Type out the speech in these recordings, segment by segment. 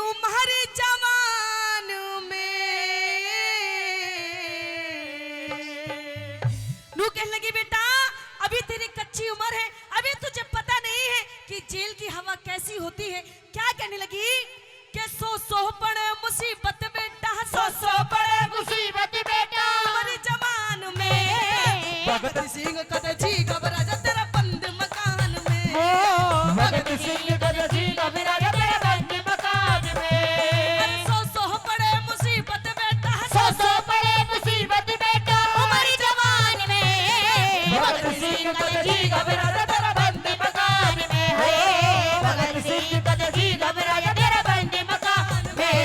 तुम्हारे जवान में। नू कहने लगी बेटा अभी तेरी कच्ची उम्र है, अभी तुझे पता नहीं है कि जेल की हवा कैसी होती है। क्या कहने लगी कि सौ पड़े मुसीबत बेटा, सौ पड़े मुसीबत बेटा तुम्हारे जवान में। भगत सिंह कद जी घबरा जा तेरा बंद मकान में। भगत सिंह कद जी घबरा जा तेरा बंद मकान में। सौ पड़े मुसीबत बेटा, सौ पड़े मुसीबत बेटा तुम्हारी जवान में। भगत सिंह कद जी घबरा जा तेरा बंद मकान में है। भगत सिंह कद जी घबरा जा तेरा बंद मकान में।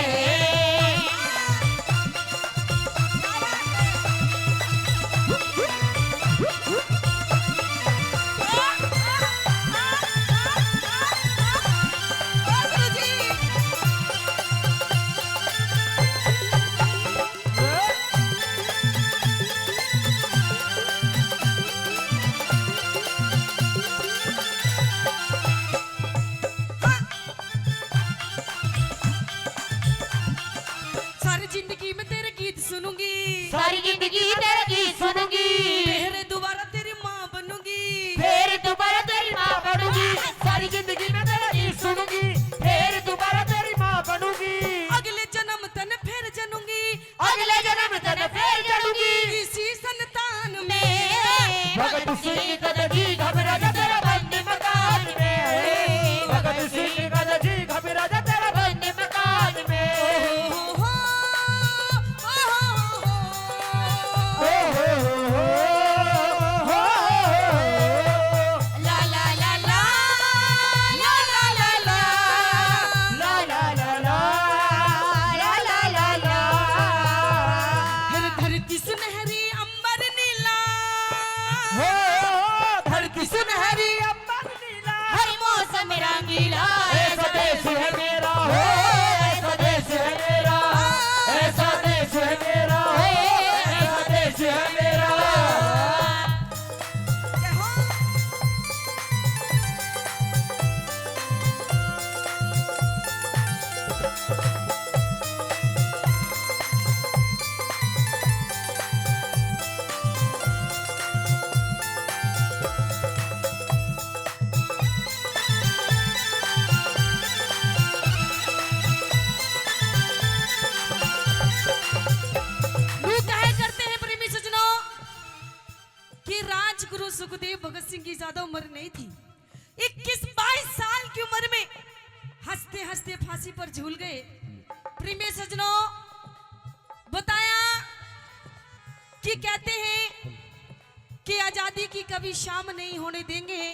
सारी जिंदगी में तेरे गीत सुनूंगी, सारी जिंदगी तेरा गीत सुनूंगी, फिर दोबारा तेरी माँ बनूंगी। फिर दोबारा तेरी माँ बनूंगी। सारी जिंदगी में तेरा गीत सुनूंगी, फिर दोबारा तेरी माँ बनूंगी। अगले जन्म तन फिर जनूंगी, अगले जन्म तक फिर चलूंगी। इसी संतान में। भगत सिंह कद जी घबरा जा तेरा बंद मकान में है। भगत सिंह कद जी घबरा जा तेरा बंद मकान में। ला ला ला ला ला ला ला ला। ला ला ला ला ला ला ला ला। हर धरती सुनहरी अंबर नीला, धरती सुनहरी अंबर नीला, हर मौसम रंगीला। ऐसा देश है मेरा हो, ऐसा देश है मेरा, ऐसा देश है मेरा हो, ऐसा देश है मेरा। जय हो। नू कहे करते हैं प्रेमी सज्जनों कि राजगुरु सुखदेव भगत सिंह की ज्यादा उम्र नहीं थी। 21-22 साल की उम्र में हंसते हंसते फांसी पर झूल गए। प्रेमी सज्जनों बताया कि कहते हैं कि आजादी की कभी शाम नहीं होने देंगे,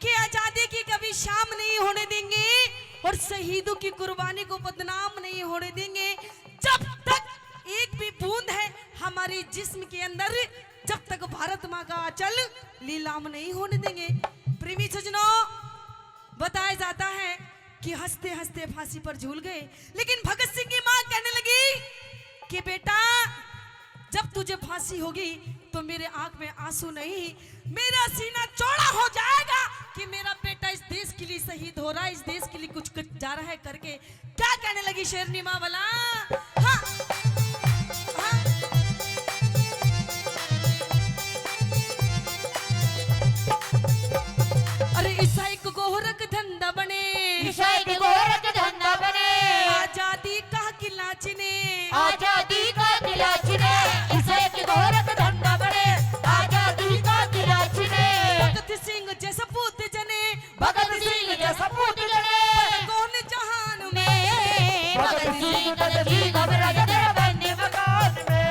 कि आजादी की कभी शाम नहीं होने देंगे और शहीदों की कुर्बानी को बदनाम नहीं होने देंगे। जब तक एक भी बूंद है हमारे जिस्म के अंदर, जब तक भारत माँ का आंचल नीलाम नहीं होने देंगे। प्रेमी सज्जनों बताया जाता है कि हंसते हंसते फांसी पर झूल गए। लेकिन भगत सिंह की मां कहने लगी कि बेटा जब तुझे फांसी होगी तो मेरे आंख में आंसू नहीं, मेरा सीना चौड़ा हो जाएगा कि मेरा बेटा इस देश के लिए शहीद हो रहा है, इस देश के लिए कुछ जा रहा है करके। क्या कहने लगी शेरनी माँ वाला? हाँ, हाँ। अरे ईसाई को गोरख धंधा बने, ईसाई के गोरख धंधा बने, आजादी का किला चिने, आजादी का किला छिने। ईसाई के गोरख धंधा बने, आजादी का किला छिने। भगत सिंह जैसा पूत जने, भगत सिंह जैसा पूत जने, कौन जहान में। भगत सिंह कद जी घबरा जा तेरा बंद मकान में।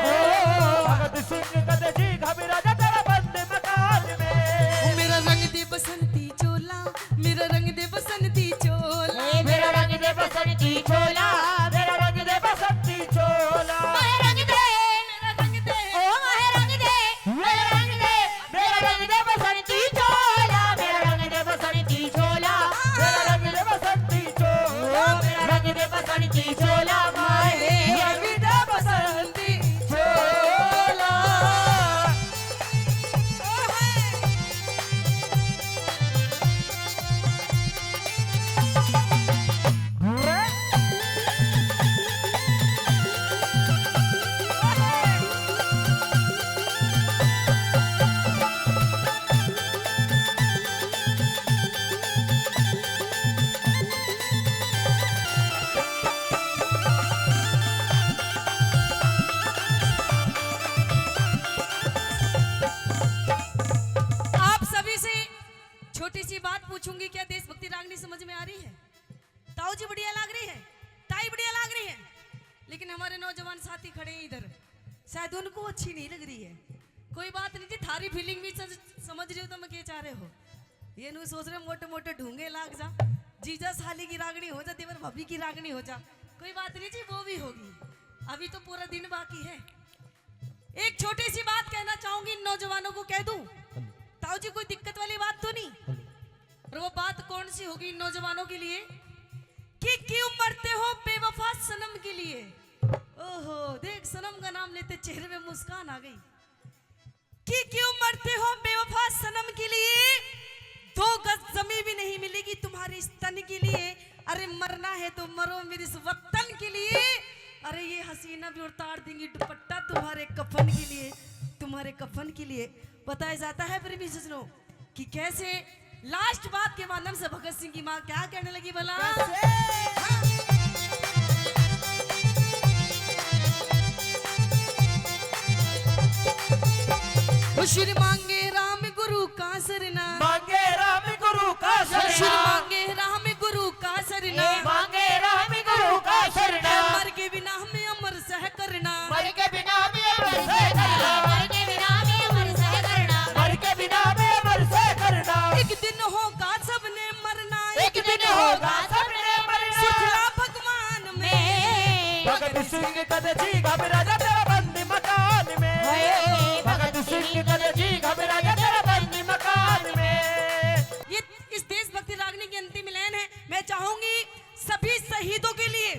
भगत सिंह कद जी घबरा जा तेरा बंद मकान में। मेरा रंग दे बसंती चोला, मेरा रंग दे बसंती चोला, मेरा रंग दे बसंती चोला, मेरा रंग दे बसंती चोला। मेरा रंग दे, मेरा रंग दे, ओ मेरा रंग दे, मेरा रंग दे, मेरा रंग दे बसंती चोला, मेरा रंग दे बसंती चोला, मेरा रंग दे बसंती चोला, मेरा रंग दे बसंती चोला, माए रंग दे बसंती चोला। नौजवान साथी खड़े हैं इधर, शायद उनको अच्छी नहीं लग रही है। कोई बात नहीं जी, थारी फीलिंग भी समझ रही हो तो मैं क्या चाह रहे हो। ये नहीं सोच रहे मोटे मोटे ढूंगे लाग जा, जीजा साली की रागनी हो जा, देवर भाभी की रागनी हो जा। कोई बात नहीं जी, वो भी होगी, अभी तो पूरा दिन बाकी है। एक छोटी सी बात कहना चाहूंगी इन नौजवानों को, कह दूं ताऊ जी, कोई दिक्कत वाली बात तो नहीं। और वो बात कौन सी होगी इन नौजवानों के लिए कि क्यों मरते हो बेवफा सनम के लिए। ओहो, देख सनम का नाम लेते चेहरे में मुस्कान आ गई। कि क्यों मरते हो बेवफा सनम के लिए, 2 गज जमीन भी नहीं मिलेगी तुम्हारे इस तन के लिए। अरे मरना है तो मरो मेरे इस वतन के लिए। अरे ये हसीना भी उतार देंगी दुपट्टा तुम्हारे कफन के लिए, तुम्हारे कफन के लिए। बताया जाता है प्रेमी सज्जनों कि कैसे लास्ट बात के माध्यम से भगत सिंह की माँ क्या कहने लगी भला। शुर मांगे राम गुरु का सरना, मांगे राम गुरु का शुर शरण, मांगे राम गुरु का सरना, मांगे राम गुरु का शरण, मर के बिना हमें अमर सह करना, मर के बिना में अमर से करना, मर के बिना में अमर से करना, मर के बिना में अमर से करना। एक दिन होगा सबने मरना, एक दिन होगा सबने मरना, सोचला भगवान में। भगत सिंह कद जी घबरा जा तेरा बंदी मकान में, भगत सिंह कद जी घबरा जा तेरा बंदी मकान में। ये इस देशभक्ति रागनी की अंतिम लाइन है। मैं चाहूंगी सभी शहीदों के लिए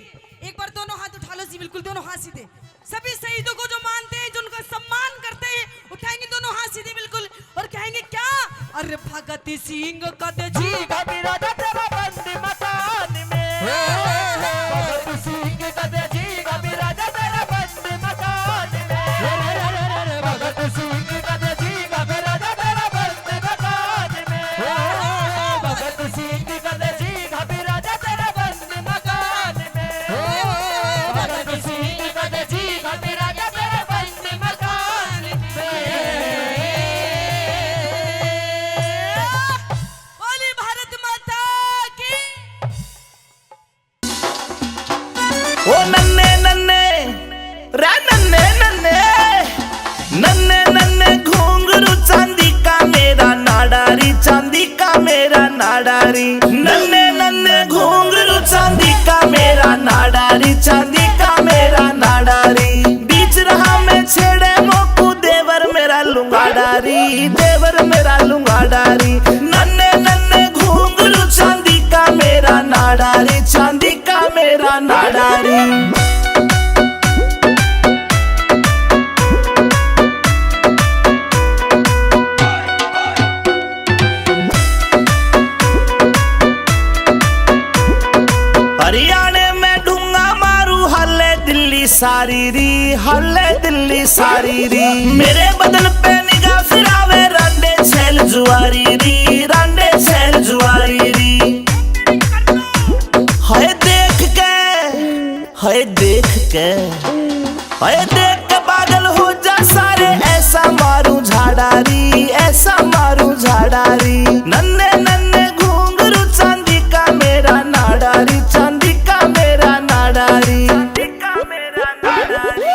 एक बार दोनों हाथ उठा लो जी, बिल्कुल दोनों हाथ सीधे। सभी शहीदों को जो मानते हैं, जो उनका सम्मान करते हैं, उठाएंगे दोनों हाथ सीधे बिल्कुल और कहेंगे क्या। अरे भगत सिंह कद जी घबरा जा तेरा बंदी मकान में, भगत सिंह कद जी घबरा जा तेरा बंदी मकान में, भगत सिंह कद जी घबरा जा तेरा बंदी मकान में, भगत सिंह कद जी घबरा जा तेरा बंदी मकान में, भगत सिंह कद जी घबरा जा तेरा बंदी मकान में। बोली भारत माता की। ओ नन्ने नन्ने रे नन्ने नन्ने नन्ने नन्ने घुंघरू चांदी का मेरा नाडारी, चांदी का मेरा नाडारी, नन्ने नन्ने घुंघरू चांदी का मेरा नाडारी, चांदी का मेरा नाडारी। बीच रहा मैं छेड़े मोकू देवर मेरा लुंगाडारी, देवर मेरा लुंगाडारी। नन्ने नन्ने घुंघरू चांदी का मेरा नाडारी, चांदी का मेरा नाडारी। हरियाणे में ढूंगा मारू हल्ले दिल्ली सारी री, हल्ले दिल्ली सारी री। मेरे बदन पे निगाह फिरावे रांडे छेल जुआरी री, रांडे छेल जुआरी री। हाय देख के, हाय देख के, हाय देख के पागल हो जा सारे, ऐसा मारू झाड़ारी, ऐसा मारू झाड़ारी। नन्हे नन्हे घुंघरू चांदी का मेरा नाडारी, चांदी का मेरा नाडारी, चांदी का मेरा नाडारी।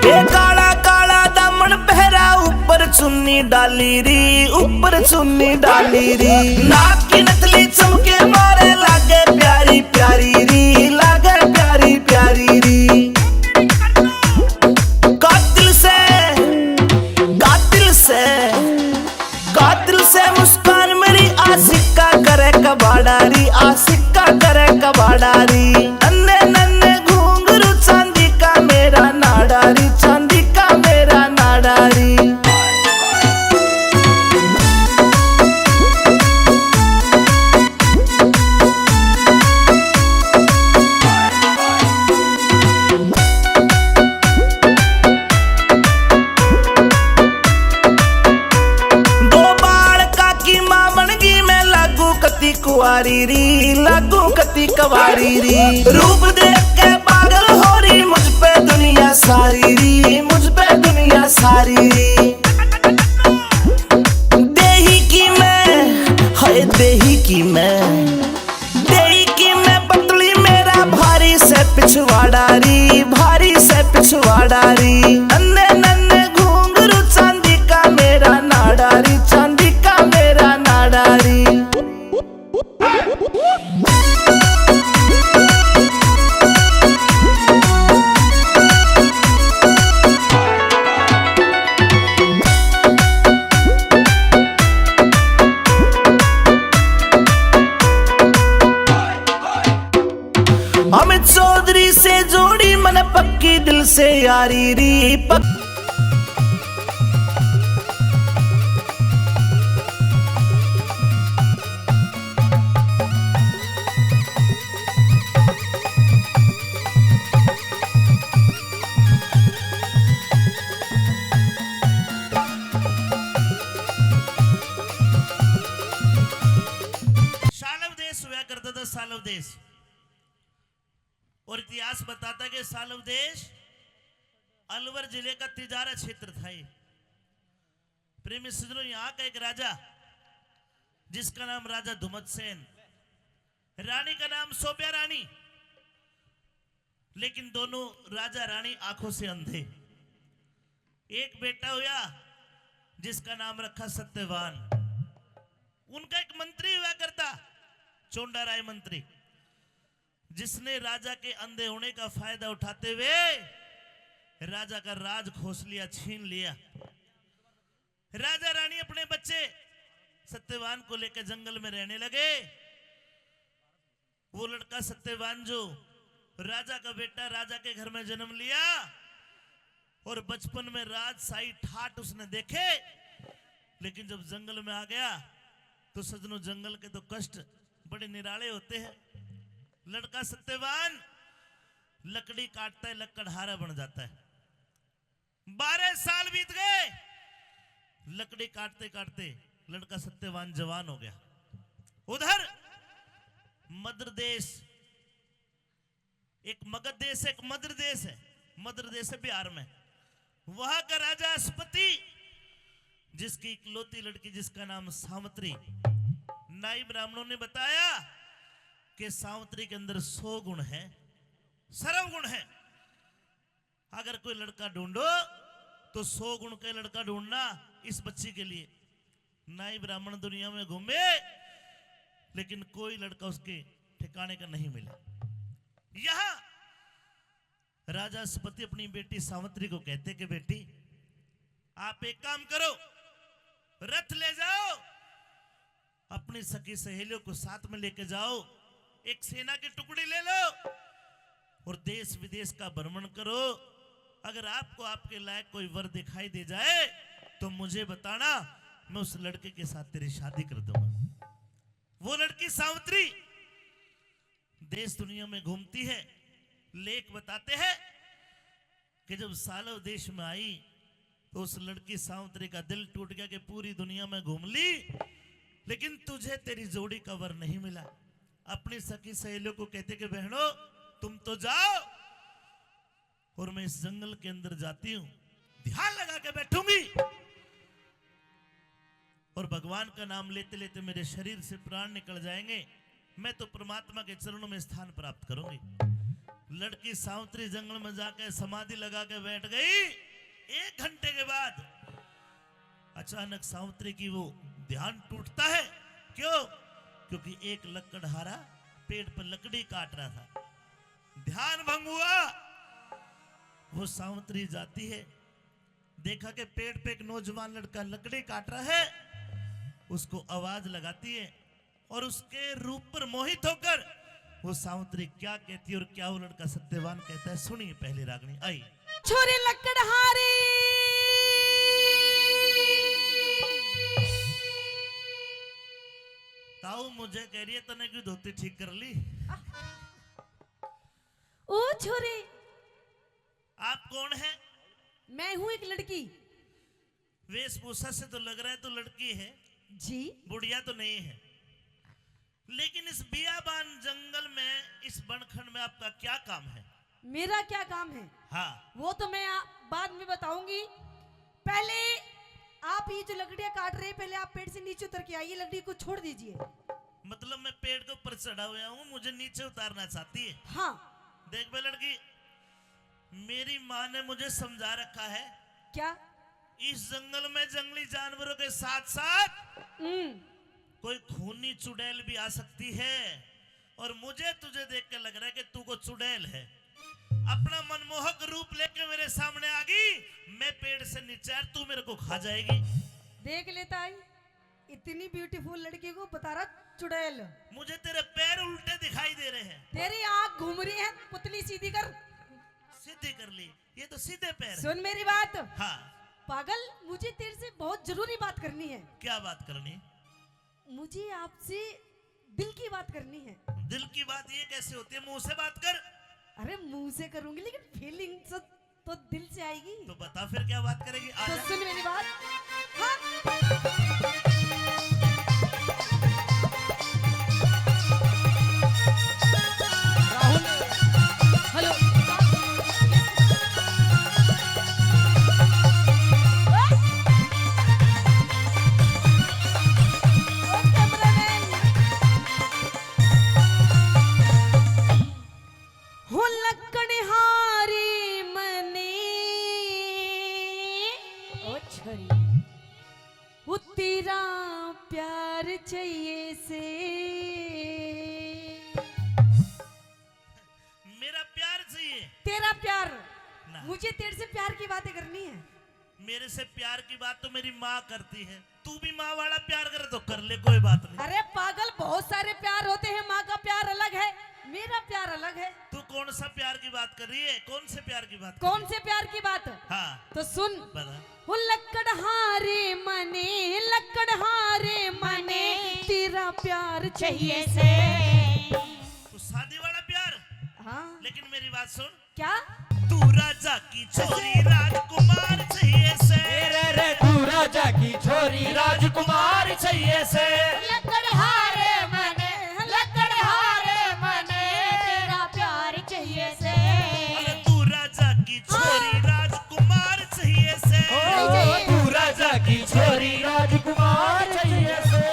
ये काला काला दामन पहरा, ऊपर चुन्नी डाली री, ऊपर चुन्नी डाली री। नाक की नथली चमके मारे लागे प्यारी प्यारी री, लागे प्यारी प्यारी री। कातिल से, कातिल से, कातिल से मुस्कान मेरी आशिका करे कबाडारी, आशिका करे कबाडारी। नन्हे नन्हे घुंघरू चांदी का मेरा नाडारी, चांदी का मेरा नाडारी। दो बाल का की मां बनगी मैं लागू कती कुआरी री, लागू कती कवारी री। रूप देख के पागल हो रही मुझ पे दुनिया सारी। पिछवाड़ा री, भारी से पिछवाड़ा री। नन्हे नन्हे घुंघरू चांदी का मेरा नाड़ा री, चांदी का मेरा नाड़ा री। अमित चौधरी से जोड़ी मन पक्की दिल से यारी री सालव देश हुआ करता था। सालव देश, और इतिहास बताता है कि सालव देश अलवर जिले का तिजारा क्षेत्र था। ये प्रेमी सज्जनों, यहाँ का एक राजा जिसका नाम राजा धुमत सेन, रानी का नाम सोबिया रानी, लेकिन दोनों राजा रानी आंखों से अंधे। एक बेटा हुआ जिसका नाम रखा सत्यवान। उनका एक मंत्री हुआ करता, चोंडा राय मंत्री, जिसने राजा के अंधे होने का फायदा उठाते हुए राजा का राज खोस लिया, छीन लिया। राजा रानी अपने बच्चे सत्यवान को लेकर जंगल में रहने लगे। वो लड़का सत्यवान जो राजा का बेटा राजा के घर में जन्म लिया, और बचपन में राजशाही ठाट उसने देखे, लेकिन जब जंगल में आ गया तो सजनों, जंगल के तो कष्ट बड़े निराले होते हैं। लड़का सत्यवान लकड़ी काटता है, लकड़हारा बन जाता है। 12 साल बीत गए, लकड़ी काटते काटते लड़का सत्यवान जवान हो गया। उधर मध्य देश, एक मगध देश, एक मध्य देश है। मध्य देश है बिहार में। वहां का राजा अस्पति, जिसकी इकलौती लड़की जिसका नाम सावित्री। नाई ब्राह्मणों ने बताया कि सावित्री के अंदर 100 गुण है, सर्व गुण है। अगर कोई लड़का ढूंढो तो 100 गुण का लड़का ढूंढना इस बच्ची के लिए। नाई ब्राह्मण दुनिया में घूमे, लेकिन कोई लड़का उसके ठिकाने का नहीं मिला। यहां राजा अस्पति अपनी बेटी सावित्री को कहते कि बेटी, आप एक काम करो, रथ ले जाओ, अपनी सखी सहेलियों को साथ में लेके जाओ, एक सेना की टुकड़ी ले लो और देश विदेश का भ्रमण करो। अगर आपको आपके लायक कोई वर दिखाई दे जाए तो मुझे बताना, मैं उस लड़के के साथ तेरी शादी कर दूंगा। वो लड़की सावित्री देश दुनिया में घूमती है। लेख बताते हैं कि जब सालव देश में आई तो उस लड़की सावित्री का दिल टूट गया कि पूरी दुनिया में घूम ली, लेकिन तुझे तेरी जोड़ी का वर नहीं मिला। अपनी सखी सहेलियों को कहते कि बहनों, तुम तो जाओ और मैं इस जंगल के अंदर जाती हूं, ध्यान लगा के बैठूंगी और भगवान का नाम लेते लेते मेरे शरीर से प्राण निकल जाएंगे, मैं तो परमात्मा के चरणों में स्थान प्राप्त करूंगी। लड़की सावित्री जंगल में जाकर समाधि लगा के बैठ गई। 1 घंटे के बाद अचानक सावित्री की वो ध्यान टूटता है। क्यों? क्योंकि एक लकड़हारा पेड़ पर लकड़ी काट रहा था, ध्यान भंग हुआ। वो सावित्री जाती है, देखा कि पेड़ पे एक नौजवान लड़का लकड़ी काट रहा है, उसको आवाज लगाती है और उसके रूप पर मोहित होकर वो सावित्री क्या कहती है और क्या वो लड़का सत्यवान कहता है, सुनिए पहले रागनी। आई छोरे लकड़हारे, ताऊ मुझे कह रही है तने क्यों धोती ठीक कर ली? ओ छोरे, आप कौन है? मैं हूं एक लड़की। वेशभूषा से तो लग रहा है तो लड़की है जी, बुढ़िया तो नहीं है। लेकिन इस बियाबान जंगल में, इस बनखंड में आपका क्या काम है? मेरा क्या काम है? हाँ, वो तो मैं बाद में बताऊंगी। पहले आप ये जो लकड़ियां काट रहे हैं, पहले आप पेड़ से नीचे उतर के आइए, लकड़ी को छोड़ दीजिए। मतलब मैं पेड़ के ऊपर चढ़ा हुआ हूँ, मुझे नीचे उतारना चाहती है? हाँ। देख बे लड़की, मेरी माँ ने मुझे समझा रखा है, क्या? इस जंगल में जंगली जानवरों के साथ साथ हम्म, कोई खूनी चुड़ैल भी आ सकती है, और मुझे तुझे देख के लग रहा है कि तू को चुड़ैल है। अपना मनमोहक रूप लेके मेरे सामने आ गई, मैं पेड़ से नीचे आ, तू मेरे को खा जाएगी। देख लेता है, इतनी ब्यूटीफुल लड़की को बता रहा चुड़ैल। मुझे तेरे पैर उल्टे दिखाई दे रहे हैं। तेरी आंख घूम रही है, पुतली सीधी कर। सीधी कर ली, ये तो सीधे पैर है। सुन मेरी बात हाँ, पागल, मुझे तेरे से बहुत जरूरी बात करनी है। क्या बात करनी? मुझे आपसे दिल की बात करनी है। दिल की बात ये कैसे होती है? मुंह से बात कर। अरे मुंह से करूंगी, लेकिन फीलिंग तो दिल से आएगी। तो बता फिर क्या बात करेगी? तो आजा। सुन मेरी बात। हाँ। हेलो। ओ कैमरामैन। हो लकड़हारी मने ओ छरी, वो तेरा प्यार चाहिए से। मेरा प्यार चाहिए? तेरा प्यार, ना। मुझे तेरे से प्यार की बातें करनी है। मेरे से प्यार की बात तो मेरी माँ करती है। तू भी माँ वाला प्यार करे तो कर ले, कोई बात नहीं। अरे पागल, बहुत सारे प्यार होते हैं, माँ का प्यार अलग है, मेरा प्यार अलग है। तू कौन सा प्यार की बात कर रही है? कौन से प्यार की बात? कौन से प्यार की बात? हाँ, तो सुन। बता। वो लकड़हारे मने, लकड़हारे मने, तेरा प्यार चाहिए से। तू शादी वाला प्यार? हाँ। लेकिन मेरी बात सुन। क्या? तू राजा की छोरी राजकुमार चाहिए से। रे तू राजा की छोरी राजकुमार चाहिए से। लकड़हारे मने, लकड़हारे मने, तेरा प्यार चाहिए से। अरे तू राजा की छोरी राजकुमार चाहिए से। ओ तू राजा की छोरी राजकुमार चाहिए से।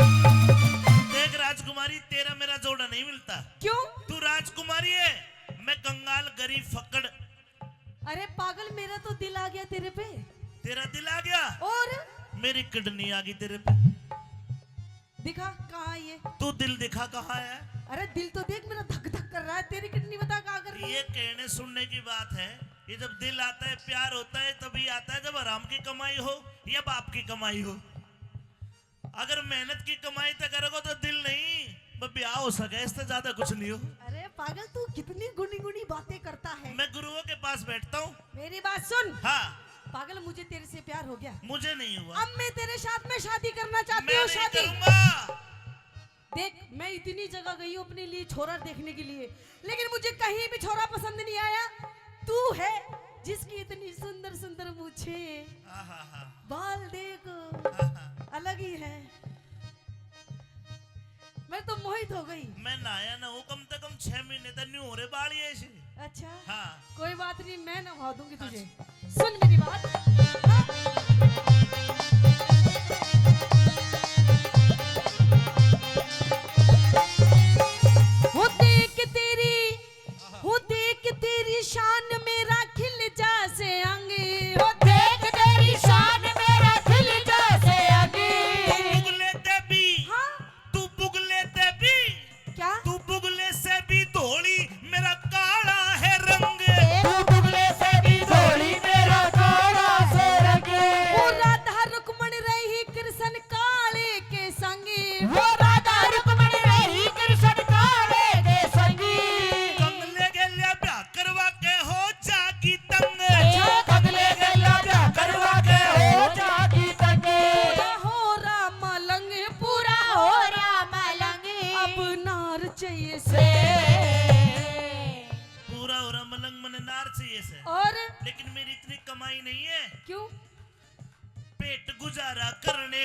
देख राजकुमारी, तेरा मेरा जोड़ा नहीं मिलता। क्यों? तू राजकुमारी है, मैं कंगाल गरीब फक्कड़। अरे पागल, मेरा तो दिल आ गया तेरे पे। तेरा दिल आ गया, और मेरी किडनी आ गई तेरे पे। दिखा कहाँ ये? तू दिल दिखा कहाँ है? अरे दिल तो देख, मेरा धक धक कर रहा है, तेरी किडनी बता कहाँ कर रही है? ये कहने सुनने की बात है। ये जब दिल आता है, प्यार होता है, तभी आता है जब आराम की कमाई हो या बाप की कमाई हो। अगर मेहनत की कमाई तो करोगे तो दिल नहीं, बस ब्याह हो सके, इससे ज्यादा कुछ नहीं हो। अरे पागल, तू कितनी गुनी गुनी बातें करता है। मैं गुरुओं के पास बैठता हूँ। मेरी बात सुन। हाँ, पागल, मुझे तेरे से प्यार हो गया। मुझे नहीं हुआ। अब मैं तेरे साथ में शादी करना चाहती मैं हूँ। नहीं शादी करूंगा। देख, मैं इतनी जगह गई हूँ अपने लिए छोरा देखने के लिए, लेकिन मुझे कहीं भी छोरा पसंद नहीं आया। तू है जिसकी इतनी सुंदर सुंदर मूछे, आहा, बाल देखो, आहा। अलग ही है। मैं तो मोहित हो गई। मैं नहाया ना हूँ कम से कम 6 महीने तक नहीं हो रहे बाल ये ऐसे। अच्छा, हाँ, कोई बात नहीं, मैं नहा दूंगी तुझे। सुन मेरी बात। हाँ? हो देख तेरी शान मेरा खिल जा से अंगे। हो देख तेरी शान मेरा खिल जैसे अगी। बुगले ते भी, हाँ? तू बुगले ते भी, क्या? तू बुगले से भी धोली, मेरा काला है रंग। तू बुगले से भी धोली, मेरा काला से रंगे।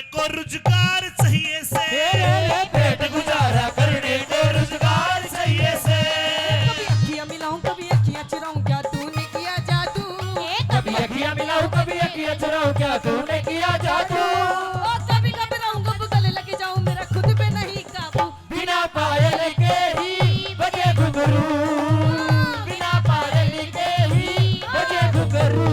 को रोजगार चाहिए से, तेरे पेट गुजारा करने को रोजगार चाहिए से। कभी अखियां मिलाऊं कभी अखियां चुराऊं, क्या तूने किया जादू? कभी अखियां मिलाऊं कभी अखियां चुराऊं, क्या तूने किया जादू? ओ कभी घबराऊं कभी गले लगे जाऊं, मेरा खुद पे नहीं काबू। बिना पायल के ही बजे घुंघरू, बिना पायल के ही बजे घुंघरू।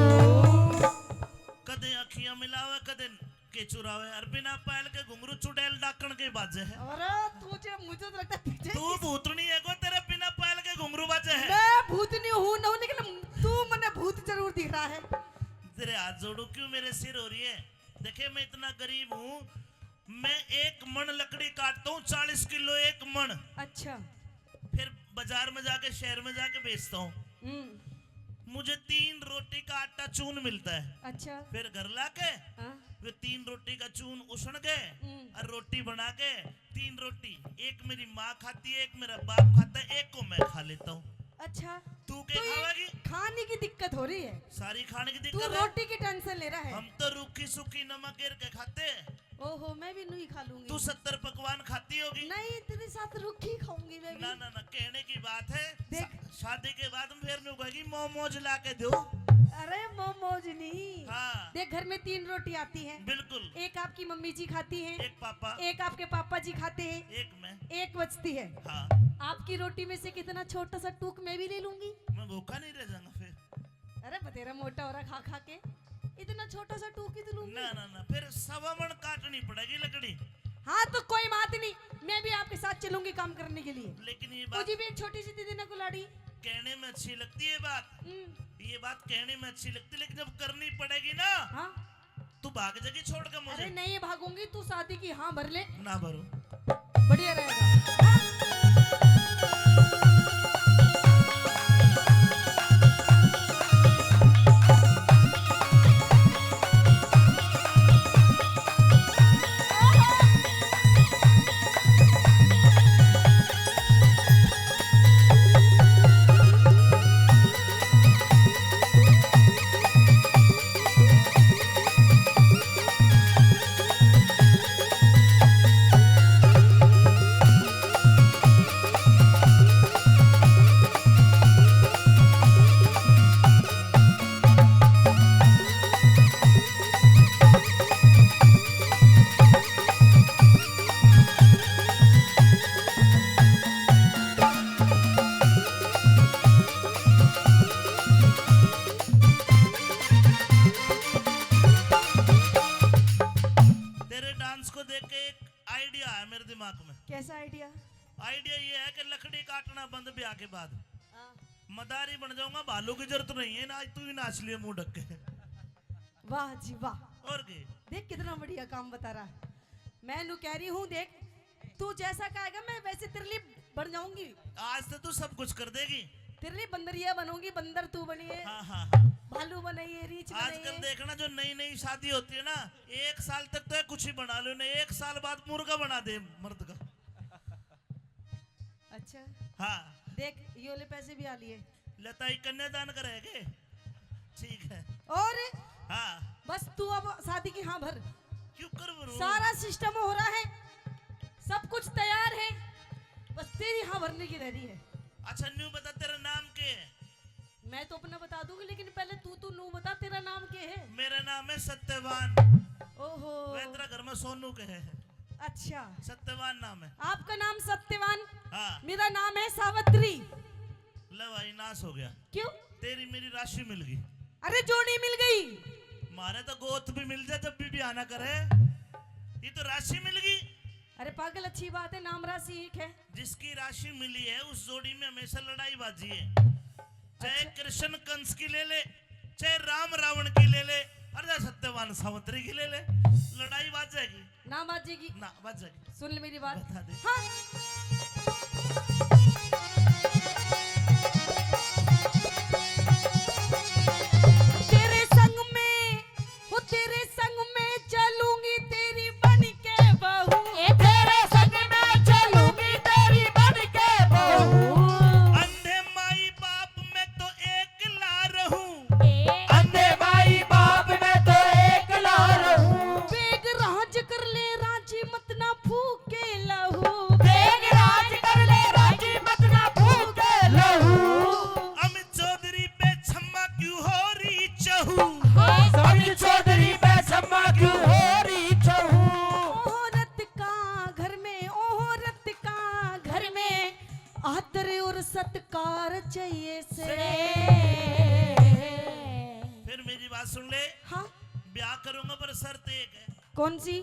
कदे अखियां मिलावे कदे के चुरावे, और बिना पायल के घुंघरू चुड़ैल डाकण के बाजे है। अरे तुझे मुझे तो लगता है तुझे तू भूतनी है को तेरे बिना पायल के घुंघरू बाजे है। मैं भूतनी हूं ना, लेकिन तू मने भूत जरूर दिख रहा है। तेरे हाथ जोड़ू क्यों मेरे सिर हो रही है? देखे मैं इतना गरीब हूँ, मैं 1 मन लकड़ी काटता हूँ 40 किलो 1 मन, अच्छा फिर बाजार में जाके शहर में जाके बेचता हूँ। मुझे 3 रोटी का आटा चून मिलता है, अच्छा फिर घर लाके हाँ? वे 3 रोटी का चून उसण के और रोटी बना के 3 रोटी, एक मेरी माँ खाती है, एक मेरा बाप खाता है, एक को मैं खा लेता हूँ। अच्छा तू तो क्या ये खावेगी? खाने की दिक्कत हो रही है, सारी खाने की तू दिक्कत है। रोटी की टेंशन ले रहा है। हम तो रूखी सूखी नमक गिर के खाते हैं। ओहो मैं भी नहीं खा लूंगी। तू 70 पकवान खाती होगी। नहीं तेरे साथ रुखी खाऊंगी मैं भी। ना ना ना, कहने की बात है। देख। शादी के बाद में फिर नहीं कहेगी मोमोज ला के दो। अरे मोमोज नहीं, हाँ देख घर में 3 रोटी आती है, बिल्कुल, एक आपकी मम्मी जी खाती है, एक पापा एक आपके पापा जी खाते हैं, एक मैं। एक बचती है। हाँ आपकी रोटी में से कितना छोटा सा टूक मैं भी ले लूंगी। मैं भूखा नहीं रह जाऊंगा फिर। अरे बतेरा मोटा हो रहा खा खा के, इतना छोटा सा टूक ही तो लूंगी। ना ना ना, फिर 1.25 मन काटनी पड़ेगी लकड़ी। हाँ तो कोई बात नहीं, मैं भी आपके साथ चलूंगी काम करने के लिए। लेकिन ये बात मुझे भी एक छोटी सी दे देना कुलाड़ी। कहने में अच्छी लगती है बात, ये बात कहने में अच्छी लगती है, लेकिन जब करनी पड़ेगी ना हाँ तू भाग जाएगी छोड़ के अरे मुझे। नहीं भागूंगी, तू शादी की हाँ भर ले, ना भरो। बढ़िया रहेगा। हाँ? कैसा आइडिया? आइडिया ये है कि लकड़ी काटना बंद ब्याह के बाद मदारी बन जाऊंगा, भालू की जरूरत नहीं है ना। आज तू ही नाच लिए मुंह ढक के। वाह जी वाह, और के देख कितना बढ़िया काम बता रहा है। मैं नु कह रही हूँ, देख तू जैसा कहेगा मैं वैसे तेरे लिए बन जाऊंगी। आज तो तू सब कुछ कर देगी। तेरे लिए बंदरिया बनूंगी, बंदर तू बनिए, हाँ हाँ हाँ। भालू बनाइए, रीछ आजकल बनाइए। देखना जो नई नई शादी होती है ना, 1 साल तक तो कुछ ही बना लो, नहीं 1 साल बाद मुर्गा बना दे मर्द का। अच्छा हाँ देख ये वाले पैसे भी आ लिए। लताई कन्यादान करेंगे, ठीक है। और हाँ बस तू अब शादी की हाँ भर, क्यों कर बरू? सारा सिस्टम हो रहा है, सब कुछ तैयार है, बस तेरी हाँ भरने की रह रही है। अच्छा न्यू बता तेरा नाम क्या है? मैं तो अपना बता दूंगी, लेकिन पहले तू नू बता तेरा नाम क्या है? मेरा नाम है सत्यवान। ओहो वह तेरा घर में सोनू के है। अच्छा सत्यवान नाम है। आपका नाम सत्यवान, हाँ मेरा नाम है सावित्री। लो भाई नाश हो गया। क्यों? तेरी मेरी राशि मिल गई। अरे जोड़ी मिल गई। मारे तो गोत भी मिल जाए जब भी आना करे, ये तो राशि मिल गई। अरे पागल अच्छी बात है, नाम राशि एक है। जिसकी राशि मिली है उस जोड़ी में हमेशा लड़ाई बाजी है। चाहे अच्छा। कृष्ण कंस की ले ले, चाहे राम रावण की ले ले, अरे सत्यवान सावित्री की ले ले, लड़ाई बाज जाएगी नाम बाजेगी ना, बाज जाएगी। सुन ले मेरी बात। बता दे। हाँ तेरे संग में हो, तेरे संग में चलूंगी तेरी बन के बहू। तेरे संग में चलूंगी तेरी बन के बहू। अंधे माई बाप में तो एक ला रहूं, अंधे भाई बाप में तो एक ला रहूं। बेग राज कर सुन ले, हाँ ब्याह करूंगा पर शर्त एक है, कौन सी?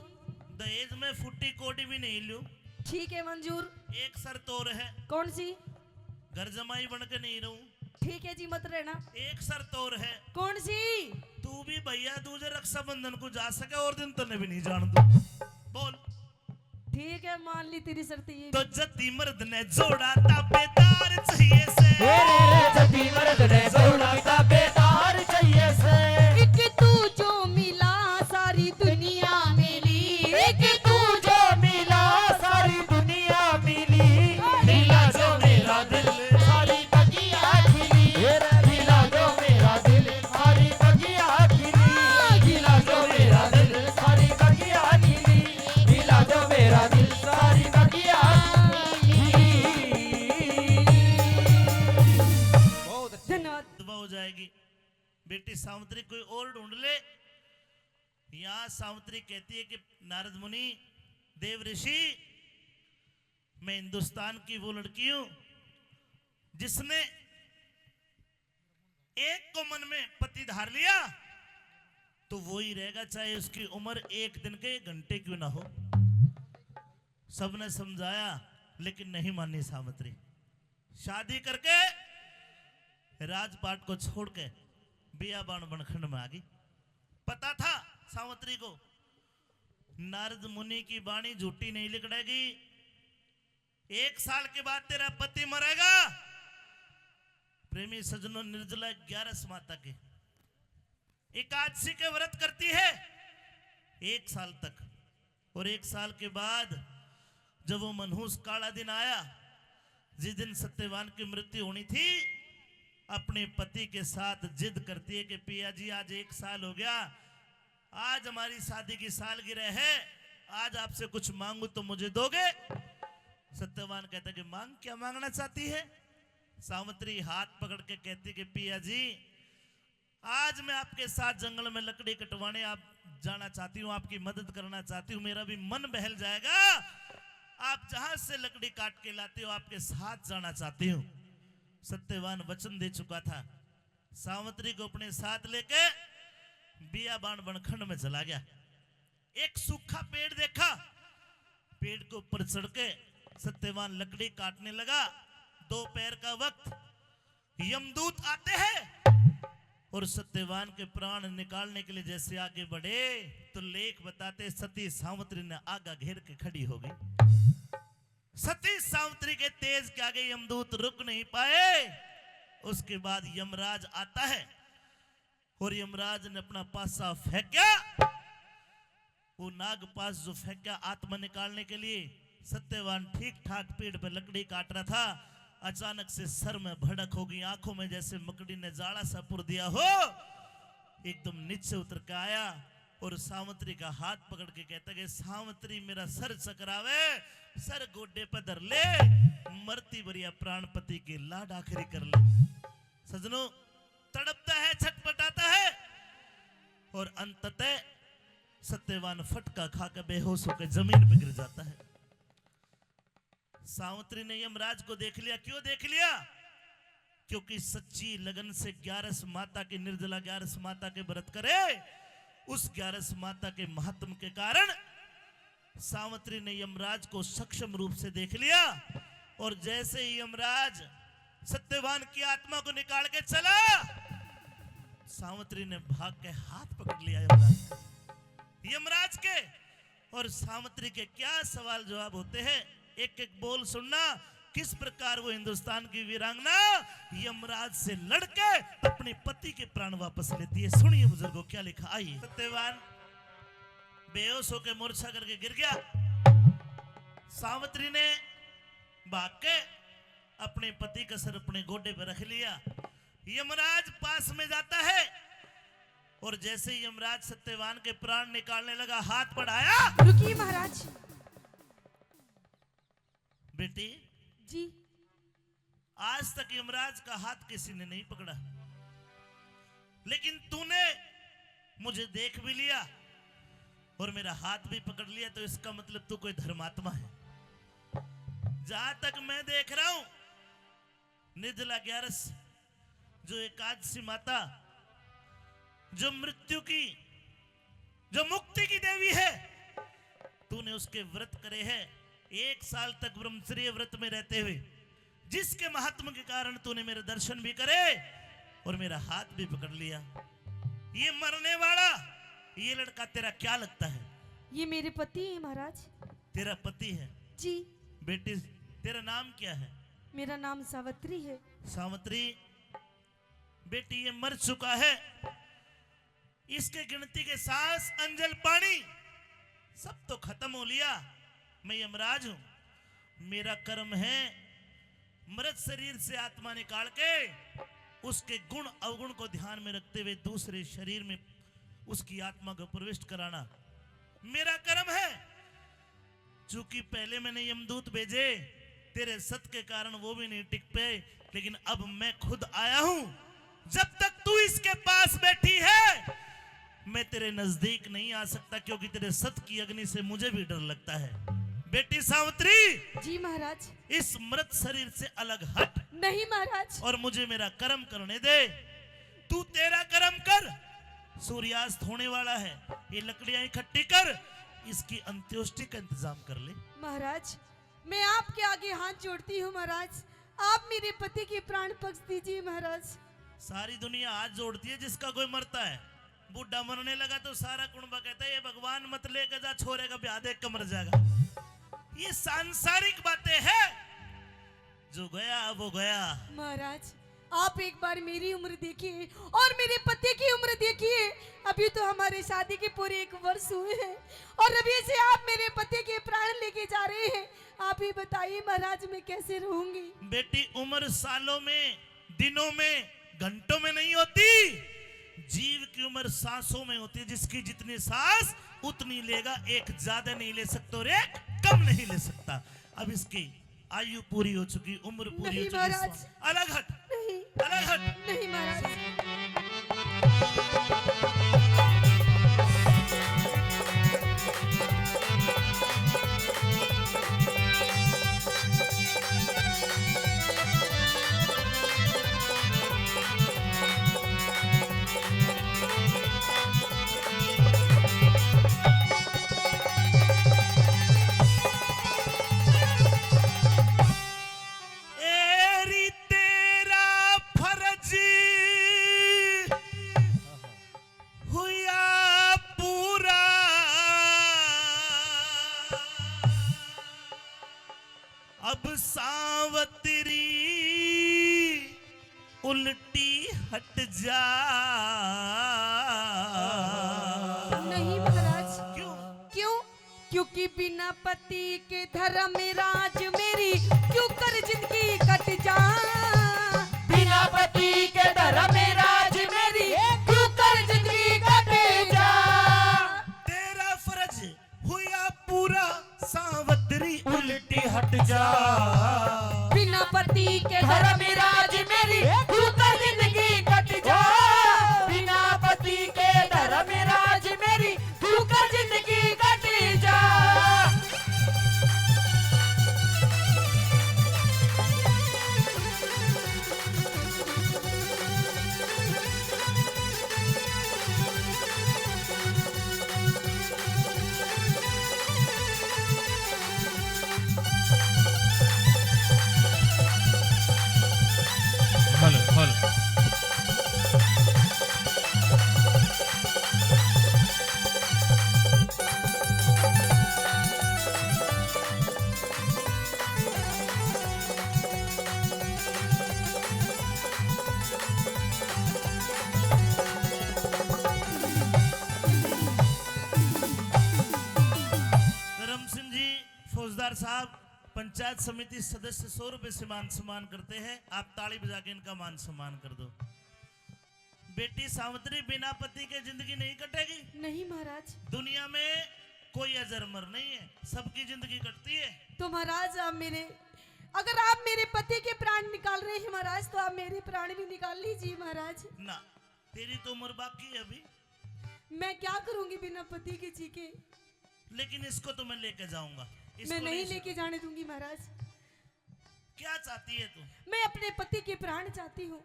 दहेज में फुट्टी कोडी भी नहीं लूं। ठीक है मंजूर। एक शर्त और है, कौन सी? घर जमाई बन के नहीं रहूं। ठीक है जी मत रहना। एक शर्त और है, कौन सी? तू भी भैया दूजे रक्षाबंधन को जा सके और दिन तने भी नहीं जान दू। बोल। ठीक है मान ली तेरी शर्त ये। तो जति मर्द ने जोड़ा ताबेदार चाहिए से, जति मर्द ने जोड़ा ताबेदार चाहिए से। एक तू जो मिला सारी दुनिया मिली, एक तू जो मिला सारी दुनिया मिली। मिला जो मेरा दिल सारी बगिया खिली। मिला जो मेरा दिल सारी बगिया खिली। मिला जो मेरा दिल सारी बगिया खिली। मिला जो मेरा दिल सारी बगिया खिली। धन्यवाद। दुआ हो जाएगी। बेटी सावित्री कोई और ढूंढ ले। यहाँ सावित्री कहती है कि नारद मुनि, देव ऋषि, मैं हिंदुस्तान की वो लड़की हूं जिसने एक को मन में पति धार लिया तो वो ही रहेगा, चाहे उसकी उम्र एक दिन के एक घंटे क्यों ना हो। सबने समझाया लेकिन नहीं मानी सावित्री। शादी करके राजपाट को छोड़ के बियाबान बनखंड में आ गई। पता था सावित्री को नारद मुनि की वाणी झूठी नहीं लिखड़ेगी। 1 साल के बाद तेरा पति मरेगा। प्रेमी सज्जनों, निर्जला 11 माता के एकादशी के व्रत करती है 1 साल तक, और 1 साल के बाद जब वो मनहूस काला दिन आया, जिस दिन सत्यवान की मृत्यु होनी थी, अपने पति के साथ जिद करती है कि पिया जी आज 1 साल हो गया, आज हमारी शादी की सालगिरह है, आज आपसे कुछ मांगू तो मुझे दोगे? सत्यवान कहता है कि मांग, क्या मांगना चाहती है? सावित्री हाथ पकड़ के कहती कि पिया जी आज मैं आपके साथ जंगल में लकड़ी कटवाने आप जाना चाहती हूँ, आपकी मदद करना चाहती हूँ, मेरा भी मन बहल जाएगा। आप जहां से लकड़ी काट के लाते हो आपके साथ जाना चाहती हूँ। सत्यवान वचन दे चुका था। सावित्री को अपने साथ लेके बियाबान बनखंड में चला गया। एक सूखा पेड़ देखा, पेड़ के ऊपर चढ़ के सत्यवान लकड़ी काटने लगा। दोपहर का वक्त, यमदूत आते हैं और सत्यवान के प्राण निकालने के लिए जैसे आगे बढ़े तो लेख बताते सती सावित्री ने आगा घेर के खड़ी हो गई। सती सावित्री के तेज के आगे यमदूत रुक नहीं पाए। उसके बाद यमराज आता है और यमराज ने अपना पासा फेंका। वो नाग पास जो फेंका आत्मा निकालने के लिए, सत्यवान ठीक ठाक पेड़ पे लकड़ी काट रहा था, अचानक से सर में भड़क हो गई, आंखों में जैसे मकड़ी ने जाड़ा सा पुर दिया हो। एकदम नीचे उतर के आया और सावित्री का हाथ पकड़ के कहता कि सावित्री मेरा सर चकरावे, सर गोडे पे धर ले, मरती बरिया प्राणपति की लाड आखिरी कर ले। सजनों, तड़पता है, छटपटाता है और अंततः सत्यवान फटका खा के बेहोश होकर जमीन पे गिर जाता है। सावित्री ने यमराज को देख लिया। क्यों देख लिया? क्योंकि सच्ची लगन से 11 माता की, निर्जला 11 माता के व्रत करे, उस 11 माता के महात्म के कारण सावित्री ने यमराज को सक्षम रूप से देख लिया। और जैसे ही यमराज सत्यवान की आत्मा को निकाल के चला, सावित्री ने भाग के हाथ पकड़ लिया यमराज के। और सावित्री के क्या सवाल जवाब होते हैं, एक एक बोल सुनना। किस प्रकार वो हिंदुस्तान की वीरांगना यमराज से लड़के अपने पति के प्राण वापस लेती है। सुनिए बुजुर्गों क्या लिखा। आइए। सत्यवान बेहोश होकर मूर्छा करके गिर गया। सावित्री ने भाग के अपने पति का सर अपने गोडे पर रख लिया। यमराज पास में जाता है और जैसे ही यमराज सत्यवान के प्राण निकालने लगा, हाथ बढ़ाया। रुकिए महाराज। बेटी जी, आज तक यमराज का हाथ किसी ने नहीं पकड़ा, लेकिन तूने मुझे देख भी लिया और मेरा हाथ भी पकड़ लिया, तो इसका मतलब तू कोई धर्मात्मा है। जहां तक मैं देख रहा हूं, निर्जला 11 जो एकादशी माता जो मृत्यु की, जो मुक्ति की देवी है, तूने उसके व्रत करे हैं 1 साल तक ब्रह्मचर्य व्रत में रहते हुए, जिसके महात्म के कारण तूने मेरे दर्शन भी करे और मेरा हाथ भी पकड़ लिया। ये मरने वाला ये लड़का तेरा क्या लगता है? ये मेरे पति है महाराज। तेरा पति है? जी। बेटी तेरा नाम क्या है? मेरा नाम सावित्री है। सावित्री बेटी, ये मर चुका है। इसके गिनती के सांस, अंजल, पानी सब तो खत्म हो लिया। मैं यमराज हूं। मेरा कर्म है मृत शरीर से आत्मा निकाल के उसके गुण अवगुण को ध्यान में रखते हुए दूसरे शरीर में उसकी आत्मा को प्रविष्ट कराना मेरा कर्म है। चूंकि पहले मैंने यमदूत भेजे, तेरे सत के कारण वो भी नहीं टिक पे, लेकिन अब मैं खुद आया हूं। जब तक तू इसके पास बैठी है मैं तेरे नजदीक नहीं आ सकता, क्योंकि तेरे सत की अग्नि से मुझे भी डर लगता है। बेटी सावित्री, जी महाराज। इस मृत शरीर से अलग हट। नहीं महाराज। और मुझे मेरा कर्म करने दे। तू तेरा कर्म कर, सूर्यास्त होने वाला है। ये लकड़ियां इकट्ठी कर, इसकी अंत्येष्टि का इंतजाम कर ले। महाराज, मैं आपके आगे हाथ जोड़ती हूँ महाराज, आप मेरे पति के प्राण पक्ष दीजिए महाराज। सारी दुनिया हाथ जोड़ती है जिसका कोई मरता है। बूढ़ा मरने लगा तो सारा कुंबा कहता है ये भगवान मत लेके जा, छोरे का ब्याह देख के मर जाएगा। ये सांसारिक बातें हैं, जो गया वो गया। महाराज, आप एक बार मेरी उम्र देखिए और मेरे पति की उम्र देखिए। अभी तो हमारे शादी के पूरे 1 वर्ष हुए हैं और अभी से आप मेरे पति के प्राण लेके जा रहे हैं। आप ही बताइए महाराज, मैं कैसे रहूंगी? बेटी, उम्र सालों में, दिनों में, घंटों में नहीं होती। जीव की उम्र सांसों में होती है। जिसकी जितनी सांस उतनी लेगा, एक ज्यादा नहीं ले सकता और एक कम नहीं ले सकता। अब इसकी आयु पूरी हो चुकी, उम्र पूरी हो चुकी। अलग हट, नहीं, अलग हट। नहीं महाराज। एरी तेरा फर्ज हुआ पूरा, अब सावतरी उल्टी हट जा। नहीं महाराज। क्यों? क्यों? क्योंकि बिना पति के धर्म राज मेरी क्यों कर जिंदगी कट जा। बिना पति के धर्म में राज मेरी क्यों कर जिंदगी कटे जा। तेरा फर्ज हुआ पूरा, सावतरी उल्टी हट जा। बिना पति के धर्म में राज मेरी क्यों कर जिंदगी कट जा। बिना पति के धर्म में राज मेरी क्यों कर जिंदगी कट जा। फौजदार साहब, पंचायत समिति सदस्य 100 रुपए से मान सम्मान करते हैं। आप ताली बजा के इनका मान सम्मान कर दो। बेटी सावित्री, बिना पति के जिंदगी नहीं कटेगी। नहीं महाराज। दुनिया में कोई अजरमर नहीं है, सबकी जिंदगी कटती है। तो महाराज, अगर आप मेरे पति के प्राण निकाल रहे हैं महाराज, तो आप मेरे प्राण भी निकाल लीजिए महाराज। ना, तेरी तो उम्र बाकी है अभी। मैं क्या करूंगी बिना पति के जी के? लेकिन इसको तो मैं लेके जाऊंगा। मैं नहीं लेके जाने दूंगी महाराज। क्या चाहती है तू? मैं अपने पति के प्राण चाहती हूँ।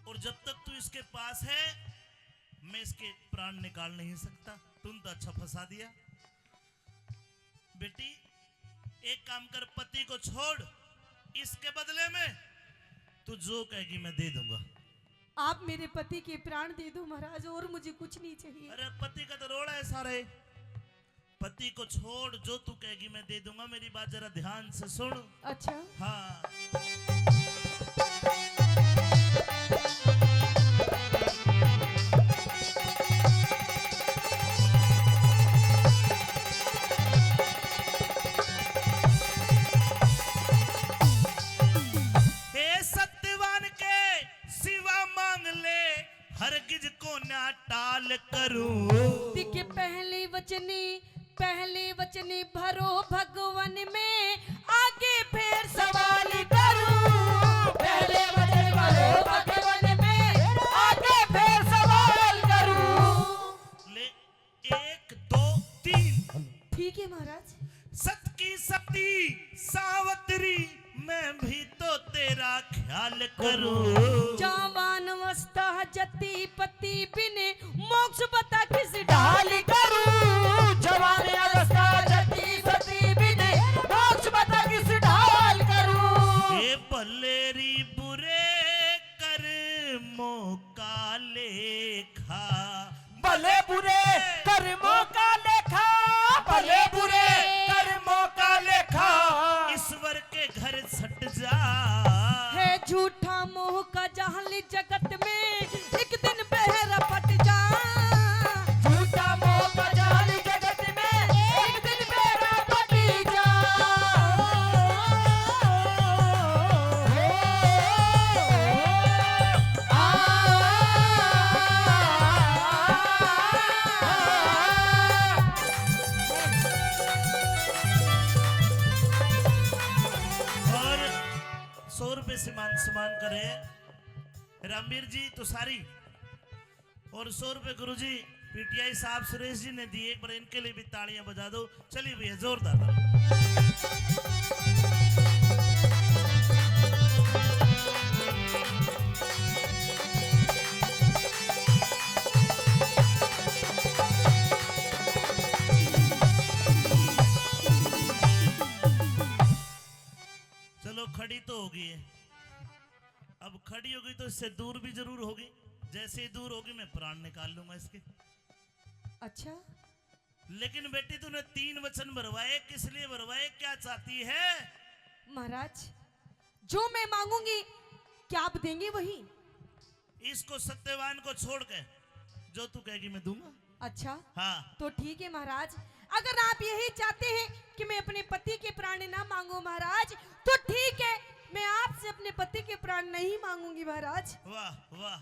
और जब तक तू इसके पास है मैं इसके प्राण निकाल नहीं सकता। तुम तो अच्छा फंसा दिया। बेटी एक काम कर, पति को छोड़, इसके बदले में तू जो कहेगी मैं दे दूंगा। आप मेरे पति के प्राण दे दो महाराज, और मुझे कुछ नहीं चाहिए। अरे पति का तो रोड़ा है सारे। पति को छोड़, जो तू कहेगी मैं दे दूंगा। मेरी बात जरा ध्यान से सुन। अच्छा हाँ ए सत्यवान के सिवा मांग ले, हरगिज को ना टाल करूं। दिखे पहले वचनी भरो भगवन में, आगे फिर सवाल करूं। पहले वचन भरो भगवन में, आगे फिर सवाल करूं। ले 1 2 3। ठीक है महाराज। सत की सती सावत्री, मैं भी तो तेरा ख्याल करूं। जवान अवस्था जति पति बिने, मोक्ष बता किस ढाल करूं। जवान अवस्था जति सती बिने, मोक्ष बता किस ढाल करूं। ए भलेरी बुरे कर्मों का लेखा, भले बुरे कर्मों का लेखा, भले बुरे कर्मों का लेखा। ईश्वर के घर सट जा। है झूठा मोह का जहाल जगत में, एक दिन बहरा पट जा। झूठा मोह का जाल जगत में, एक दिन मेरा पटी जा। और 100 रुपए से मान सम्मान करे रामवीर जी तुषारी, और 100 रुपए गुरुजी पीटीआई साहब सुरेश जी ने दिए। एक बार इनके लिए भी तालियां बजा दो। चलिए भैया जोरदार ताली। चलो खड़ी तो होगी है, अब खड़ी होगी तो इससे दूर भी जरूर होगी। जैसे ही दूर होगी मैं प्राण निकाल लूंगा इसके। अच्छा लेकिन बेटी तूने 3 वचन भरवाए, किस लिए भरवाए, क्या चाहती है? महाराज, जो मैं मांगूंगी क्या आप देंगे वही? इसको सत्यवान को छोड़ के जो तू कहेगी मैं दूंगा। अच्छा हाँ तो ठीक है महाराज, अगर आप यही चाहते हैं कि मैं अपने पति के प्राण ना मांगू महाराज, तो ठीक है, मैं आपसे अपने पति के प्राण नहीं मांगूंगी महाराज। वाह वाह,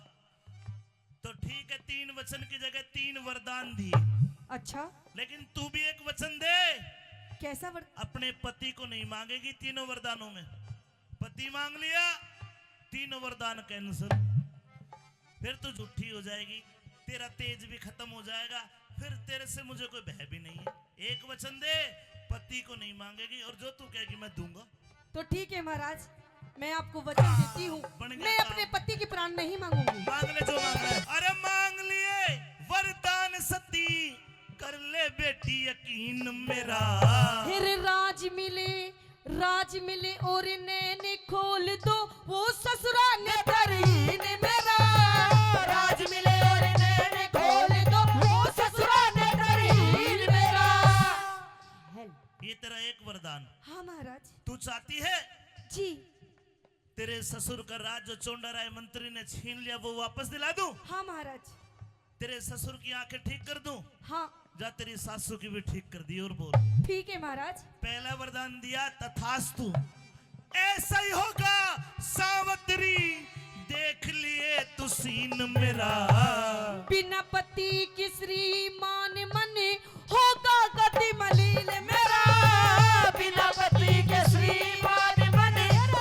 तो ठीक है 3 वचन की जगह 3 वरदान दिए। अच्छा लेकिन तू भी एक वचन दे। कैसा अपने पति को नहीं मांगेगी तीनों वरदानों में। पति मांग लिया, तीनों वरदान कैंसिल। फिर तू झूठी हो जाएगी, तेरा तेज भी खत्म हो जाएगा, फिर तेरे से मुझे कोई भय भी नहीं है। एक वचन दे, पति को नहीं मांगेगी, और जो तू कहेगी मैं दूंगा। तो ठीक है महाराज, मैं आपको वचन देती हूँ, बन गया मैं काम। अपने पति के प्राण नहीं मांगूंगी। मांग ले जो मांगना है। अरे मांग लिए वरदान सती, कर ले बेटी यकीन मेरा। फिर राज मिले और नैने खोल दो, वो ससुराल ने तरीन मेरा। राज मिले और नैने खोल दो, वो ससुराल ने तरीन मेरा। ये तेरा एक वरदान। हाँ महाराज तू चाहती है जी। तेरे ससुर का राज जो चोंडा राय मंत्री ने छीन लिया वो वापस दिला दूं? हाँ महाराज। तेरे ससुर की आंखें ठीक कर दूं? हाँ जा तेरी सासू की भी ठीक कर दी। और बोल। ठीक है महाराज। पहला वरदान दिया तथास्तु, ऐसा ही होगा सावत्री, देख लिए तू सीन मेरा। बिना पति की श्रीमान मन, होगा गति मलिन मेरा। बिना पति के श्रीमान मन,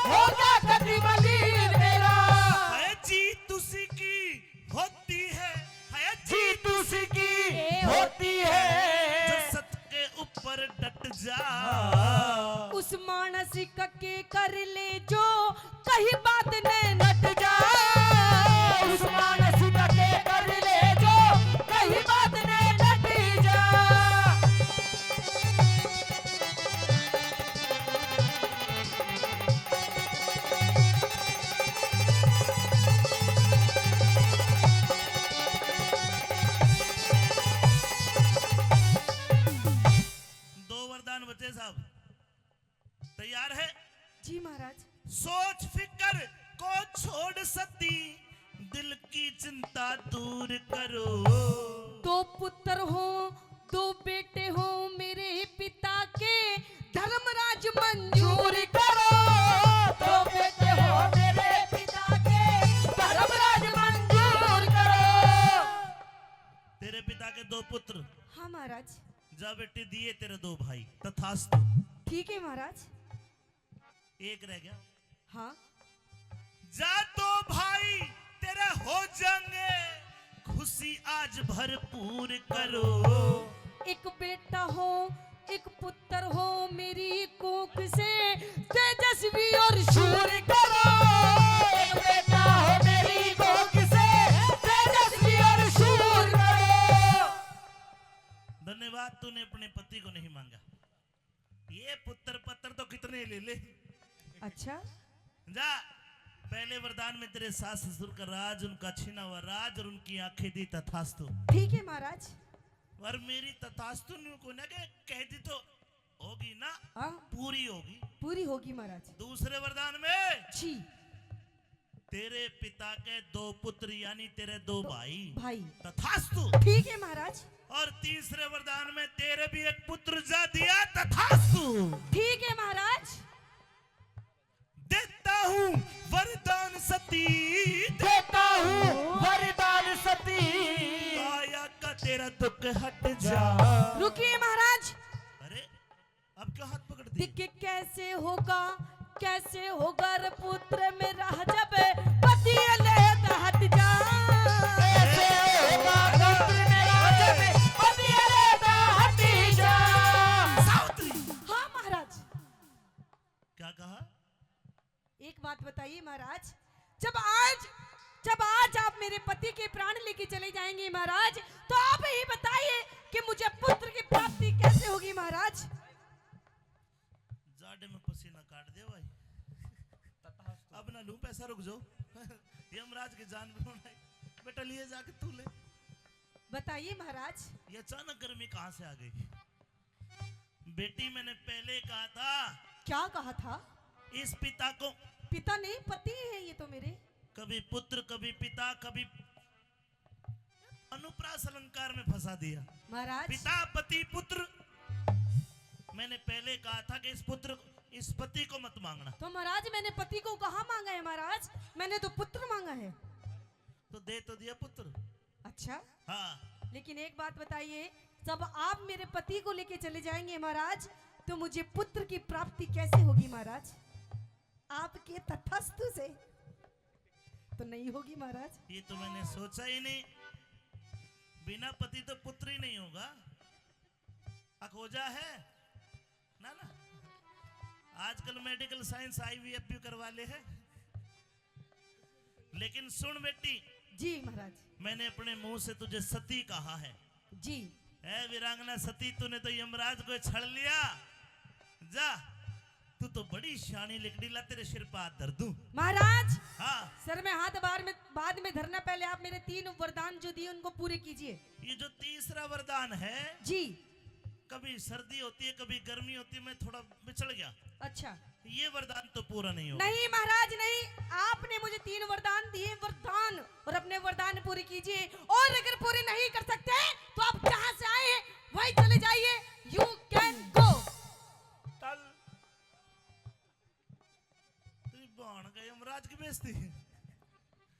होगा गति मलिन मेरा। है जीत उसी की होती है, जीत उसी की होती है, जो सत के ऊपर डट जा। उस मानसिक के कर ले जो, कहीं बात न नट जा। उस मानसिक के कर ले जो, बचे साहब तैयार है? जी महाराज। सोच फिकर को छोड़ सती, दिल की चिंता दूर करो। दो पुत्र हो, दो बेटे हो मेरे पिता के, धर्मराज मंजूर करो। दो बेटे हो मेरे पिता के, धर्मराज मंजूर करो। तेरे पिता के दो पुत्र, हाँ महाराज। जा बेटी दिए तेरे दो भाई, तथास्तु। ठीक है महाराज। एक रह गया। हाँ। जा दो भाई तेरे हो जाएंगे, खुशी आज भरपूर करो। एक बेटा हो, एक पुत्र हो मेरी कोख से, तेजस्वी और शूर करो। एक बेटा हो मेरी कोख से, तेजस्वी और शूर करो। धन्यवाद, तूने अपने पति को नहीं मांगा। ये पुत्र पत्र तो कितने ले ले। अच्छा। जा पहले वरदान में तेरे सास ससुर का राज, उनका छीना हुआ राज और उनकी आंखें दी, तथास्तु। ठीक है महाराज। और मेरी तथास्तु को ना कह दी तो होगी ना, हाँ पूरी होगी। पूरी होगी महाराज। दूसरे वरदान में जी। तेरे पिता के दो पुत्र यानी तेरे दो भाई, तथास्तु। ठीक है महाराज। और तीसरे वरदान में तेरे भी एक पुत्र जा दिया, तथास्तु। ठीक है महाराज। देता हूँ वरदान सती, देता हूँ वरदान सती, काया का तेरा दुख हट जा। रुकिए महाराज। अरे अब क्यों हाथ पकड़ दिए? दिख कैसे होगा, कैसे होगा रे पुत्र मेरा जब पति अलग हट जा। कैसे होगा पुत्र मेरा जब पति अलग हट जा। सावित्री। हाँ महाराज। क्या कहा? एक बात बताइए महाराज, जब आज आप मेरे पति के प्राण लेके चले जाएंगे महाराज, तो आप ही बताइए कि मुझे पुत्र की प्राप्ति कैसे होगी महाराज। जाड़े में पसीना काट दे भाई। अब ना लूं पैसा, रुक जाओ। यमराज की जान बनाई बेटा, लिए जाके तू ले। बताइए महाराज। ये अचानक गर्मी कहां से आ गई? बेटी मैंने पहले कहा था। क्या कहा था? इस पिता को, पिता नहीं पति है ये तो मेरे। कभी पुत्र कभी पिता कभी अनुप्रास अलंकार में फंसा दिया। महाराज पिता पति पुत्र। मैंने पहले कहा था कि इस पति को मत मांगना। तो महाराज मैंने पति को कहाँ मांगा है महाराज, मैंने तो पुत्र मांगा है। तो दे तो दिया पुत्र। अच्छा। हाँ। लेकिन एक बात बताइए, जब आप मेरे पति को लेके चले जाएंगे महाराज, तो मुझे पुत्र की प्राप्ति कैसे होगी महाराज? आपके तथास्तु से तो नहीं होगी महाराज। ये तो मैंने सोचा ही नहीं। बिना पति तो पुत्र ही नहीं होगा। अखोजा है ना ना। आजकल मेडिकल साइंस IVF भी करवा ले है। लेकिन सुन बेटी। जी महाराज। मैंने अपने मुंह से तुझे सती कहा है। जी। है वीरांगना सती, तूने तो यमराज को छड़ लिया। जा, तू तो बड़ी शानी लिकड़ी, ला तेरे सिर पर हाथ धर दूं। महाराज। हाँ। सर में हाथ बाद में धरना, पहले आप मेरे 3 वरदान जो दिए उनको पूरे कीजिए। ये जो तीसरा वरदान है जी। कभी सर्दी होती है कभी गर्मी होती है, मैं थोड़ा बिछड़ गया। अच्छा। ये वरदान तो पूरा नहीं होगा। नहीं महाराज नहीं, आपने मुझे 3 वरदान दिए, वरदान, और अपने वरदान पूरे कीजिए। और अगर पूरे नहीं कर सकते तो आप जहां से आए हैं वहीं चले जाइए। You can go. यमराज की बेइज्जती।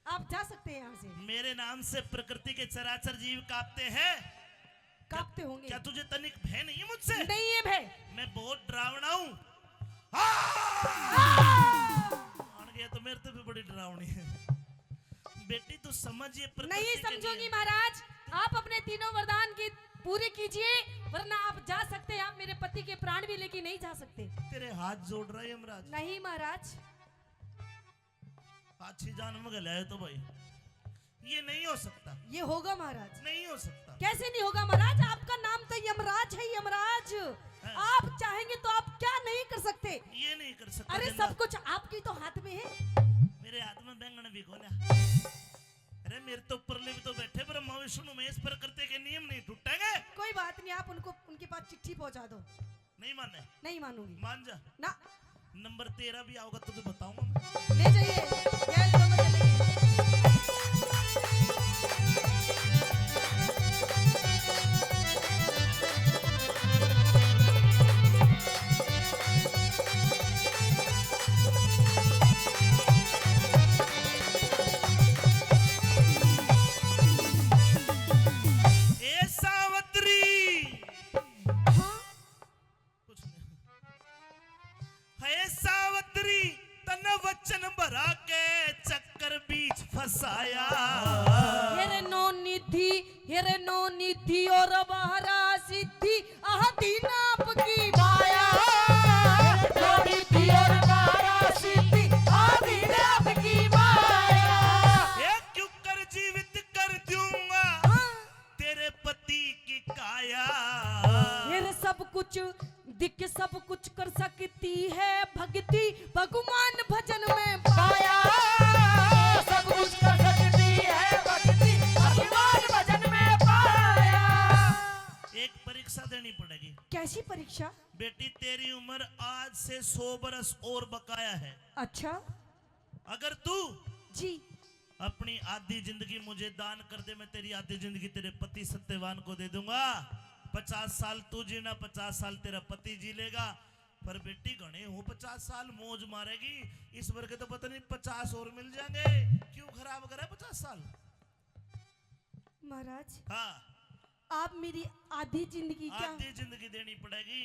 आप जा सकते हैं यहाँ से। मेरे नाम से प्रकृति के चराचर जीव कांपते हैं। कांपते होंगे। क्या तुझे तनिक भय नहीं है मुझसे? नहीं है भय। मैं बहुत डरावना हूँ। गया तो मेरे तो भी बड़ी डरावनी है। बेटी तू समझिए प्रकृति नहीं के समझोगी नियम। महाराज। आप अपने 3 वरदान की पूरे कीजिए, वरना आप जा सकते हैं। आप मेरे पति के प्राण भी लेके नहीं जा सकते। तेरे हाथ जोड़ रहा है यमराज। नहीं महाराज। अच्छी जान में गलाए तो भाई ये नहीं हो सकता। ये होगा महाराज। नहीं हो सकता। कैसे नहीं होगा महाराज? आपका नाम तो यमराज है, यमराज। आप चाहेंगे तो आप क्या नहीं कर सकते? ये नहीं कर सकता। अरे सब कुछ आपकी तो हाथ में है। मेरे हाथ में बैंगन भी खोला। अरे मेरे तो ऊपर भी तो बैठे ब्रह्मा विष्णु महेश, प्रकृति के नियम नहीं टूटेंगे। कोई बात नहीं, आप उनको उनके पास चिट्ठी पहुंचा दो। नहीं माने? नहीं मानूंगी। मान जा। ना नंबर 13 भी आओगा तो बताऊंगा मैं। ले जाइए, गैल दोनों चलेंगे। ए सावत्री, हाँ? कुछ नहीं। है सावत्री तन वचन भरा के चक्कर बीच फसाया। हेरे नो निधि और बहरा सिद्धि आदि नाप की माया। जोड़ी थी और बारा सिद्धि आदि नाप की माया। ये क्यों कर जीवित कर दूंगा हाँ? तेरे पति की काया। हेरे सब कुछ दिख सब कुछ कर सकती है भक्ति भगवान भजन में पाया। सब कुछ कर सकती है भक्ति भगवान भजन में पाया। एक परीक्षा देनी पड़ेगी कैसी परीक्षा? बेटी, तेरी उम्र आज से 100 बरस और बकाया है। अच्छा अगर तू जी। अपनी आधी जिंदगी मुझे दान कर दे, मैं तेरी आधी जिंदगी तेरे पति सत्यवान को दे दूंगा। 50 साल तू जीना, 50 साल तेरा पति जी लेगा। पर बेटी गणे हो 50 साल मौज मारेगी, इस वर्ग तो पता नहीं 50 और मिल जाएंगे। क्यों खराब करा 50 साल? महाराज हाँ, आप मेरी आधी जिंदगी क्या? आधी जिंदगी देनी पड़ेगी।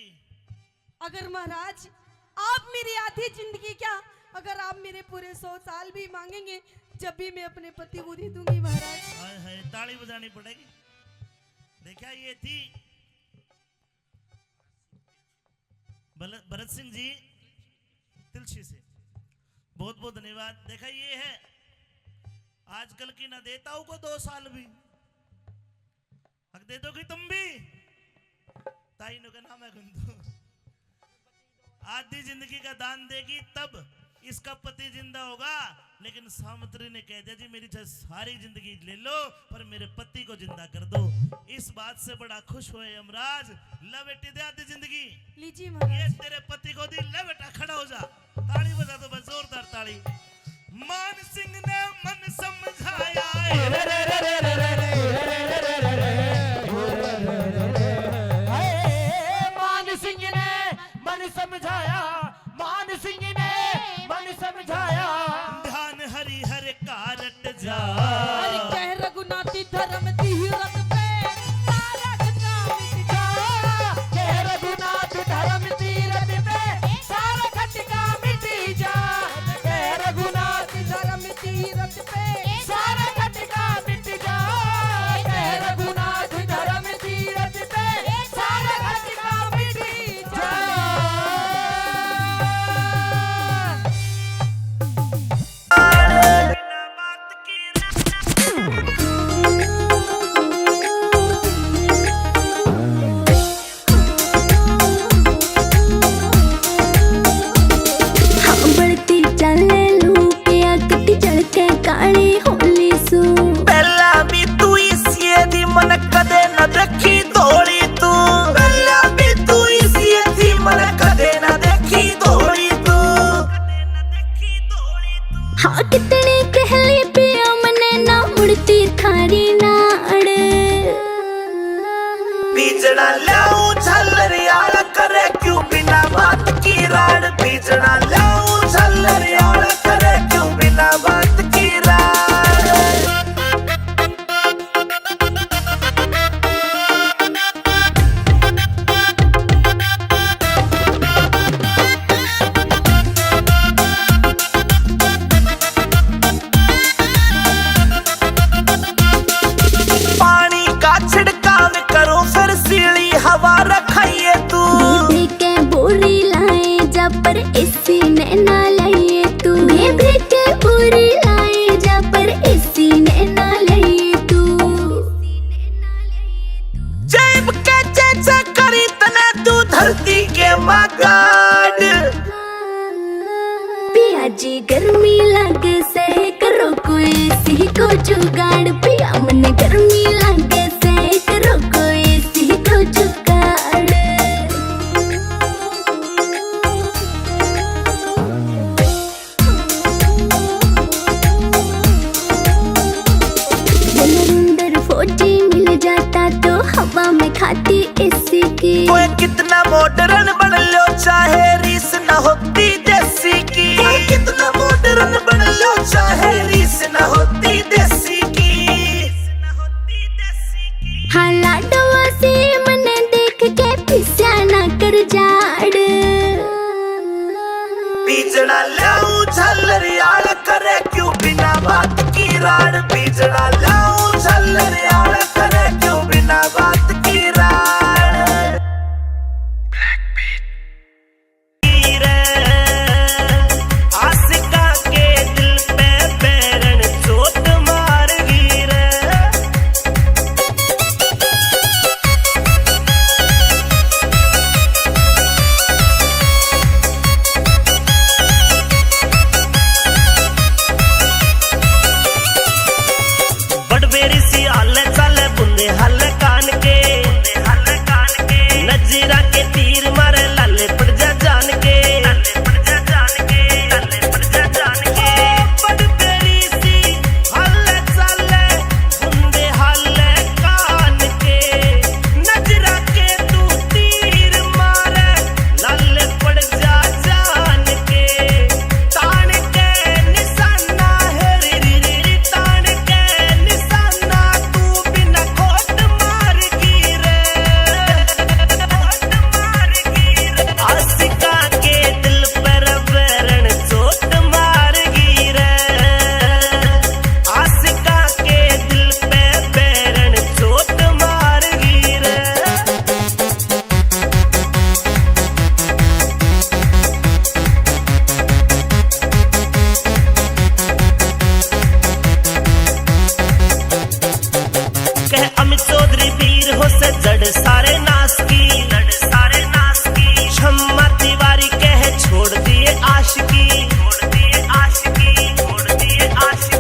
अगर महाराज आप मेरी आधी जिंदगी क्या, अगर आप मेरे पूरे 100 साल भी मांगेंगे, जब भी मैं अपने पति को दे दूंगी महाराज। हाय हाय, ताली बजानी पड़ेगी। देखा, ये थी भरत सिंह जी तिलसी से, बहुत बहुत धन्यवाद। देखा, ये है आजकल की ना देताओं को 2 साल भी हक दे दोगी तुम भी। ताई नो का नाम है गुंदू। आधी जिंदगी का दान देगी तब इसका पति जिंदा होगा। लेकिन सावित्री ने कह दिया जी मेरी चाहे सारी जिंदगी ले लो पर मेरे पति को जिंदा कर दो। इस बात से बड़ा खुश हुए यमराज। ला बेटी दे आधी जिंदगी, लीजिए ये महाराज। तेरे पति को दी। ले बेटा खड़ा हो जा, ताली बजा दो बस, जोरदार ताली। मान सिंह ने मन समझाया, मान सिंह ने मन समझाया। मान सिंह ने मन समझाया। ध्यान हरि हर कारट जा। अरे कह रघुनाथी धर्म तीरथ पे सारा खतरा मिट जा। कह रघुनाथ धर्म तीरथ पे सारा खटका मिट जा। कह रघुनाथ धर्म तीरथ पे सारा खटका मिट जा। कह रघुनाथ धर्म तीरथ पे सारा खटका मिट जा। बढ़ती चले लू के अकती चढ़के काली होली सू। पहला भी तू इसी दी मन कदे न देखी धोली तू। पहला भी तू इसी दी मन कदे न देखी धोली तू। हाँ कितने कहली पिया मने ना मुड़ती थारी नाड़। बीजना लाऊं झलरियाल करे क्यों बिना बात की राड। बीजना लाऊं झलरियाल करे क्यों बिना बात की राड। पानी का छिड़काव करो फिर सीली हवा रखाइए तू। बेबे के बोरी लाए जा पर इसी ने ना लाइए तू। बेबे के बोरी लाए जा पर इसी ने ना लाइए तू। जैब के चेचा करी तने तू धरती के मगाड। पिया जी गर्मी लगे से करो कोई सी को जुगाड़। पिया मन गर्मी लगे से करो कोई सी को जुगाड़। की। कोई कितना मॉडर्न बन लो चाहे रीस न होती देसी की। कोई कितना मॉडर्न बन लो चाहे रीस न होती देसी की। हाँ लाडवा से मने देख के पिस्या ना कर जाड़। बीजड़ा लाऊं झल्लरियाल करे क्यों बिना बात की राड़। बीजड़ा लाऊं झल्लरियाल करे क्यों बिना बात की राड़। आशिका के दिल पे बैरन चोट मार गिर। बड़बेरी सी हाले चाले बुंदे हाले कान के। नजीरा के तीर मारे लाले पड़ जा जान के। बड़बेरी सी हाले चाले बुंदे हाले कान के। नजरा के तू तीर मारे लाले पड़ जा जान के। तान के निशाना है री री री तान के निशाना तू बिना खोट मार गिरे। आशिका के दिल पर बैरन चोट मार गिरे। आशिका के दिल पे बैरन चोट मार गिरे। कह अमित चौधरी वीर हो से जड़ सारे नास की। क्षमा तिवारी कह छोड़ दिए आशिकी।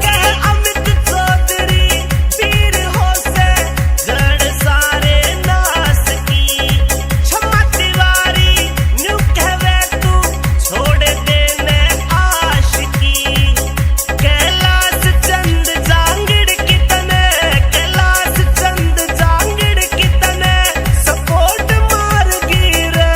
कह अमित चौधरी वीर हो से जड़ सारे नास की। क्षमा तिवारी न्यू कहवे तू छोड़ देने आशिकी। कैलाश चंद जांगिड़ कितने कैलाश चंद जांगिड़ कितने सपोर्ट मार गिरे।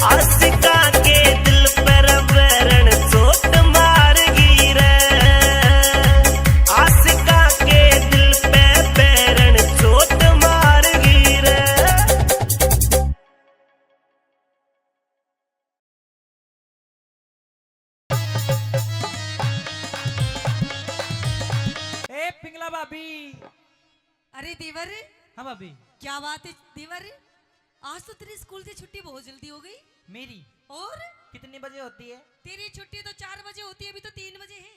आशिका के दिल पर बैरन चोट मार गिरे। आशिका के दिल पे बैरन चोट मार गिरे। ए पिंगला भाभी। अरे देवर, हाँ भाभी। क्या बात है देवर, आज तो तेरी स्कूल से छुट्टी बहुत जल्दी हो गई। मेरी और कितनी बजे होती है? तेरी छुट्टी तो 4 बजे होती है, अभी तो 3 बजे है।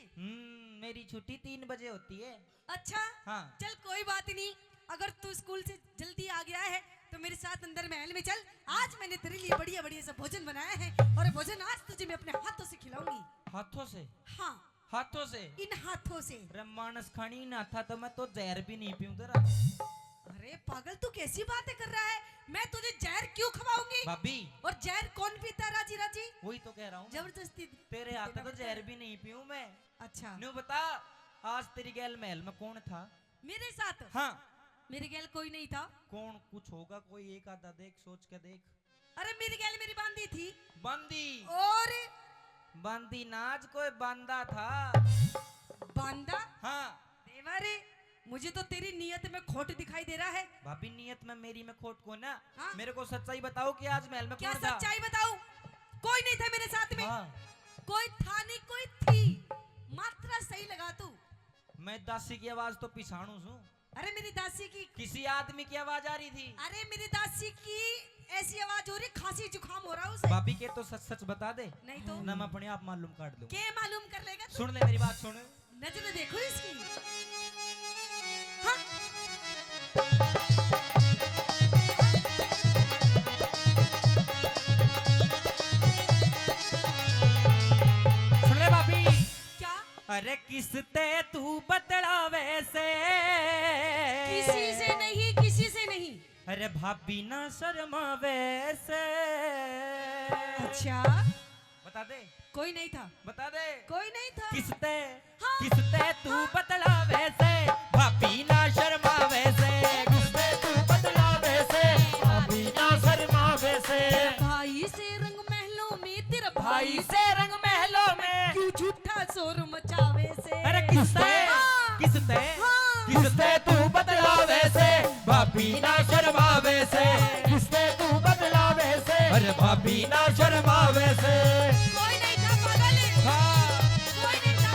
मेरी छुट्टी 3 बजे होती है। अच्छा हाँ। चल कोई बात नहीं, अगर तू स्कूल से जल्दी आ गया है तो मेरे साथ अंदर महल में चल। आज मैंने तेरे लिए बढ़िया बढ़िया सा भोजन बनाया है और ये भोजन आज तुझे मैं अपने हाथों से खिलाऊंगी। हाथों से? हाँ, हाथों से? इन हाथों से। अरे मानस खानी ना था तो मैं तो जहर भी नहीं पीऊं तेरा। अरे पागल, तू कैसी बातें कर रहा है? मैं तुझे जहर क्यों खवाऊंगी? भाभी और जहर कौन पीता है राजी राजी? वही तो कह रहा हूँ। जबरदस्ती तेरे हाथ तो जहर भी नहीं पीऊं मैं। अच्छा, न्यू बता, आज तेरी गैल महल में कौन था? मेरे साथ हाँ। मेरे गैल कोई नहीं था। कौन? कुछ होगा कोई, एक आधा देख, सोच के देख। अरे मेरी गैल मेरी बांदी थी। बंदी? और बंदी नाज कोई बंदा था। बांदा? हाँ। देवर, मुझे तो तेरी नीयत में खोट दिखाई दे रहा है। भाभी नियत में मेरी में खोट को ना। हाँ? मेरे को सच्चाई बताओ कि आज महल में क्या कौन था? सच्चाई बताऊं? कोई नहीं था मेरे साथ में। हाँ। कोई था नहीं, कोई थी। मात्रा सही लगा तू। मैं दासी की आवाज तो पिछाणू हूँ। अरे मेरी दासी की, किसी आदमी की आवाज आ रही थी। अरे मेरी दासी की ऐसी आवाज हो रही, खांसी जुकाम हो रहा है उसे। भाभी के तो सच सच बता दे, नहीं तो ना मैं अपने आप मालूम काट दूं। क्या मालूम कर लेगा तू? सुन ले मेरी बात, सुन। नजर देखो इसकी। हाँ? सुन ले भाभी। क्या? अरे किसते तू बदला वैसे? किसी से नहीं, किसी से नहीं। अरे भाभी ना शर्मा वैसे। अच्छा, बता दे। कोई नहीं था। बता दे। कोई नहीं था। किसते? हाँ। किसते तू बदला वैसे? भाभी ना शर्मा वैसे। किसते तू बदला वैसे? से रंग महलों में तेरा भाई से रंग महलों में क्यों झूठा शोर मचावे से। अरे किसते किसते तू बदलावे से भाभी ना शर्मावे से किसते तू बदलावे से अरे भाभी ना शर्मावे से कोई नहीं था पागल है। हाँ कोई नहीं था।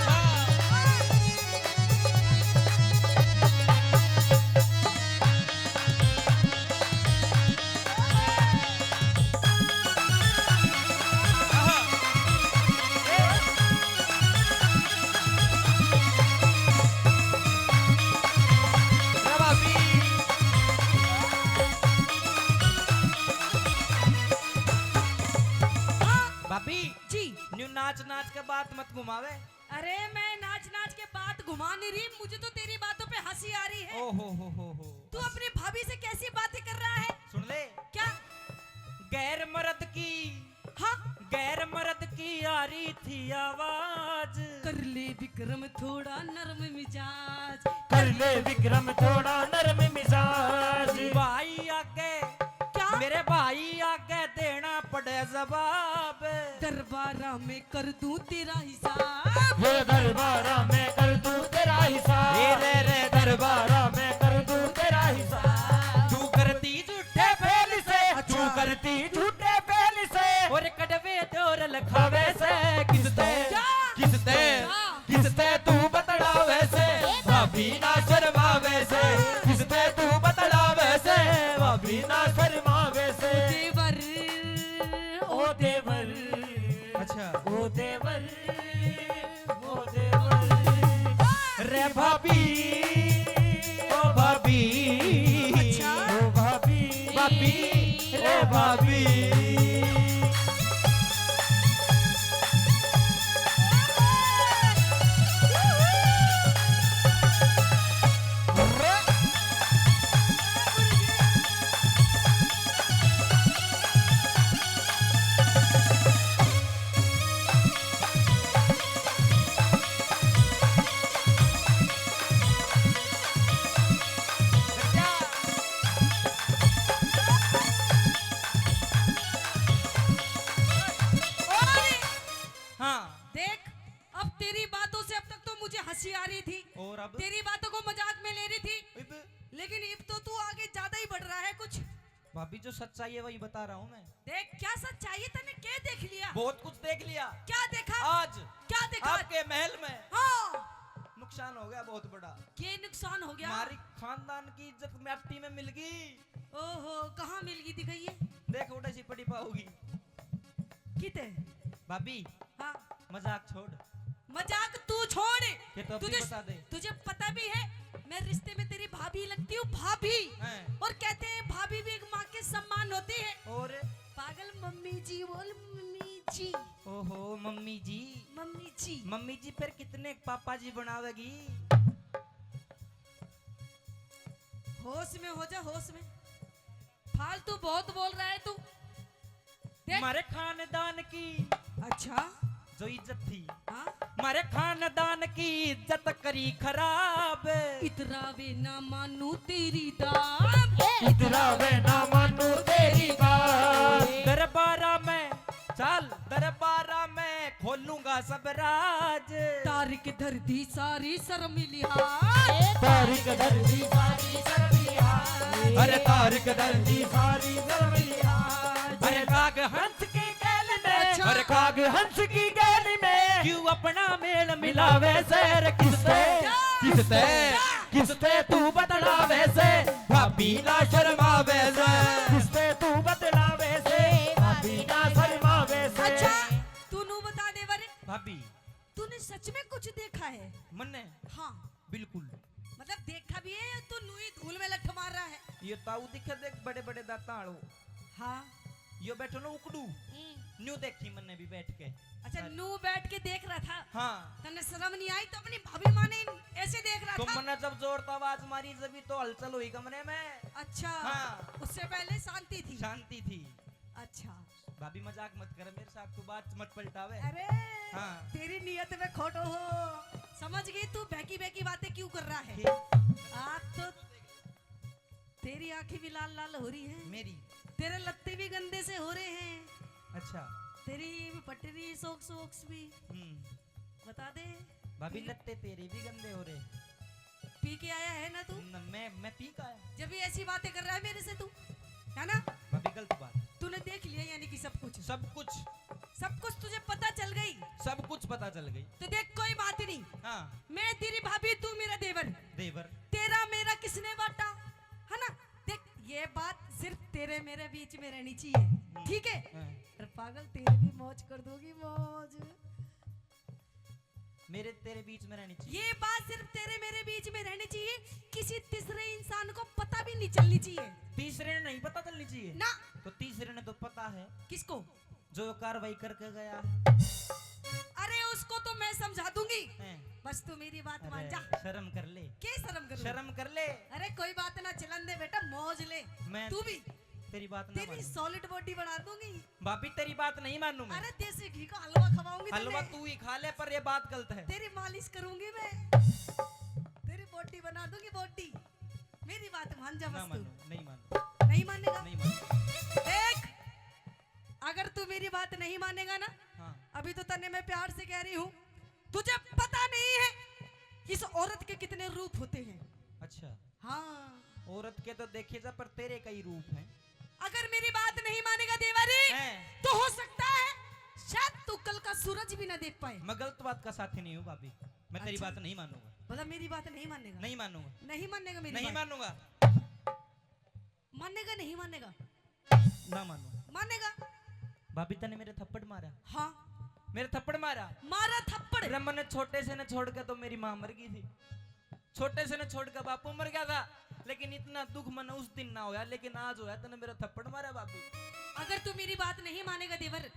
भाभी भाभी जी न्यू नाच नाच के बात मत घुमावे। अरे मैं नाच नाच के बात घुमा नहीं रही, मुझे तो तेरी बातों पे हंसी आ रही है। ओ हो तू अपनी भाभी से कैसी बातें कर रहा है। सुन ले क्या। गैर मर्द की हाँ गैर मर्द की आ रही थी आवाज कर ले विक्रम थोड़ा नरम मिजाज। कर ले विक्रम थोड़ा नरम मिजाज भाई आगे क्या मेरे भाई आगे देना पड़े जवाब दरबारा में कर दूं तेरा हिसाब। ये दरबारा में कर दूं तेरा हिसाब रे दरबारा में कर दूं तेरा हिसाब तू करती झूठे फेल से तू करती झूठे फेल से और कड़वे तोर लखावे से किसते किसते किसते तू बतड़ावे से भाभी ना शर्मावे से किसते तू बतड़ावे से भाभी ना शर्मावे से देवर ओ देवर अच्छा ओ देवर रे भाभी ओ भाभी अच्छा। ओ भाभी भाभी रे भाभी हाँ देख अब तेरी बातों से अब तक तो मुझे हंसी आ रही थी, और अब तेरी बातों को मजाक में ले रही थी, लेकिन अब तो तू आगे ज्यादा ही बढ़ रहा है कुछ। भाभी जो सच्चाई है वही बता रहा हूँ मैं देख क्या सच्चाई है, तूने क्या देख लिया। बहुत कुछ देख लिया क्या देखा। आज क्या देखा। आपके महल में हाँ नुकसान हो गया बहुत बड़ा ये नुकसान हो गया। हमारी खानदान की इज्जत मिट्टी में मिल गई ओहो कहाँ मिल गई दिखाइए। देख उठे सी पड़ी पाओगी किते। भाभी हाँ मजाक छोड़ मजाक तू छोड़। ये तो अभी बता दे तुझे पता भी है मैं रिश्ते में तेरी भाभी लगती हूँ, भाभी। हैं। और कहते हैं भाभी भी एक माँ के सम्मान होती है। और पागल मम्मी जी बोल मम्मी जी। ओहो मम्मी जी मम्मी जी मम्मी जी फिर कितने पापा जी बनावेगी होश में हो जा, होश में। फालतू बहुत बोल रहा है तू। देख। हमारे खानदान की अच्छा जो इज्जत थी हाँ हमारे खानदान की इज्जत करी खराब इतरावे ना मानू तेरी दाब। इतरावे ना मानू तेरी बात दरबारा में चल दरबारा में खोलूंगा सब राज तारिक धरती सारी शर्म लिहाज। तारिक दर्दी सारी शर्मिया अरे तारिक दर्दी सारी शर्मिया अरे काग हंस की गैल में अच्छा। अरे काग हंस की गैल में क्यों अपना मेल मिलावे से रे किसते किसते किसते तू बदलावे से भाभी ना शर्मावे से किसते तू बदलावे से भाभी ना शर्मावे से अच्छा तू नू बता दे वरे भाभी तूने सच में कुछ देखा है। मन्ने हाँ बिल्कुल मतलब देखा भी है या तू नूई धूल में लठ मार रहा है। ये ताऊ दिखे देख बड़े बड़े दाताड़ो हाँ यो बैठो ना उकड़ू न्यू देखी मैंने भी बैठ के अच्छा नू बैठ के देख रहा था। हाँ तने शर्म नहीं आई तो अपनी भाभी माँ ने ऐसे देख रहा तो था। मैंने जब जोर तो आवाज मारी जब तो हलचल हुई कमरे में अच्छा हाँ। उससे पहले शांति थी। शांति थी अच्छा भाभी मजाक मत कर मेरे साथ तू बात मत पलटावे अरे हाँ। तेरी नियत में खोटो हो। समझ गई तू बहकी बहकी बातें क्यों कर रहा है। ठीक, आप तो तेरी आंखें भी लाल लाल हो रही हैं, मेरी तेरे लत्ते भी गंदे से हो रहे हैं। अच्छा। तेरी पटरी सोक्स वोक्स भी बता दे। भाभी लत्ते तेरे भी गंदे हो रहे। पी के आया है ना तू? मैं पी का आया। जब भी ऐसी बातें कर रहा है मेरे से तू, है ना? भाभी गलत बात। तूने देख लिया यानी कि सब कुछ सब कुछ तुझे पता चल गई। सब कुछ पता चल गई। तो देख कोई बात नहीं, हाँ मैं तेरी भाभी, तू मेरा देवर। देवर। तेरा मेरा किसने बांटा, है ना? देख ये बात सिर्फ तेरे मेरे बीच में रहनी चाहिए, ठीक है? हाँ। अरे पागल, तेरे भी मौज कर दोगी, मौज। मेरे तेरे बीच में रहनी चाहिए। ये बात सिर्फ तेरे मेरे बीच में रहनी चाहिए, किसी तीसरे इंसान को पता भी नहीं चलनी चाहिए। तीसरे ने नहीं पता चलनी चाहिए ना। तो तीसरे ने तो पता है किसको? जो कार्रवाई करके गया। अरे उसको तो मैं समझा दूंगी, हैं। बस तू मेरी बात मान अरे, जा। शर्म कर ले। क्या शर्म कर? शर्म कर ले। अरे कोई बात ना, चलन दे बेटा, मौज ले। मैं तू भी तेरी बात ना तेरी मानूं। सॉलिड बॉडी बना दूंगी। भाभी तेरी बात नहीं मानूं मैं। अरे देसी घी का हलवा खवाऊंगी हलवा तुझे। तू ही खा ले, पर ये बात गलत है। तेरी मालिश करूंगी मैं, तेरी बॉडी बना दूंगी बॉडी। मेरी बात मान जा ना बस तू। मानूं, नहीं मानूं, नहीं मानेगा? नहीं मानूं। देख, अगर तू मेरी बात नहीं मानेगा ना, हाँ अभी तो तन्ने मैं प्यार से कह रही हूँ, तुझे पता नहीं है इस औरत के कितने रूप होते हैं। अच्छा। हाँ, औरत के तो देखे जा, पर तेरे कई रूप हैं। अगर मेरी बात नहीं मानेगा देवरी, हैं। तो हो सकता है शायद तू कल का सूरज भी ना देख पाए। मैं गलत बात का साथी नहीं हूँ भाभी, मैं तेरी अच्छा। बात नहीं मानूंगा। मतलब मेरी बात नहीं मानेगा? नहीं मानूंगा, नहीं मानेगा मेरी नहीं बात? मानूंगा, मानेगा नहीं मानेगा? ना मानूंगा। मानेगा? भाभी तने मेरे थप्पड़ मारा, हाँ, मेरे थप्पड़ मारा। मारा थप्पड़। रमन ने छोटे से न छोड़ के तो मेरी माँ मर गई थी, छोटे से न छोड़ के बापू मर गया था, लेकिन इतना दुख मन उस दिन ना होया, लेकिन आज होया। तने मेरा थप्पड़ मारा भाभी। अगर तू मेरी बात नहीं मानेगा देवर,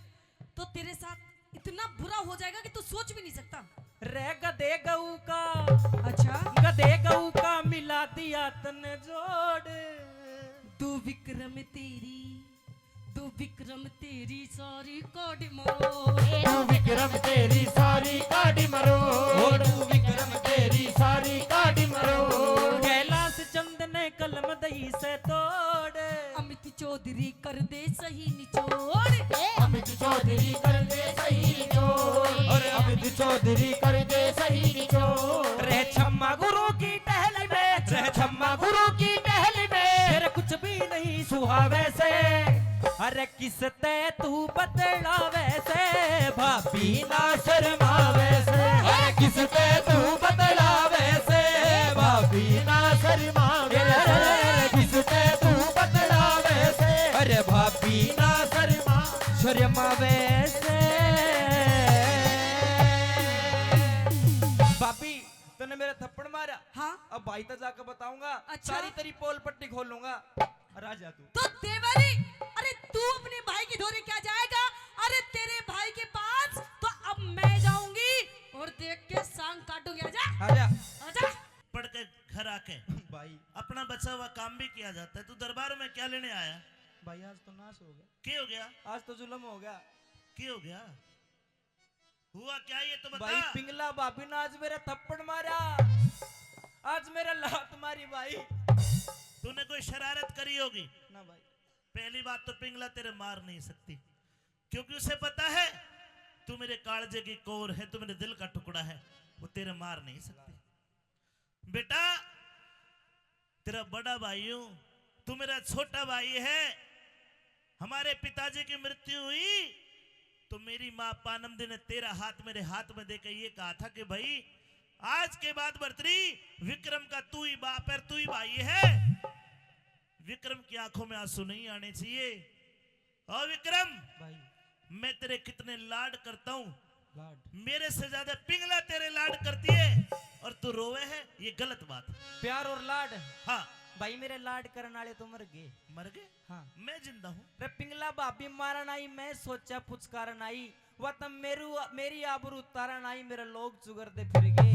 तो तेरे साथ इतना बुरा हो जाएगा कि तू सोच भी नहीं सकता। रह गधे गऊ का, अच्छा, गधे गऊ का मिला दिया तने जोड़। तू विक्रम तेरी, तू विक्रम तेरी सारी काट मरो। तू विक्रम तेरी सारी काटी मरोड़, तू विक्रम तेरी सारी काटी मरोड़। कैलाश चंद ने कलम दई से तोड़। अमित चौधरी कर दे सही निचोड़। अमित चौधरी कर दे सही निचोड़, और अमित चौधरी कर दे सही निचोड़। रह छम्मा गुरु की टहल में, रह छम्मा गुरु की टहल में, फिर कुछ भी नहीं सुहावे से। अरे किसते तू बदलावे से, भाभी ना शर्मावे से। अरे किसते तू बदलावे से, भाभी ना शर्मावे से। किसते तू बदलावे से, अरे भाभी ना शर्मावे से। भाभी तूने मेरा थप्पड़ मारा। हाँ, अब भाई तक जाकर बताऊंगा। अच्छा। सारी तेरी पोल पट्टी खोलूंगा। राजा तू तो देवरी, अरे तू अपने भाई की धोरे क्या जाएगा? अरे तेरे भाई के पास तो अब मैं जाऊंगी और देख के सांग काटूंगी। आजा, आजा आजा। पढ़ के घर आके भाई। अपना बचा हुआ काम भी किया जाता है। तू दरबार में क्या लेने आया? भाई आज तो नाश हो गया, क्या हो गया? आज तो जुल्म हो गया। क्या हो गया? हुआ क्या ये तो बता। भाई पिंगला भाभी ने आज मेरा थप्पड़ मारा, आज मेरा लात मारी भाई। तूने कोई शरारत करी होगी ना भाई। पहली बात तो पिंगला तेरे मार नहीं सकती, क्योंकि उसे पता है तू मेरे कालजे की कोर है, तू मेरे दिल का टुकड़ा है, वो तेरे मार नहीं सकती। बेटा तेरा बड़ा भाई हूं, तू मेरा छोटा भाई है। हमारे पिताजी की मृत्यु हुई तो मेरी माँ पानमदी ने तेरा हाथ मेरे हाथ में देकर ये कहा था कि भाई आज के बाद बर्तरी विक्रम का तू ही बाप है, तू ही भाई है। विक्रम की आंखों में आंसू नहीं आने चाहिए। और विक्रम भाई मैं तेरे कितने लाड करता हूं, लाड मेरे से ज्यादा पिंगला तेरे लाड करती है और तू रोवे है, ये गलत बात है। प्यार और लाड। हाँ भाई मेरे लाड करने वाले तो मर गए। मर गए? हाँ मैं जिंदा हूँ। रे पिंगला भाभी मारन आई, मैं सोचा पुचकारन आई, वह तब मेरी आबरू उतारन आई, मेरे लोग चुगरते फिर गए।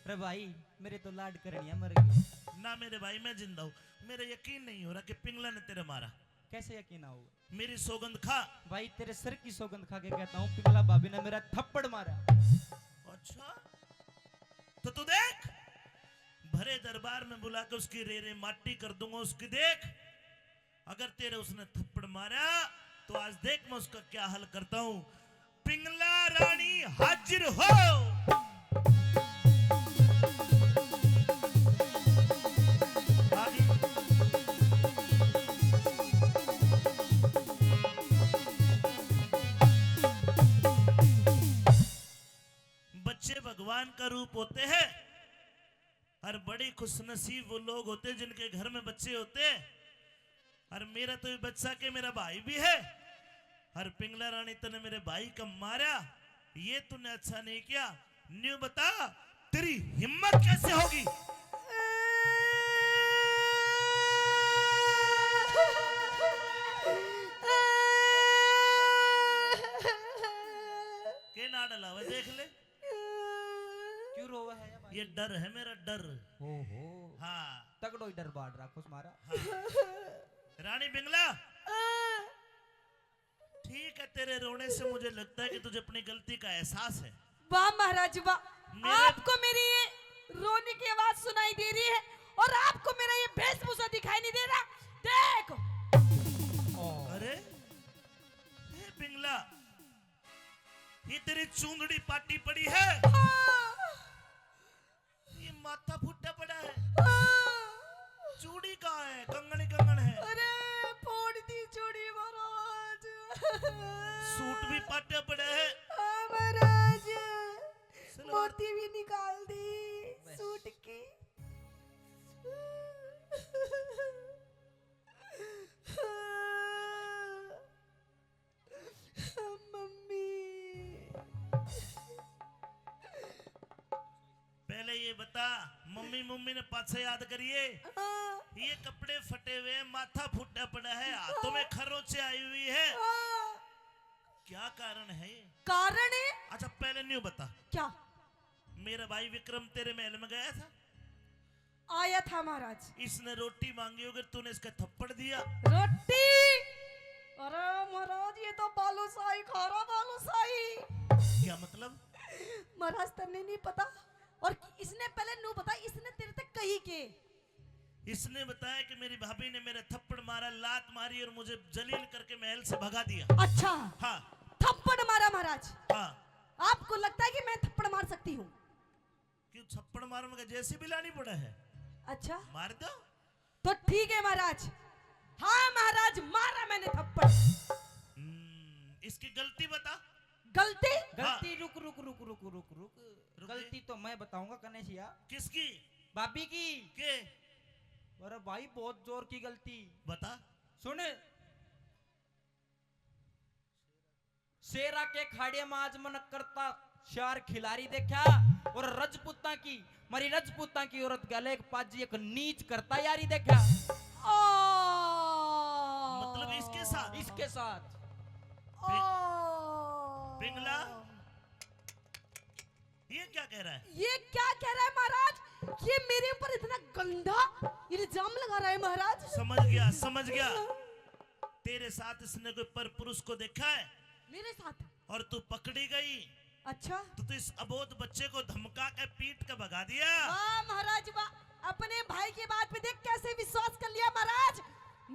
रे भाई मेरे तो लाड करनिया मर गए। ना मेरे भाई मैं जिंदा हूँ। मेरा यकीन नहीं हो रहा कि पिंगला ने तेरे मारा। कैसे यकीन होगा? मेरी सौगंध खा। भाई तेरे सर की सौगंध खा के कहता हूँ पिंगला भाभी ने मेरा थप्पड़ मारा। अच्छा तो तू देख, भरे दरबार में बुला के उसकी रे रे माटी कर दूंगा उसकी। देख अगर तेरे उसने थप्पड़ मारा तो आज देख मैं उसका क्या हल करता हूं। पिंगला रानी हाजिर हो। आगे। बच्चे भगवान का रूप होते हैं और बड़ी खुशनसीब वो लोग होते हैं जिनके घर में बच्चे होते हैं। और मेरा तो ये बच्चा के मेरा भाई भी है। और पिंगला रानी तूने मेरे भाई का मारा, ये तूने अच्छा नहीं किया। न्यू बता तेरी हिम्मत कैसे होगी? के ना डला हुआ देख ले। क्यों रोवा है भाई? ये डर है मेरा डर। ओहो हाँ तगड़ो ही डर बाढ़ राखो मारा। रानी पिंगला, ठीक है, तेरे रोने से मुझे लगता है कि तुझे अपनी गलती का एहसास है। वाह महाराज वाह, मेरे- आपको मेरी ये रोने की आवाज सुनाई दे रही है और आपको मेरा ये वेशभूषा दिखाई नहीं दे रहा। देखो अरे ये पिंगला, ये तेरी चूंदड़ी पाटी पड़ी है, ये माथा फुट्टा पड़ा है, चूड़ी कहाँ है? कंगन कंगन है, अरे फोड़ दी चूड़ी महाराज। सूट भी पाटा पड़ा है। हाँ, महाराज सलवार- मोती भी निकाल दी सूट की। मम्मी पहले ये बता, मम्मी मम्मी ने पाछे याद करिए, ये कपड़े फटे हुए हैं, माथा फुट्टा पड़ा है, हाथों में खरोंचे आई हुई है, क्या कारण है ये? कारण है अच्छा पहले न्यू बता, क्या? मेरा भाई विक्रम तेरे महल में गया था, आया था महाराज। इसने रोटी मांगी होगी, तूने इसका थप्पड़ दिया। रोटी? अरे महाराज ये तो बालूशाही खा रहा, बालूशाही। क्या मतलब? महाराज तन्ने नहीं पता, और इसने पहले नू पता, इसने तेरे तक कही के। इसने बताया कि मेरी भाभी ने मेरे थप्पड़ मारा, लात मारी और मुझे जलील करके महल से भगा दिया। अच्छा हाँ थप्पड़ मारा महाराज? हाँ। आपको लगता है कि मैं थप्पड़ मार सकती हूँ? क्यों थप्पड़ मारूंगा? जैसे भी लानी पड़ा है अच्छा मार दो। तो ठीक है महाराज। हाँ महाराज मारा मैंने थप्पड़। इसकी गलती बता। गलती? गलती रुक रुक रुक रुक रुक रुक रुक गलती तो मैं बताऊंगा कन्हैया। किसकी? भाभी की। के? अरे भाई बहुत जोर की गलती। बता। सुन, शेरा के खाड़े में आज मन करता शार खिलाड़ी देखा, और रजपूता की मारी रजपूता की औरत गले एक पाजी एक नीच करता यारी देखा। मतलब इसके साथ? इसके साथ पिंगला ये क्या कह रहा है? ये क्या कह रहा है महाराज? ये मेरे ऊपर इतना गंदा इल्जाम लगा रहा है महाराज। समझ गया समझ गया। तेरे साथ इसने कोई पर पुरुष को देखा है मेरे साथ? और तू पकड़ी गई, अच्छा तो इस अबोध बच्चे को धमका के पीट के भगा दिया। वाह महाराज वाह, अपने भाई की बात पे देख कैसे विश्वास कर लिया महाराज।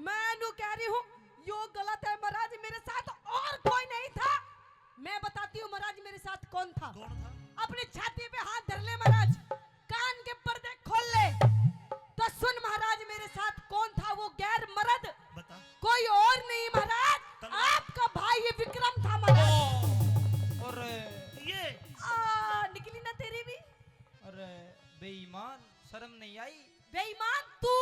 मैं नु कह रही हूँ यो गलत है महाराज, मेरे साथ और कोई नहीं था। मैं बताती हूँ महाराज मेरे साथ कौन था। कौन था? अपनी छाती पे हाथ धर ले महाराज, कान के पर्दे खोल ले तो सुन महाराज मेरे साथ कौन था वो गैर मर्द। बता। कोई और नहीं महाराज, आपका भाई ये विक्रम था महाराज। और ये निकली ना तेरी भी? अरे बेईमान, शर्म नहीं आई? बेईमान तू?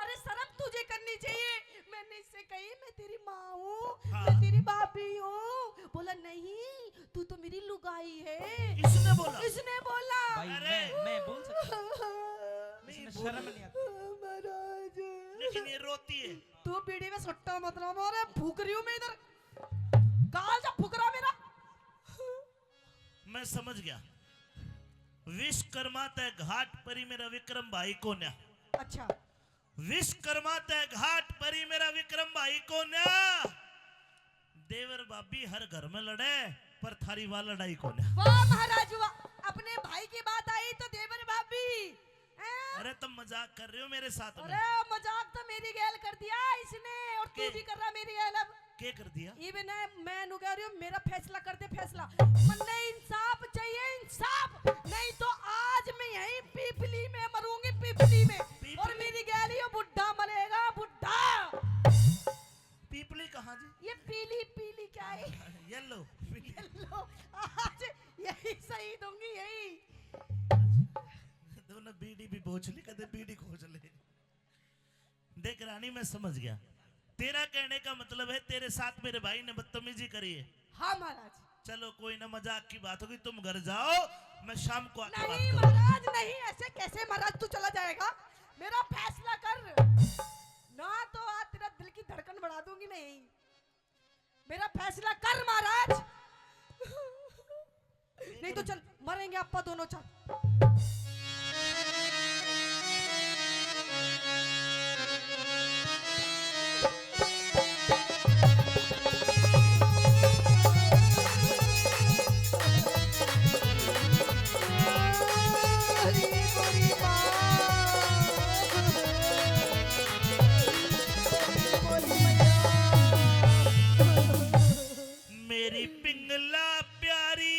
अरे शर्म तुझे करनी चाहिए। मैंने इससे कही मैं तेरी माँ हूँ, हाँ। मैं तेरी भाभी हूँ। बोला नहीं तू तो मेरी लुगाई है। इसने बोला? इसने बोला। भाई अरे! मैं बोल सकता नहीं इसमें बोली। शर्म नहीं आती। महाराज लेकिन ये रोती है। तू बीड़ी में सट्टा मत ला मारे, फूक रही हूँ मैं इधर। कहाँ जा फूक रहा मेरा? मैं समझ गया। विश्वकर्मा तय घाट परी मेरा विक्रम भाई को न्या। अच्छा विश्वकर्मा तय घाट परी मेरा विक्रम भाई को न्या। देवर भाभी हर घर में लड़े पर थारी वाल लड़ाई को न्या। वाह महाराज वाह, अपने भाई की बात आई तो देवर भाभी। अरे तुम मजाक कर रहे हो मेरे साथ में? अरे मजाक तो मेरी गैल कर दिया इसने, और तू के? भी कर रहा मेरी गैल अब। क्या कर दिया? इवन मैं नु कह रही हूँ मेरा फैसला कर दे फैसला। मन्ने इंसाफ चाहिए इंसाफ, नहीं तो आज मैं यहीं पीपली में मरूंगी पीपली में। और मेरी गैली बुढ़ा मरेगा बुढ़ा। पीपली कहाँ जी? ये पीली पीली क्या है? येलो। लो आज यही सही दूंगी यही। दोनों बीड़ी भी बोझ ली, कदे बीड़ी खोज ले। देख रानी मैं समझ गया, तेरा कहने का मतलब है तेरे साथ मेरे भाई ने बदतमीजी करी है। हाँ महाराज। चलो कोई ना, मजाक की बात होगी, तुम घर जाओ, मैं शाम को आके बात नहीं करूंगा। महाराज नहीं, ऐसे कैसे महाराज? तू चला जाएगा? मेरा फैसला कर ना, तो आज तेरा दिल की धड़कन बढ़ा दूंगी। नहीं मेरा फैसला कर महाराज। नहीं तो चल मरेंगे अपा दोनों। चल मेरी पिंगला प्यारी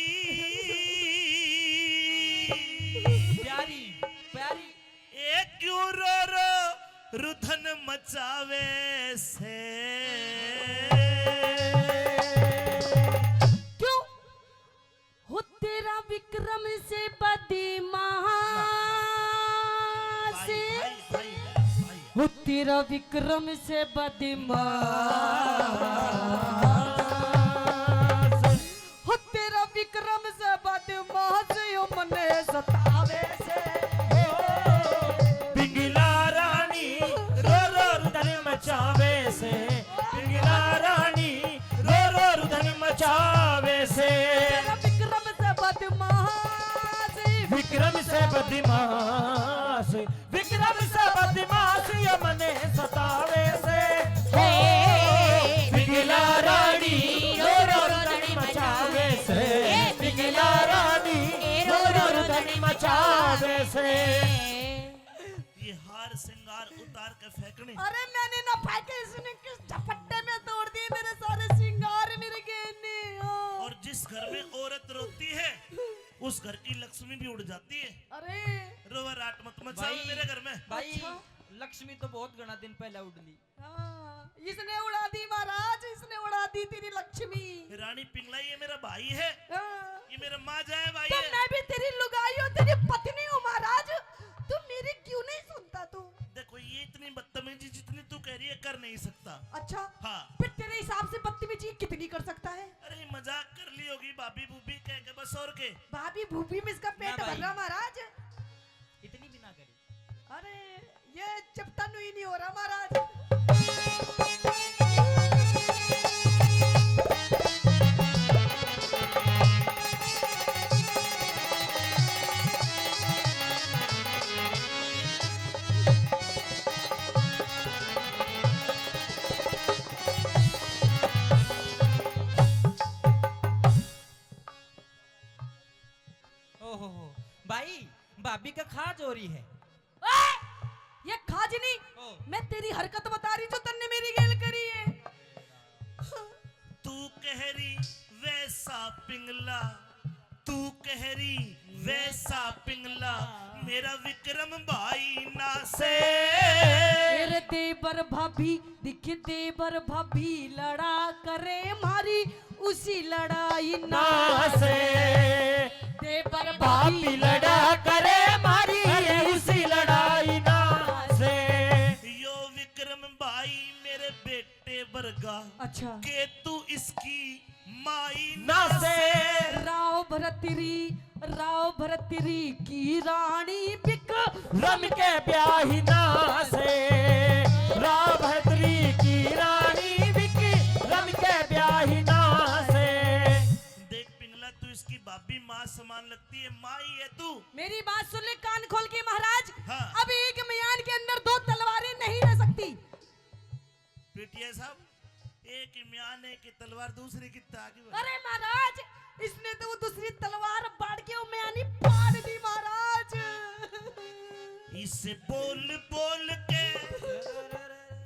प्यारी प्यारी ए क्यों रो रो रुधन मचावे से। क्यों हो तेरा विक्रम से बदीमा से, हो तेरा विक्रम से बदीमा, हो तेरा विक्रम से बदीमा से यो मने सतावे से। पिंगला रानी रो रो रुदन मचावे से, पिंगला रानी रो रो रुदन मचावे से। तेरा विक्रम से बदीमा से, विक्रम से बदमाश, विक्रम से बदमाश ये मने सतावे से। पिंगला रानी रो रो रुदन मचावे से, पिंगला रानी रो रो रुदन मचावे से। ये हार श्रृंगार उतार के फेंकने। अरे मैंने ना फेंके, इसने किस झपट्टे में तोड़ दिए मेरे सारे श्रृंगार मेरे गहने। और जिस घर में औरत रोती है उस घर की लक्ष्मी भी उड़ जाती है। अरे रोवा राट मत मचाओ भाई, मेरे घर में। भाई अच्छा। लक्ष्मी तो बहुत घना दिन पहले उड़ली। हाँ, इसने उड़ा दी महाराज, इसने उड़ा दी तेरी लक्ष्मी। रानी पिंगला ये मेरा भाई है, हाँ, ये मेरा माँ जाए भाई तो है। मैं भी तेरी लुगाई हूँ, तेरी पत्नी हूँ महाराज। तू मेरी क्यों नहीं सुनता तू? देखो ये इतनी बदतमीजी जितनी तू कह रही है कर नहीं सकता। अच्छा हाँ फिर तेरे हिसाब से बदतमीजी कितनी कर सकता है? अरे मजाक कर ली होगी भाभी भूबी कह के बस, और के। भाभी भूभी में इसका पेट ना भर भाई। रहा महाराज। इतनी भी ना करी। अरे ये चिपटा ही नहीं हो रहा महाराज। ओहो भाई, भाभी का खा चोरी है। ओए, ये खाजनी ओ। मैं तेरी हरकत बता रही जो तन्ने मेरी गेल करी है। तू कह रही वैसा पिंगला, तू कह रही वैसा पिंगला, मेरा विक्रम भाई ना से। तेरे देवर भाभी दिख, देवर भाभी लड़ा करे मारी उसी लड़ाई ना से देवर भाभी भाभी लड़ा करे मारी उसी लड़ाई ना से। यो विक्रम भाई मेरे बेटे वर्गा, अच्छा के तू इसकी माई ना ना से। से। राव भरतरी की रानी बिक रम के ब्याही ना से, राभद्री की रानी बिकी रम के ब्याही ना से। देख पिंगला तू इसकी भाभी माँ समान लगती है, माँ ही है तू। मेरी बात सुन ले कान खोल के महाराज। हाँ। अब एक म्यान के अंदर दो तलवारें नहीं रह सकती। पीटीआई साहब, एक म्यान है कि तलवार दूसरे की ताकि। अरे महाराज इसने तो वो दूसरी तलवार बाढ़ के वो म्यानी फाड़ दी महाराज। इससे बोल बोल के,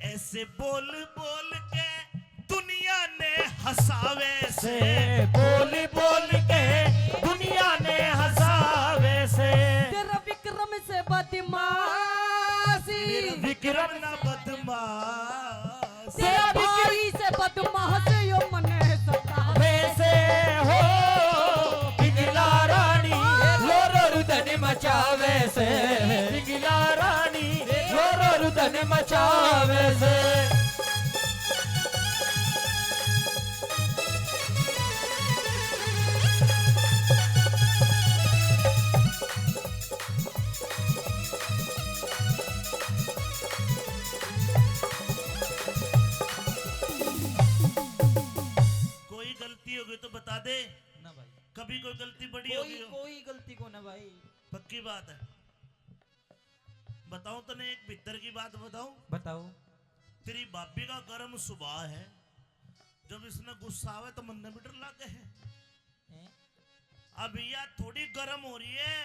ऐसे बोल बोल के दुनिया हंसावे से बोल बोल के दुनिया ने हंसावे से तेरा विक्रम से बदमाशी, विक्रम ना बदमाश तेरा भाई से बदमाश यो मने सतावे। वैसे हो पिघला रानी रोरो रुदन मचावे से पिघला रानी रोरो रुदन मचावे से कोई गलती होगी तो बता दे। ना भाई, कभी कोई गलती बड़ी कोई होगी हो? कोई गलती को ना भाई। पक्की बात है। बताऊं तने एक भीतर की बात बताऊं? बताओ। तेरी भाभी का गर्म स्वभाव है, जब इसने गुस्सा आवे तो मन में भी डर लागे है। हैं? अब यह थोड़ी गर्म हो रही है।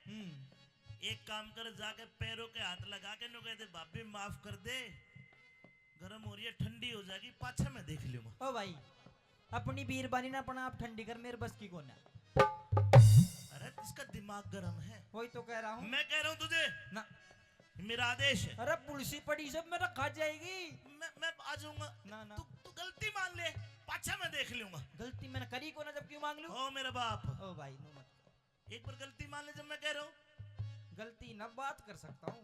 हम्म। एक काम कर, जाके पैरों के हाथ लगा के नो कहते भाभी माफ कर दे, गर्म हो रही है, ठंडी हो जाएगी, पाछे मैं देख लूंगा। ओ भाई, अपनी बीरबानी ना अपना आप ठंडी कर, मेरे बस की कौन है। अरे इसका दिमाग गर्म है। वही तो कह रहा हूँ मैं कह रहा हूं तुझे, ना। मेरा आदेश है। अरे पुलसी पड़ी सब मेरा खा जाएगी। मैं आ जाऊंगा। ना ना, तू गलती मान ले, पाछा मैं देख लूंगा। गलती मैंने करी को ना, जब क्यों मांग लूं। ओ मेरा बाप, ओ भाई नो मत करो। एक बार गलती मान ले जब मैं कह रहा हूँ। गलती न बात कर सकता हूँ।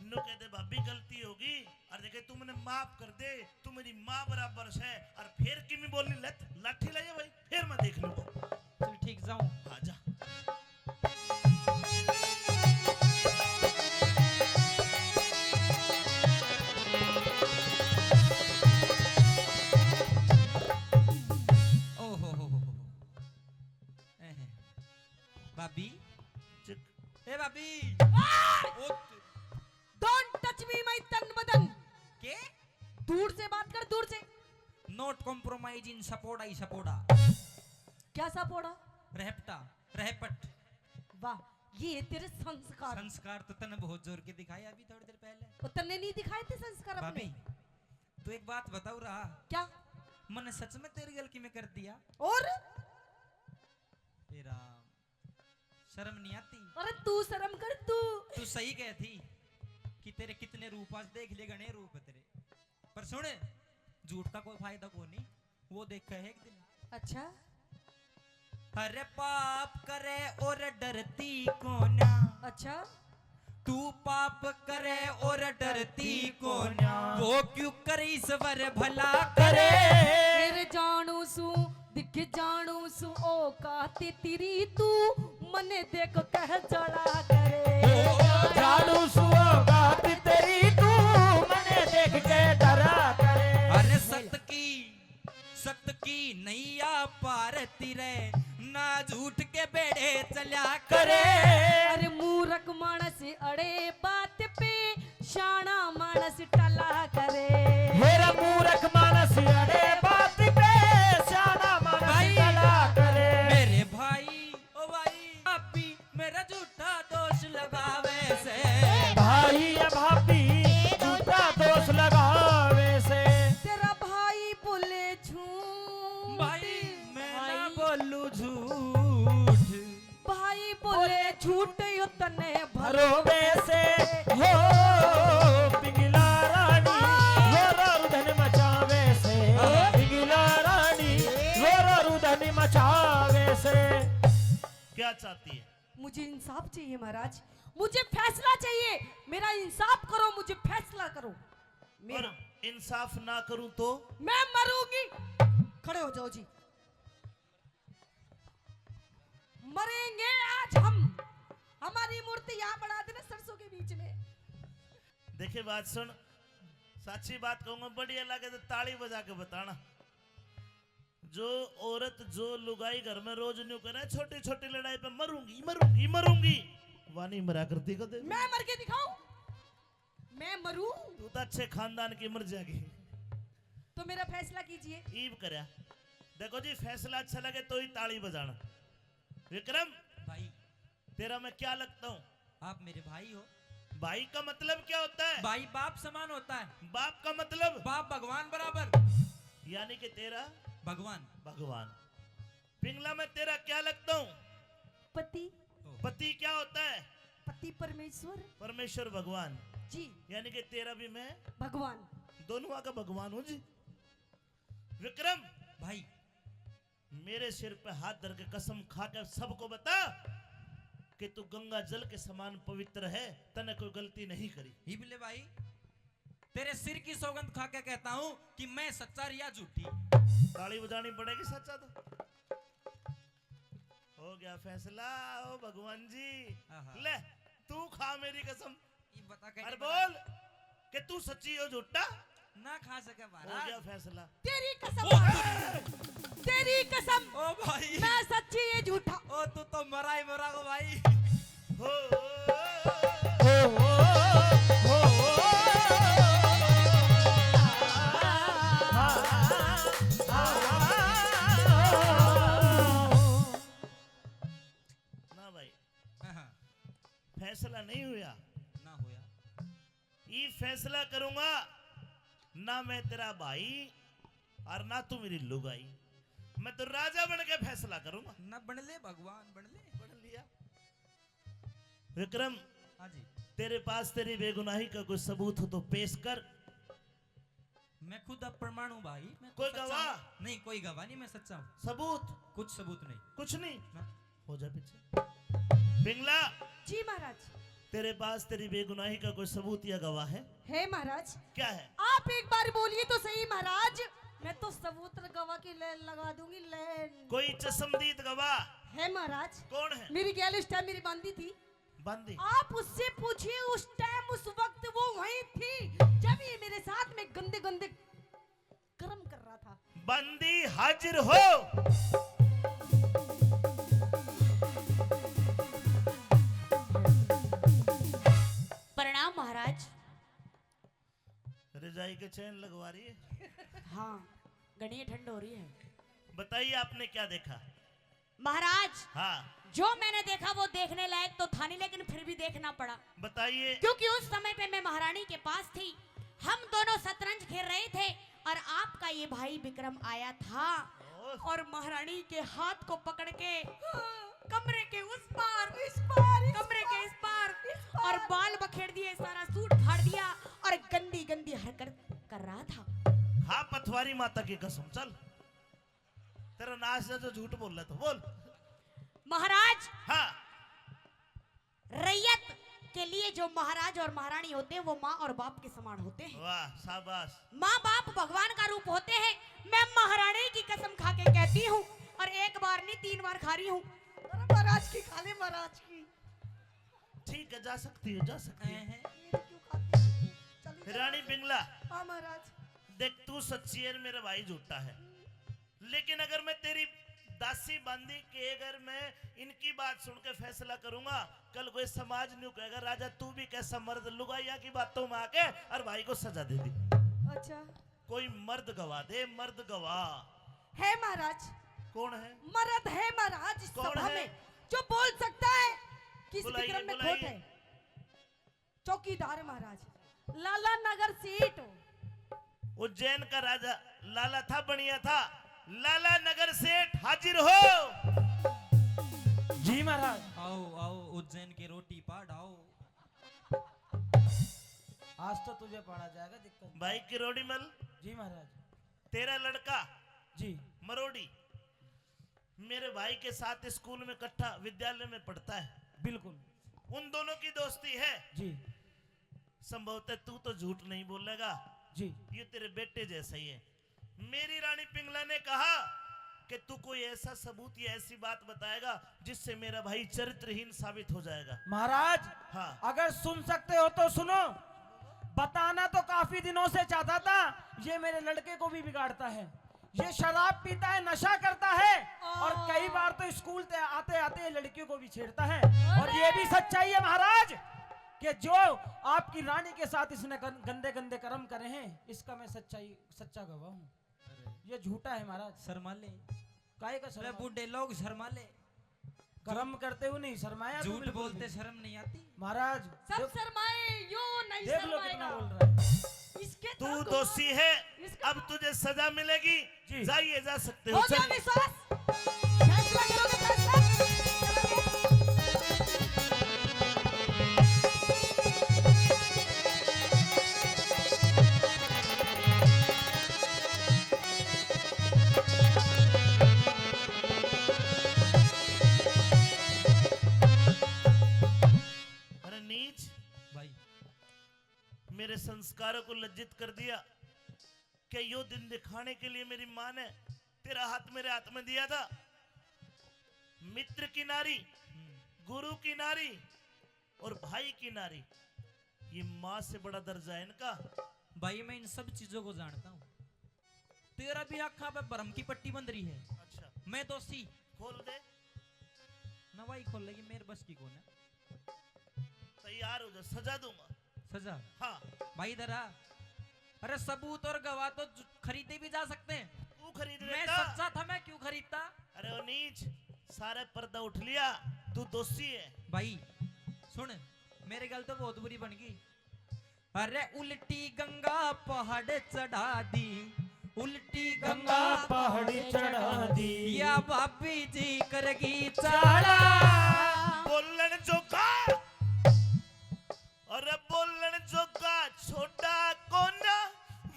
नो कहते भाभी गलती होगी और देखे तू मैंने माफ कर दे, तू मेरी माँ बराबर है, और फिर किमी बोलनी लत लाठी लाइए भाई, फिर मैं देख लूंगा। चल ठीक जाऊं। हाँ जा। ओ हो भाभी, चिक। ए भाभी। ओ डोंट टच मी माय तन बदन। के दूर से बात कर, दूर से। Not compromise in support I सपोर्टा। क्या सा पोड़ा? रहपटा रहपट। वाह, ये तेरे संस्कार। संस्कार तो तने बहुत जोर के दिखाए अभी थोड़ी देर पहले। वो तन्ने नहीं दिखाए थे संस्कार अपने? भाभी तो एक बात बताओ रहा, क्या? मैंने सच में तेरी गलती में कर दिया। और तेरा शर्म नहीं आती? अरे तू शर्म कर तू। तू सही कहती कि तेरे कितने रूप, आज देख ले गणे रूप है तेरे। पर सुन, झूठ का कोई फायदा को नहीं, वो देखा है एक दिन। अच्छा, अरे पाप करे और डरती को ना, अच्छा। तू पाप करे और डरती को ना, वो क्यों करे ईश्वर भला करे। मेरे जानू सु दिख जानू सु ओ काती तेरी तू मने देख कह जड़ा करे। जानू सुओ बात तेरी तू मने देख के डरा करे। अरे सत्य की नैया पार तिरे, ना झूठ के बेड़े चला करे। अरे मूर्ख मानस अड़े बात पे, शाना मानस टला करे। मेरा मूर्ख मानस अड़े बात पे, शाना मानस भाई, चला करे। मेरे भाई, ओ भाई, भाभी मेरा झूठा दोष लगावे से। भाई या भाभी झूठा दोष लगावे से। तेरा भाई बोले झूठ, भाई मैं ना बोलू झूठ। भाई बोले झूठ यो तने भरो। भरोवे से हो पिघला रानी रोरो रुदन मचावे से। पिघला रानी रोरो रुदन मचावे से। क्या चाहती है? मुझे इंसाफ चाहिए महाराज, मुझे फैसला चाहिए। मेरा इंसाफ करो, मुझे फैसला करो। और मेरा इंसाफ ना करूं तो? मैं मरूंगी। खड़े हो जाओ जी। मरेंगे आज हम। हमारी मूर्ति यहाँ बढ़ा देना सरसों के बीच में। देखे बात सुन, सच्ची बात कहूंगा, बढ़िया लगे तो ताली बजा के बताना। जो औरत जो लुगाई घर में रोज न्यू करे छोटी छोटी लड़ाई पे मरूंगी मरूंगी मरूंगी, वानी मरा करती कदे। मैं मर के दिखाऊं? मैं मरूं? तू तो अच्छे खानदान की मर जाएगी। तो मेरा फैसला कीजिए। ईब करया। देखो जी, फैसला अच्छा लगे तो ही ताली बजाना। विक्रम, भाई तेरा मैं क्या लगता हूँ? आप मेरे भाई हो। भाई का मतलब क्या होता है? भाई बाप समान होता है। बाप का मतलब? बाप भगवान बराबर। यानी कि तेरा भगवान। भगवान। पिंगला मैं तेरा क्या लगता हूँ? पति। पति क्या होता है? पति परमेश्वर। परमेश्वर भगवान जी। यानी कि तेरा भी मैं भगवान। दोनों का भगवान हूँ जी। विक्रम भाई मेरे सिर पे हाथ धर के कसम खा के सबको बता कि तू गंगा जल के समान पवित्र है, तने कोई गलती नहीं करी। ही बिल्ले भाई तेरे सिर की सौगंध खा के कहता हूँ कि मैं सच्चा रिया झूठी। ताली बजानी पड़ेगी सच्चा तो। हो गया फैसला ओ भगवान जी। आहा। ले तू खा मेरी कसम। ये बता अरे के बोल कि तू सच्ची हो झूठा। ना खा सके हो महाराज। गया फैसला। तेरी कसम। तेरी कसम। ओ भाई मैं सच्ची ये झूठा। ओ तू तो मरा ही मरा को भाई। हो ना भाई हाँ, फैसला नहीं हुआ। ना होया। ये फैसला करूंगा ना मैं तेरा भाई और ना तू मेरी लुगाई। मैं तो राजा बन के फैसला करूंगा। ना बन ले भगवान बन ले। बन लिया। विक्रम हाँ जी तेरे पास तेरी बेगुनाही का कोई सबूत हो तो पेश कर। मैं खुद अब प्रमाण हूँ भाई। मैं तो कोई सच्चा गवाह? हूँ। नहीं कोई गवाह नहीं, मैं सच्चा हूँ। सबूत कुछ सबूत नहीं। कुछ नहीं। ना। हो जा पीछे। पिंगला जी महाराज। तेरे पास तेरी बेगुनाही का कोई सबूत या गवाह है? महाराज। क्या है? आप एक बार बोलिए तो सही महाराज। मैं तो सबूत गवाह की लाइन लगा दूंगी। लाइन कोई चश्मदीद गवाह है महाराज। कौन है? मेरी गैल उस टाइम मेरी बांदी थी। बंदी। आप उससे पूछिए उस टाइम उस वक्त वो वहीं थी जब ये मेरे साथ में गंदे गंदे कर्म कर रहा था। बंदी हाजिर हो। प्रणाम महाराज। रजाई के चैन लगवा रही है। हाँ घनी ठंड हो रही है। बताइए आपने क्या देखा? महाराज हाँ जो मैंने देखा वो देखने लायक तो था नहीं, लेकिन फिर भी देखना पड़ा बताइए। क्योंकि उस समय पे मैं महारानी के पास थी। हम दोनों शतरंज खेल रहे थे और आपका ये भाई विक्रम आया था और महारानी के हाथ को पकड़ के कमरे के उस पार कमरे के इस पार और बाल बखेड़ दिए, सारा सूट फाड़ दिया और गंदी गंदी हरकत कर रहा था। हाँ पथवारी माता की कसम चल तेरा नाश है जो झूठ बोल रहा था बोल। महाराज हाँ रैयत के लिए जो महाराज और महारानी होते हैं वो माँ और बाप के समान होते हैं। वाह शाबाश। माँ बाप भगवान का रूप होते हैं। मैं महारानी की कसम खा के कहती हूँ और एक बार नहीं 3 बार खा रही हूँ। महाराज की खाले महाराज की। ठीक है जा सकती हो जा सकती है। ये क्यों खाती है? चली रानी पिंगला हाँ महाराज। देख तू सच्ची है मेरा भाई झूठा है, लेकिन अगर मैं तेरी दासी बांदी के अगर मैं इनकी बात सुन के फैसला करूंगा, कल कोई समाज नहीं कहेगा राजा तू भी कैसा मर्द लुगाइया की बातों में आके और भाई को सजा दे दी। अच्छा कोई मर्द गवाह दे, मर्द गवाह। है महाराज। कौन है? मर्द है महाराज इस कौन सभा है? में जो बोल सकता है कि इस बुलाइए, विक्रम में खोट बुलाइए। है। चौकीदार महाराज लाला नगर सीट। उज्जैन का राजा लाला था बढ़िया था। लाला नगर सेठ हाजिर हो। जी महाराज। आओ आओ उज्जैन की रोटी पाड़ आओ। आज तो तुझे पढ़ा जाएगा, दिक्कत। भाई की रोडीमल जी महाराज। तेरा लड़का जी मरोड़ी मेरे भाई के साथ स्कूल में इकट्ठा विद्यालय में पढ़ता है। बिल्कुल। उन दोनों की दोस्ती है। जी संभवतः तू तो झूठ नहीं बोलेगा, जी ये तेरे बेटे जैसा ही है। मेरी रानी पिंगला ने कहा कि तू कोई ऐसा सबूत या ऐसी बात बताएगा जिससे मेरा भाई चरित्रहीन साबित हो जाएगा। महाराज हाँ अगर सुन सकते हो तो सुनो। बताना तो काफी दिनों से चाहता था। ये मेरे लड़के को भी बिगाड़ता है, ये शराब पीता है, नशा करता है और कई बार तो स्कूल से आते आते लड़कियों को भी छेड़ता है। और ये भी सच्चाई है महाराज कि जो आपकी रानी के साथ इसने गंदे गंदे कर्म करे हैं, इसका मैं सच्चा गवाह हूँ। ये झूठा है महाराज। शर्मा ले। काहे का अरे शर्मा? बूढ़े लोग शर्मा ले। कर्म करते हुए नहीं शर्माया। तो झूठ बिल्कुल बोलते नहीं। शर्म नहीं आती। महाराज सब शर्माए यो नहीं देख लो कितना शर्माएगा। बोल रहा है। इसके तू तो दोषी है, इसका- अब तुझे सजा मिलेगी। जी। जाइए, जा सकते हो, हो गया चलिए। विश्वास? फैसला करोगे फैसला? अरे नीच, भाई मेरे संस्कारों को लज्जित कर दिया। क्या यो दिन दिखाने के लिए मेरी माँ ने तेरा हाथ मेरे हाथ में दिया था? मित्र की नारी, गुरु की नारी और भाई की नारी, ये माँ से बड़ा दर्जा है इनका। भाई मैं इन सब चीजों को जानता हूँ। तेरा भी आँखा पे भरम की पट्टी बंध रही है। अच्छा, मैं दोषी खोल दे। नवाई खोल लेगी, मेरे बस की कौन है? तैयार हो जा, सजा दूंगा। सजा हाँ, भाई इधर आ। अरे सबूत और गवाह तो खरीदे भी जा सकते हैं। तू खरीद मैं लेता। सच्चा था, मैं क्यों खरीदता? अरे ओ नीच, सारे पर्दा उठ लिया, तू दोषी है। भाई सुन, मेरे गल तो बहुत बुरी बन गई। अरे उल्टी गंगा पहाड़ चढ़ा दी, उल्टी गंगा पहाड़ी चढ़ा दी। या भाभी जी करगी चाड़ा। बोलन जोगा, अरे बोलन जोगा छोटा कोना,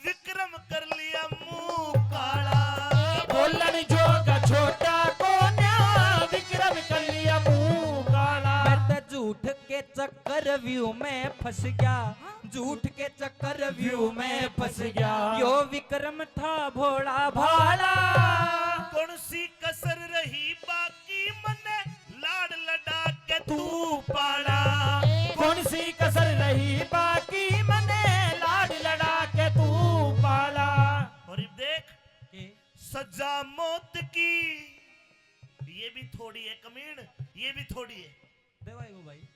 विक्रम कर लिया मुंह काला। बोलन जोगा छोटा कोन्या, विक्रम कर लिया मुंह काला। मैं तो झूठ के चक्कर व्यू में फंस गया, झूठ के चक्कर व्यू में फंस गया। यो विक्रम था भोला भाला। कौन सी कसर रही बाकी मने, लाड लड़ा के तू पाला। कौन सी कसर रही बाकी मने, लाड लड़ा के तू पाला। और अब देख, सजा मौत की, ये भी थोड़ी है कमीण, ये भी थोड़ी है। देवाई वो भाई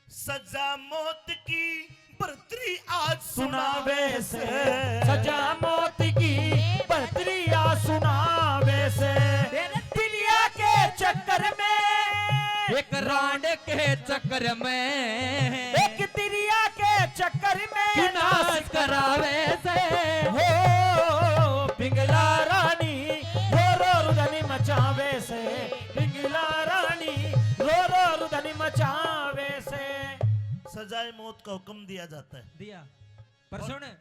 सजा मौत की बर्तरी आज सुनावे से, सजा मौत की बर्तरिया सुनावे से। दुनिया के चक्कर में, एक रांड के चक्कर में, एक तिरिया के चक्कर में नाश करावे से। हो पिंगला रानी रो रो रुदनी मचावे से, पिंगला रानी रो रो रुदनी मचावे से। सजाए मौत का हुक्म दिया जाता है। दिया पर सुन,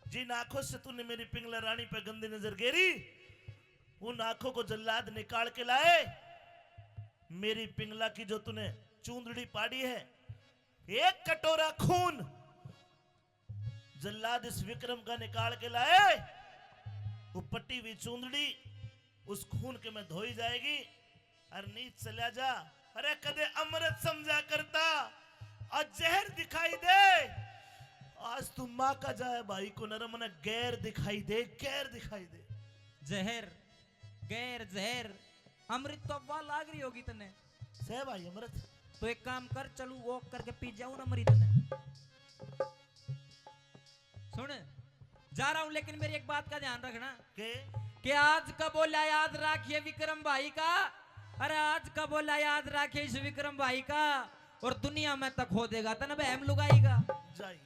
जिन आंखों से तूने मेरी पिंगला रानी पे गंदी नजर गेरी, उन आंखों को जल्लाद निकाल के लाए। मेरी पिंगला की जो तूने चूंदड़ी पाड़ी है, एक कटोरा खून जल्लाद इस विक्रम का निकाल के लाए। वो पट्टी हुई चूंदड़ी उस खून के में धोई जाएगी। अरे नीच चला जा, अरे कदे अमृत समझा करता, आज जहर दिखाई दे। आज तू माँ का जाए भाई को नरम न गैर दिखाई दे, गैर दिखाई दे। जहर गैर जहर अमृत तो अब्बा लाग रही होगी तने। सह भाई अमृत, तो एक काम कर, चलू वॉक करके पी जाऊं ना अमृत ने। सुन, जा रहा हूं लेकिन मेरी एक बात का ध्यान रखना के कि आज का बोला याद रखिए विक्रम भाई का। अरे आज का बोला याद रखिए इस विक्रम भाई का, और दुनिया में तक हो देगा तन बहम लुगाएगा। जाइए।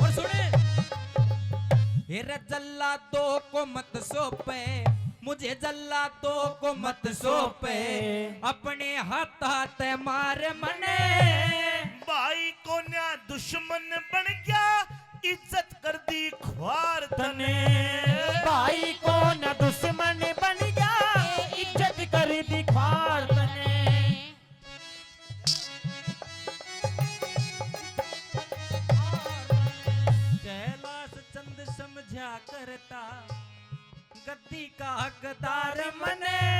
और सुने, हेरे जल्लादों को मत सौंपे, मुझे जल्लादों को मत सौंपे, अपने हाथ हाथ मार मने। भाई को न्या दुश्मन बन गया, इज्जत कर दी ख्वार तने। भाई को न दुश्मन बन गया, इज्जत कर दी ख्वार तने। कैलाश चंद समझा करता, गद्दी का हकदार मने।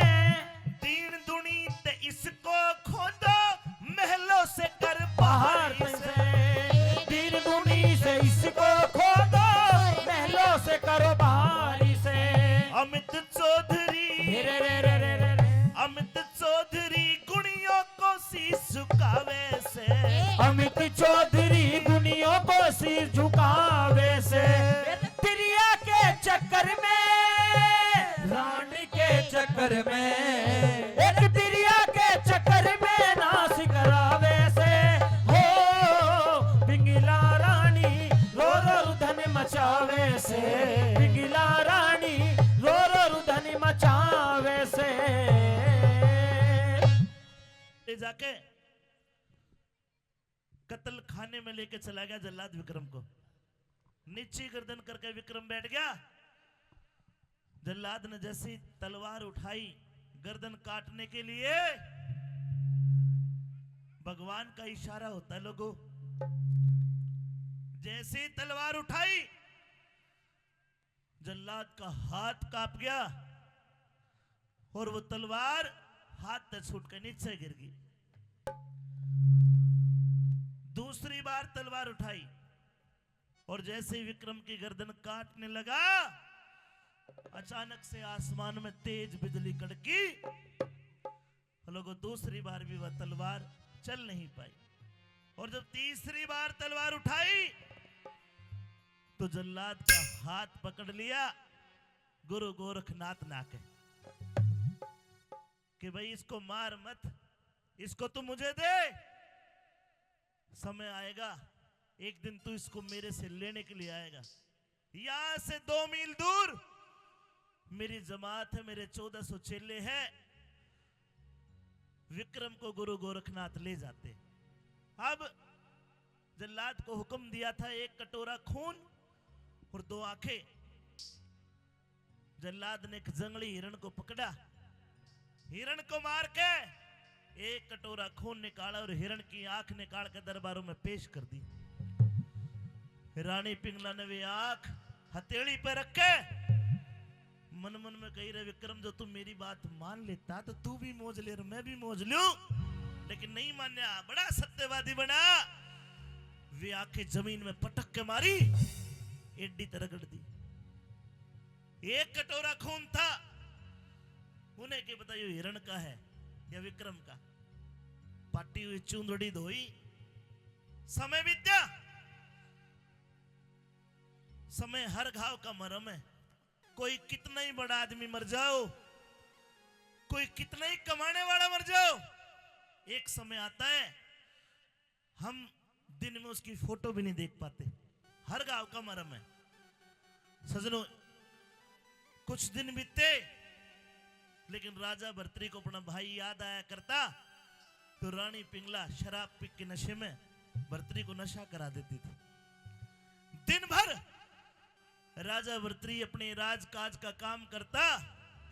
दीन दुनी ते इसको खोदो, महलों से कर बाहर बाहर से। से दीन दुनी से इसको खोदो, महलों से करो बाहरी से। अमित चौधरी, रे रे रे रे रे रे। अमित चौधरी गुणियों को शीश झुकावे से। अमित चौधरी दुनिया को सिर झुकावे से। तिरिया के चक्कर में, रानी के चक्कर में, एक तिरिया के चक्कर में नाश करावे से हो, पिंगला रानी रो रो रुधन मचावे से, पिंगला रानी रो रो रुधन मचावे से। ले जाके कत्ल खाने में लेके चला गया जल्लाद विक्रम को। नीचे गर्दन करके विक्रम बैठ गया। जल्लाद ने जैसी तलवार उठाई गर्दन काटने के लिए, भगवान का इशारा होता है लोगों, जैसी तलवार उठाई जल्लाद का हाथ कांप गया और वो तलवार हाथ से छूट कर नीचे गिर गई। दूसरी बार तलवार उठाई और जैसे विक्रम की गर्दन काटने लगा, अचानक से आसमान में तेज बिजली कड़की। लोगों, दूसरी बार भी वह तलवार चल नहीं पाई। और जब तीसरी बार तलवार उठाई तो जल्लाद का हाथ पकड़ लिया गुरु गोरखनाथ नाके कि भाई इसको मार मत, इसको तू मुझे दे। समय आएगा एक दिन तू इसको मेरे से लेने के लिए आएगा। यहां से 2 मील दूर मेरी जमात है, मेरे 1400 चेले हैं। विक्रम को गुरु गोरखनाथ ले जाते। अब जल्लाद को हुक्म दिया था 1 कटोरा खून और 2 आंखें। जल्लाद ने एक जंगली हिरण को पकड़ा, हिरण को मार के 1 कटोरा खून निकाला और हिरण की आंख निकाल के दरबारों में पेश कर दी। रानी पिंगला ने वे आंख हथेली पे रखे मन मन में कही रहे, विक्रम जो तू मेरी बात मान लेता तो तू भी मौज ले और मैं भी मौज लूं, लेकिन नहीं मान्या, बड़ा सत्यवादी बना। वे आंखें जमीन में पटक के मारी, एडी तरह रगड़ दी। 1 कटोरा खून था, उन्हें क्या पता ये हिरण का है या विक्रम का। पाटी हुई चूंदड़ी धोई, समय बीत्या। समय हर घाव का मरहम है। कोई कितना ही बड़ा आदमी मर जाओ, कोई कितना ही कमाने वाला मर जाओ, एक समय आता है हम दिन में उसकी फोटो भी नहीं देख पाते। हर गांव का मरहम है। सजनों, कुछ दिन बीते लेकिन राजा भर्तरी को अपना भाई याद आया करता तो रानी पिंगला शराब पी के नशे में भर्तरी को नशा करा देती थी। दिन भर राजा भर्तरी अपने राजकाज का काम करता,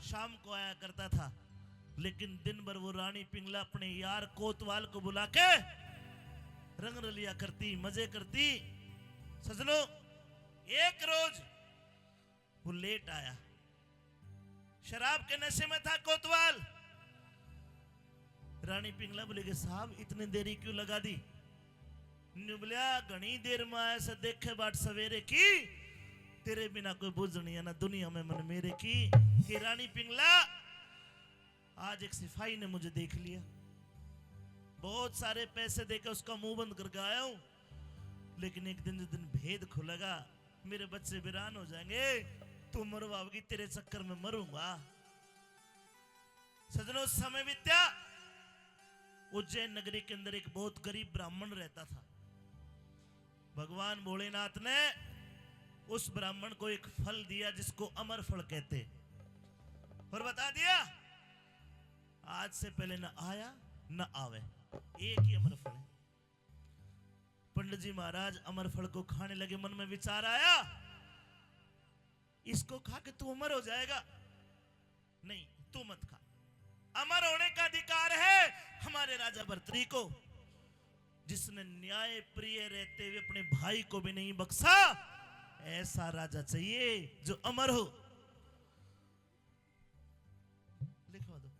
शाम को आया करता था, लेकिन दिन भर वो रानी पिंगला अपने यार कोतवाल को बुला के रंग रलिया करती, मजे करती। सजनों, एक रोज वो लेट आया, शराब के नशे में था कोतवाल। रानी पिंगला बोले कि साहब इतनी देरी क्यों लगा दी? नुबलिया घनी देर में आया से देखे बाट सवेरे की, तेरे बिना कोई बुझ नहीं है ना दुनिया में मन मेरे की। कि रानी पिंगला, आज एक सिपाही ने मुझे देख लिया, बहुत सारे पैसे देकर उसका मुंह बंद करके आया हूं, लेकिन एक दिन जिस दिन भेद खुलेगा मेरे बच्चे वीरान हो जाएंगे, तू मरवाओगी, तेरे चक्कर में मरूंगा। सजनों, समय बीत्या। उज्जैन नगरी के अंदर एक बहुत गरीब ब्राह्मण रहता था। भगवान भोलेनाथ ने उस ब्राह्मण को एक फल दिया जिसको अमर फल कहते, और बता दिया आज से पहले न आया न आवे, एक ही अमर फल है। पंडित जी महाराज अमर फल को खाने लगे। मन में विचार आया, इसको खा के तू अमर हो जाएगा। नहीं, तू मत खा, अमर होने का अधिकार है हमारे राजा भर्तरी को, जिसने न्याय प्रिय रहते हुए अपने भाई को भी नहीं बख्शा। ऐसा राजा चाहिए जो अमर हो। लिखवा दो।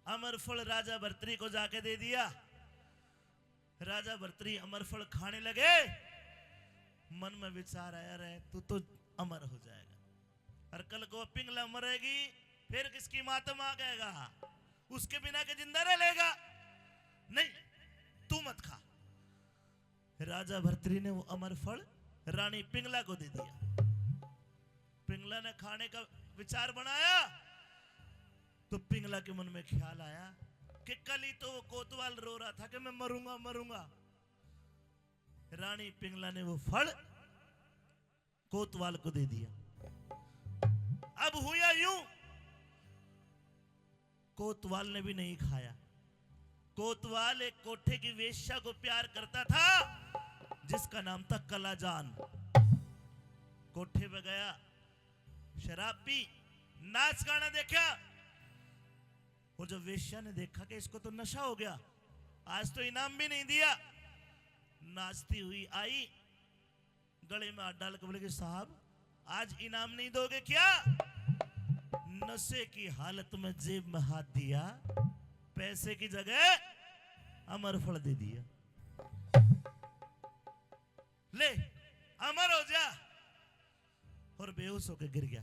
अमर फल राजा भर्तरी को जाके दे दिया। राजा भर्तरी अमर फल खाने लगे। मन में विचार आया, रहे तू तो अमर हो जाएगा, और कल को पिंगला मरेगी, फिर किसकी मातम आ गएगा, उसके बिना के जिंदा रह लेगा। नहीं, तू मत खा। राजा भर्तरी ने वो अमर फल रानी पिंगला को दे दिया। पिंगला ने खाने का विचार बनाया, तो पिंगला के मन में ख्याल आया कि कल ही तो वो कोतवाल रो रहा था कि मैं मरूंगा मरूंगा। रानी पिंगला ने वो फल कोतवाल को दे दिया। अब हुआ यूं, कोतवाल ने भी नहीं खाया। कोतवाल एक कोठे की वेश्या को प्यार करता था जिसका नाम था कलाजान। कोठे पे गया, शराब पी, नाच गाना देखा, और जब वेश्या ने देखा कि इसको तो नशा हो गया, आज तो इनाम भी नहीं दिया, नाचती हुई आई, गले में हाथ डाल के बोले कि साहब आज इनाम नहीं दोगे क्या? नशे की हालत में जेब में हाथ दिया, पैसे की जगह अमर फल दे दिया। ले अमर हो जा, और बेहोश होकर गिर गया।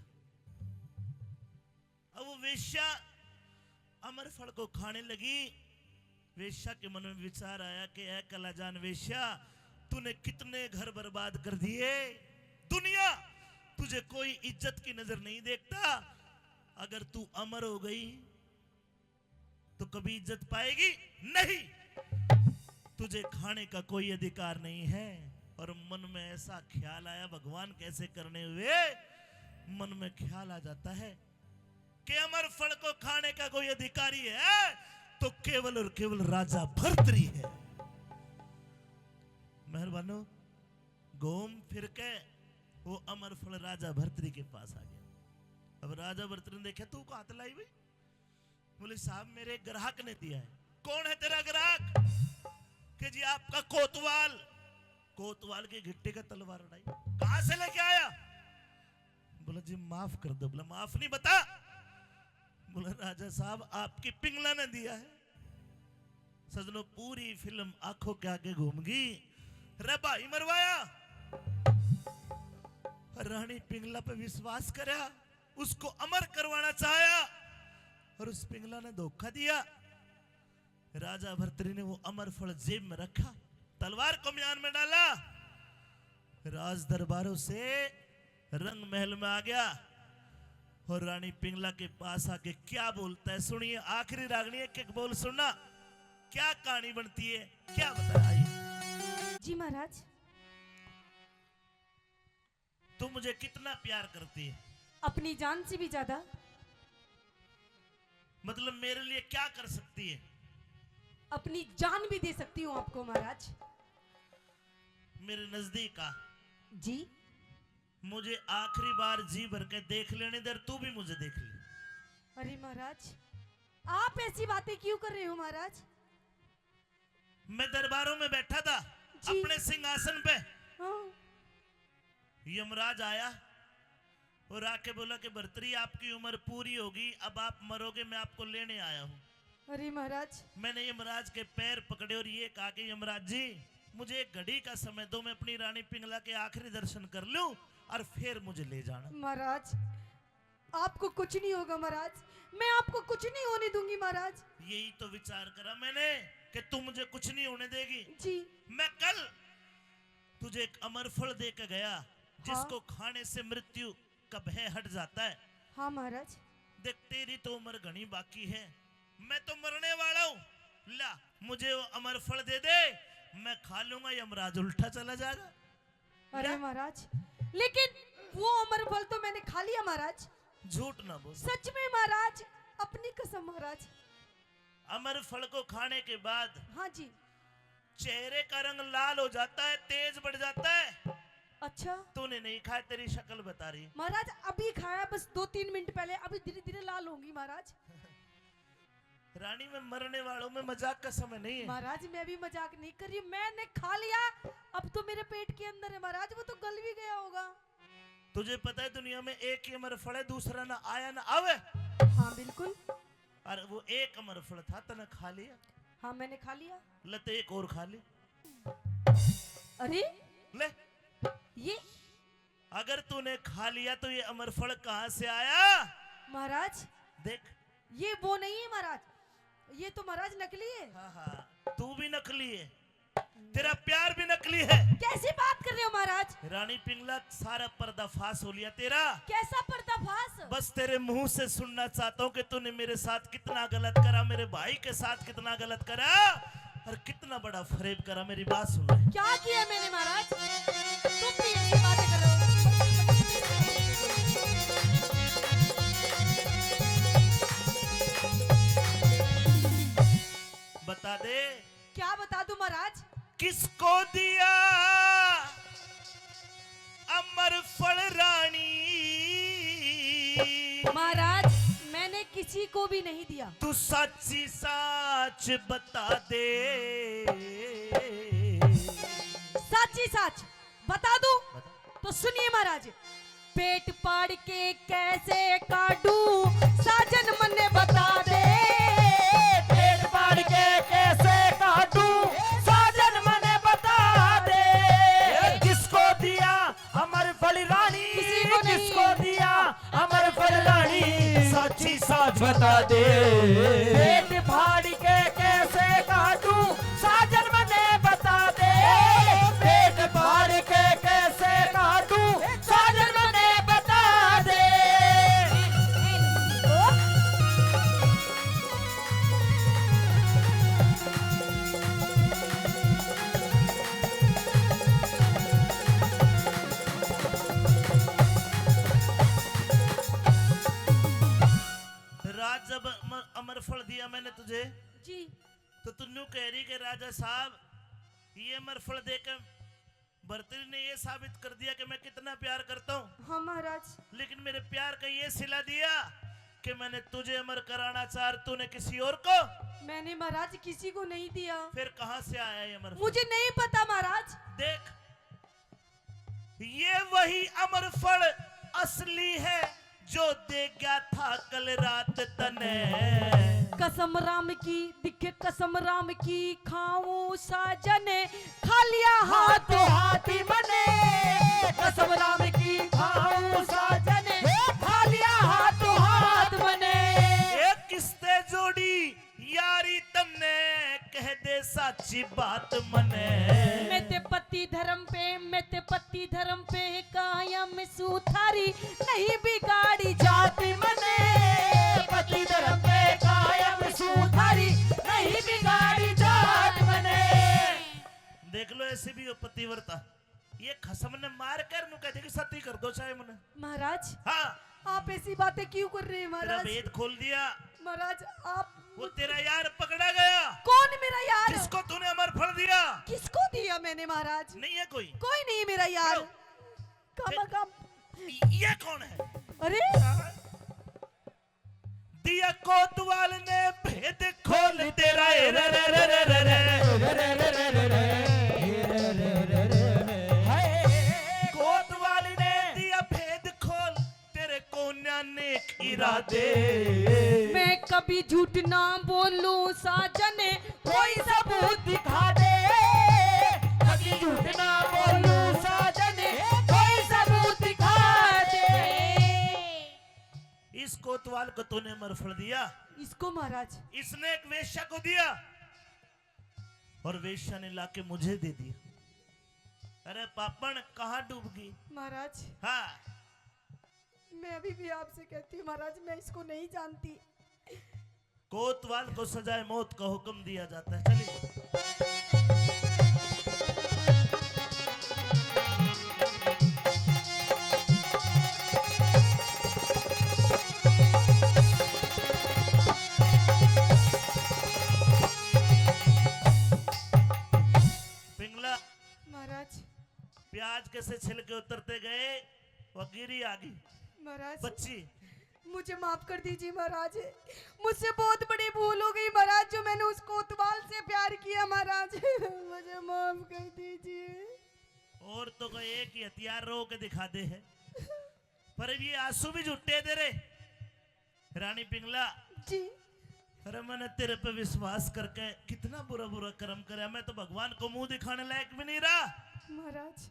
अब वो वेश्या अमर फल को खाने लगी। वेश्या के मन में विचार आया कि ऐ कलाजान वेश्या, तूने कितने घर बर्बाद कर दिए। दुनिया तुझे कोई इज्जत की नजर नहीं देखता। अगर तू अमर हो गई तो कभी इज्जत पाएगी नहीं। तुझे खाने का कोई अधिकार नहीं है। और मन में ऐसा ख्याल आया, भगवान कैसे करने हुए मन में ख्याल आ जाता है कि अमर फल को खाने का कोई अधिकारी है तो केवल और केवल राजा भर्तरी है। मेहरबानो घूम फिर के वो अमर फल राजा भर्तरी के पास आ गया। अब राजा भर्तरी ने देखा, तू कहां लाई भाई? बोले साहब मेरे ग्राहक ने दिया है। कौन है तेरा ग्राहक? कि जी आपका कोतवाल। कोतवाल के गिट्टे का तलवार उड़ाई। कहां से लेके आया? बोला जी माफ कर दो। बोला माफ नहीं, बता। बोला राजा साहब आपकी पिंगला ने दिया है। सजनों पूरी फिल्म आंखों के आगे घूम गई। रे भाई मरवाया। रानी पिंगला पे विश्वास करा, उसको अमर करवाना चाहा, और उस पिंगला ने धोखा दिया। राजा भर्तरी ने वो अमर फल जेब में रखा, तलवार को म्यान में डाला, राज दरबारों से रंग महल में आ गया, और रानी पिंगला के पास आके क्या बोलता है सुनिए। आखिरी रागनी एक एक बोल सुनना, क्या कहानी बनती है, क्या बताया। जी महाराज। तुम मुझे कितना प्यार करती है? अपनी जान से भी ज्यादा। मतलब मेरे लिए क्या कर सकती है? अपनी जान भी दे सकती हूँ आपको महाराज। मेरे नजदीक आ, जी। मुझे आखिरी बार जी भर के देख लेने दे, तू भी मुझे देख ले। अरे महाराज आप ऐसी बातें क्यों कर रहे हो महाराज? मैं दरबारों में बैठा था जी। अपने सिंहासन पे, हाँ। यमराज आया और आके बोला कि भर्तरी आपकी उम्र पूरी होगी, अब आप मरोगे, मैं आपको लेने आया हूँ। अरे महाराज। मैंने यमराज के पैर पकड़े और ये कहा कि यमराज जी मुझे एक घड़ी का समय दो, मैं अपनी रानी पिंगला के आखिरी दर्शन कर लूं और फिर मुझे ले जाना। महाराज आपको कुछ नहीं होगा महाराज, मैं आपको कुछ नहीं होने दूंगी महाराज। यही तो विचार करा मैंने कि तू मुझे कुछ नहीं होने देगी। जी। मैं कल तुझे एक अमर फल दे के गया, जिसको खाने से मृत्यु का भय हट जाता है। हाँ महाराज। देख तेरी तो उम्र घनी बाकी है, मैं तो मरने वाला हूँ, ला मुझे वो अमर फल दे दे, मैं खा लूंगा, यमराज उल्टा चला जाएगा। अरे महाराज लेकिन वो अमर फल तो मैंने खा लिया महाराज। झूठ ना बोल। सच में महाराज, अपनी कसम महाराज। अमर फल को खाने के बाद हाँ जी। चेहरे का रंग लाल हो जाता है, तेज बढ़ जाता है। अच्छा। तूने नहीं खाया, तेरी शक्ल बता रही। महाराज अभी खाया, बस 2-3 मिनट पहले, अभी धीरे धीरे लाल होंगी महाराज। रानी में मरने वालों में मजाक का समय नहीं है। महाराज मैं भी मजाक नहीं कर रही, मैंने खा लिया, अब तो मेरे पेट के अंदर है महाराज, वो तो गल भी गया होगा। तुझे पता है दुनिया में एक ही अमर फल है, दूसरा ना आया ना आवे। हाँ बिल्कुल। और वो एक अमर फल था, तने खा लिया। हाँ मैंने खा लिया। ले तो एक और खा ले। अरे ले, ये अगर तूने खा लिया तो ये अमर फल कहां से आया? महाराज देख, ये वो नहीं है महाराज, ये तो महाराज नकली है। हाँ हाँ, तू भी नकली है। तेरा प्यार भी नकली है। कैसी बात कर रहे हो महाराज? रानी पिंगला सारा पर्दाफाश हो लिया तेरा। कैसा पर्दाफाश? बस तेरे मुंह से सुनना चाहता हूँ कि तूने मेरे साथ कितना गलत करा, मेरे भाई के साथ कितना गलत करा और कितना बड़ा फरेब करा। मेरी बात सुन ले। क्या किया मैंने महाराज? तुम भी ऐसी बातें कर रहे हो? बता दे। क्या बता दूं महाराज? किसको दिया अमर फल रानी? महाराज मैंने किसी को भी नहीं दिया। तू सच्ची सच बता दे। सच ही सच बता दूं तो सुनिए महाराज। पेट फाड़ के कैसे काटू साजन मन्ने बता दे। पेट फाड़ के कैसे काटूं साजन मने बता दे। किसको दिया अमर फल रानी? किसी को नहीं। किसको दिया अमर फल रानी? सच्ची सच बता दे। पेट फाड़ के कैसे काटूं साजन मने बता दे। पेट फाड़ के कैसे काटूं साजन मने बता दे। राज जब अमर फल दिया मैंने तुझे जी तो तू न्यू कह रही कि राजा साहब ये अमर फल देकर भर्तरी ने ये साबित कर दिया कि मैं कितना प्यार करता हूँ। हाँ महाराज। लेकिन मेरे प्यार का ये सिला दिया कि मैंने तुझे अमर कराना चाह, तूने किसी और को। मैंने महाराज किसी को नहीं दिया। फिर कहां से आया ये अमर फल? मुझे नहीं पता महाराज। देख ये वही अमर फल असली है जो दे गया था कल रात तने। कसम राम की दिखे कसम राम की खाऊं साजन खा लिया हाथ हाथी बने। कसम राम की खाऊं साजन खा लिया हाथों हाथ बने। एक किस्ते जोड़ी यारी तन्ने कह दे साची बात मने। मैं ते पति धर्म पे कायम सुथारी नहीं बिगाड़ी जाति मने। पति धर्म पे कायम सुथारी नहीं बिगाड़ी जात बने। देख लो ऐसे भी हो पतिव्रता। ये खसम ने मार कर नु कहते कि सती कर दो चाहे मने। महाराज हाँ आप ऐसी बातें क्यों कर रहे हैं तेरा महाराज? भेद खोल दिया। महाराज आप वो तेरा यार पकड़ा गया। कौन मेरा यार? किसको तूने अमर फल दिया? किसको दिया मैंने महाराज? नहीं है कोई। कोई नहीं मेरा यार। काम ये कौन है? अरे दिया कोतवाल ने भेद खोल तेरा ए रे रे रे रे रे रे रे। कोतवाल ने दिया भेद खोल तेरे कोन्या ने इरादे। मैं कभी झूठ ना बोलूं साजन कोई सबूत दिखा दे। कभी झूठ ना बोलूं साजन कोई सबूत दिखा दे। इस कोतवाल को तूने अमर फल दिया। इसको महाराज इसने एक वेश्या को दिया और वेश्या ने लाके मुझे दे दिया। अरे पापन कहाँ डूब गई? महाराज हाँ मैं अभी भी आपसे कहती हूँ महाराज मैं इसको नहीं जानती। कोतवाल को सजाए मौत का हुक्म दिया जाता है। चलिए पिंगला महाराज प्याज कैसे छिलके उतरते गए वो गिरी आ गई महाराज बच्ची। मुझे माफ कर दीजिए महाराज। मुझसे बहुत बड़ी भूल हो गई महाराज जो मैंने उस कोतवाल से प्यार किया महाराज। मुझे माफ कर दीजिए। और तो कोई एक ही हथियार रो के दिखा दे है पर अब ये आंसू भी झुट्टे दे रे। रानी पिंगला जी अरे मैंने तेरे पे विश्वास करके कितना बुरा बुरा कर्म कराया। मैं तो भगवान को मुंह दिखाने लायक भी नहीं रहा। महाराज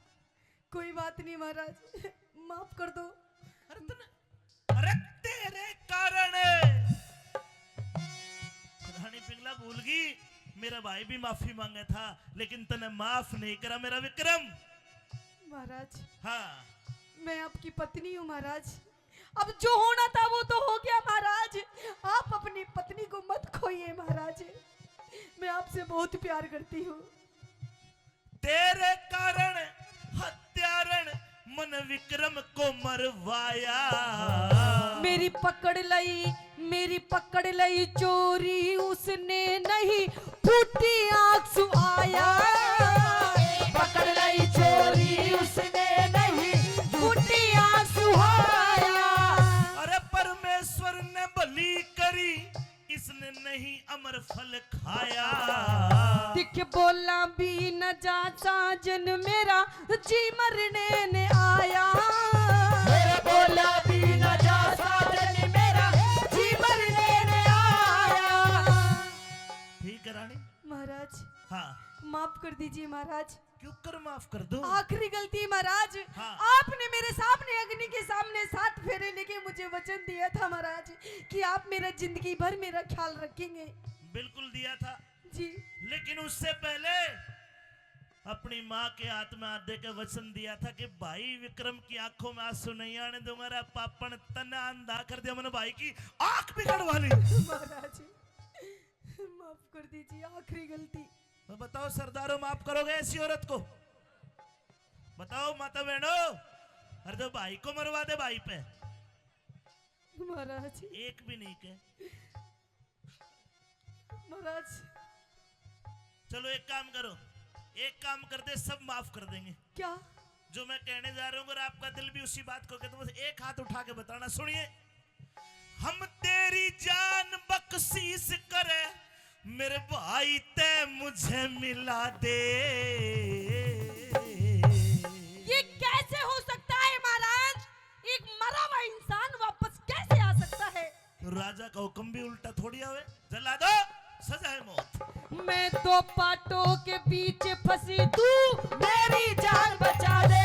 कोई बात नहीं महाराज माफ कर दो। अरे तेरे कारण रानी पिंगला भूल गई मेरा भाई भी माफी मांगा था, लेकिन तने माफ नहीं करा मेरा विक्रम। महाराज हाँ, मैं आपकी पत्नी हूँ महाराज। अब जो होना था वो तो हो गया महाराज। आप अपनी पत्नी को मत खोइए महाराज। मैं आपसे बहुत प्यार करती हूँ। तेरे कारण हत्यारण मन विक्रम को मरवाया। मेरी पकड़ लई चोरी उसने नहीं, फूटी आंख सुआया। पकड़ लाई चोरी उसने नहीं, फूटी आंख सुआया। अरे परमेश्वर ने बलि करी, इसने नहीं अमर फल खाया। दिख बोला भी न जा साजन मेरा, जी मरने ने आया। मेरे बोला भी न जा साजन मेरा, जी मरने ने आया। ठीक है रानी। महाराज हाँ, माफ कर दीजिए महाराज। क्यों कर माफ कर दो। आखिरी गलती महाराज। हाँ। आपने मेरे सामने अग्नि के सामने 7 फेरे लेके मुझे वचन दिया था महाराज कि आप मेरा जिंदगी भर मेरा ख्याल रखेंगे। बिल्कुल दिया था जी। लेकिन उससे पहले अपनी माँ के हाथ में हाथ दे के वचन दिया था कि भाई विक्रम की आंखों में आंसू नहीं आने दूंगा। रे पापन तना अंधा कर दिया मैंने भाई की आंख बिगड़वा ली। महाराज माफ कर दीजिए, आखिरी गलती। तो बताओ सरदारों, माफ करोगे ऐसी औरत को? बताओ माता बहनों। अरे तो भाई को मरवा दे भाई पे, महाराज एक भी नहीं के। महाराज चलो एक काम करो, एक काम कर दे, सब माफ कर देंगे। क्या? जो मैं कहने जा रहा हूँ अगर आपका दिल भी उसी बात को कहते, बस एक हाथ उठा के बताना। सुनिए। हम तेरी जान बख्शीश करे, मेरे भाई ते मुझे मिला दे। ये कैसे हो सकता है महाराज? एक मरा हुआ इंसान वापस कैसे आ सकता है? राजा का हुक्म भी उल्टा थोड़ी आवे। जला दो, सजा है मौत। मैं 2 पाटों के बीच फंसी, तू मेरी जान बचा दे।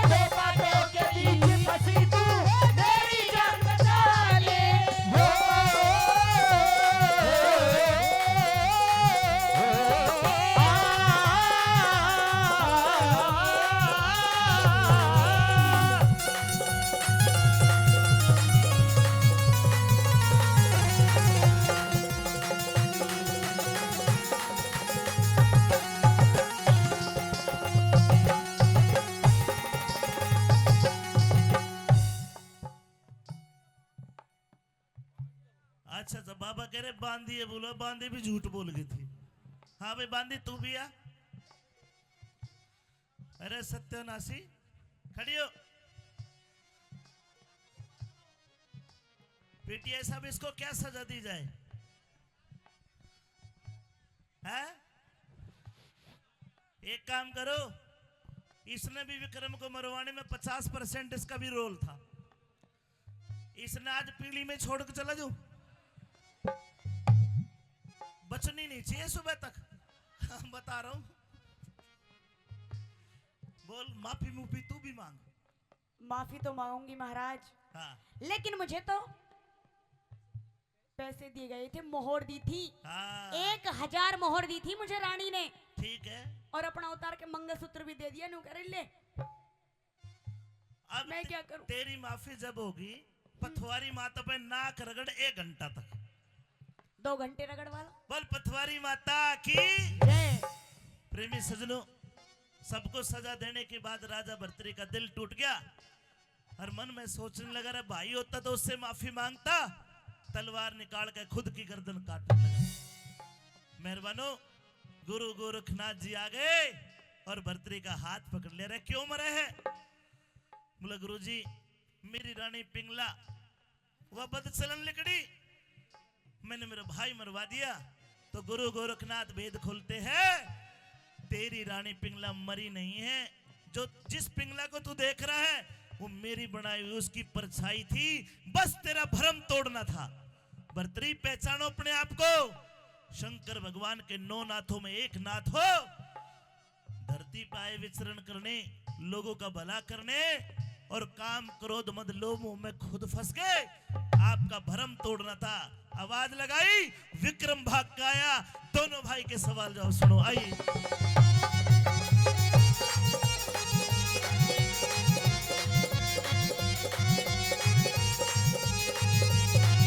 दो बातों के बीच फंसी तू, मेरी जान बचा ले। अच्छा तो बाबा कह रहे बांदी है, बोलो बांदी भी झूठ बोल गई थी। हाँ भाई बांदी तू भी आ। अरे सत्यानाशी खड़ी हो। पीटीआई साहब इसको क्या सजा दी जाए? हैं? एक काम करो, इसने भी विक्रम को मरवाने में 50% इसका भी रोल था। इसने आज पीली में छोड़ के चला जाऊं, बचनी नहीं चाहिए सुबह तक। बता रहा हूं। बोल माफी मुफी तू भी मांग। माफी तो मांगूंगी महाराज, हाँ लेकिन मुझे तो पैसे दिए गए थे, मोहर दी थी। हाँ 1000 मोहर दी थी मुझे रानी ने, ठीक है। और अपना उतार के मंगलसूत्र भी दे दिया। नु कर ले, अब मैं क्या करूं? तेरी माफी जब होगी, पथवारी माता पे नाक रगड़ 1 घंटा तक। 2 घंटे रगड़वा लो। बोल पथवारी माता की। जय। प्रेमी सजनों, सबको सजा देने के बाद राजा भर्तृहरि का दिल टूट गया और मन में सोचने लगा, रे भाई होता तो उससे माफी मांगता। तलवार निकाल के खुद की गर्दन काटने लगा। मेहरबानो, गुरु गोरखनाथ जी आ गए और भर्तृहरि का हाथ पकड़ ले रहे। क्यों मरे हैं? बोला गुरु जी, मेरी रानी पिंगला वह बदचलन लिकड़ी, मैंने मेरा भाई मरवा दिया। तो गुरु गोरखनाथ भेद खोलते हैं, तेरी रानी पिंगला मरी नहीं है। जो जिस पिंगला को तू देख रहा है वो मेरी बनाई हुई उसकी परछाई थी, बस तेरा भ्रम तोड़ना था। भर्तृहरि पहचानो अपने आप को, शंकर भगवान के 9 नाथों में एक नाथ हो। धरती पाए विचरण करने, लोगों का भला करने, और काम क्रोध मद लोभ मोह में खुद फंस गए। आपका भ्रम तोड़ना था। आवाज लगाई, विक्रम भाग का आया। दोनों भाई के सवाल जवाब सुनो, आइए।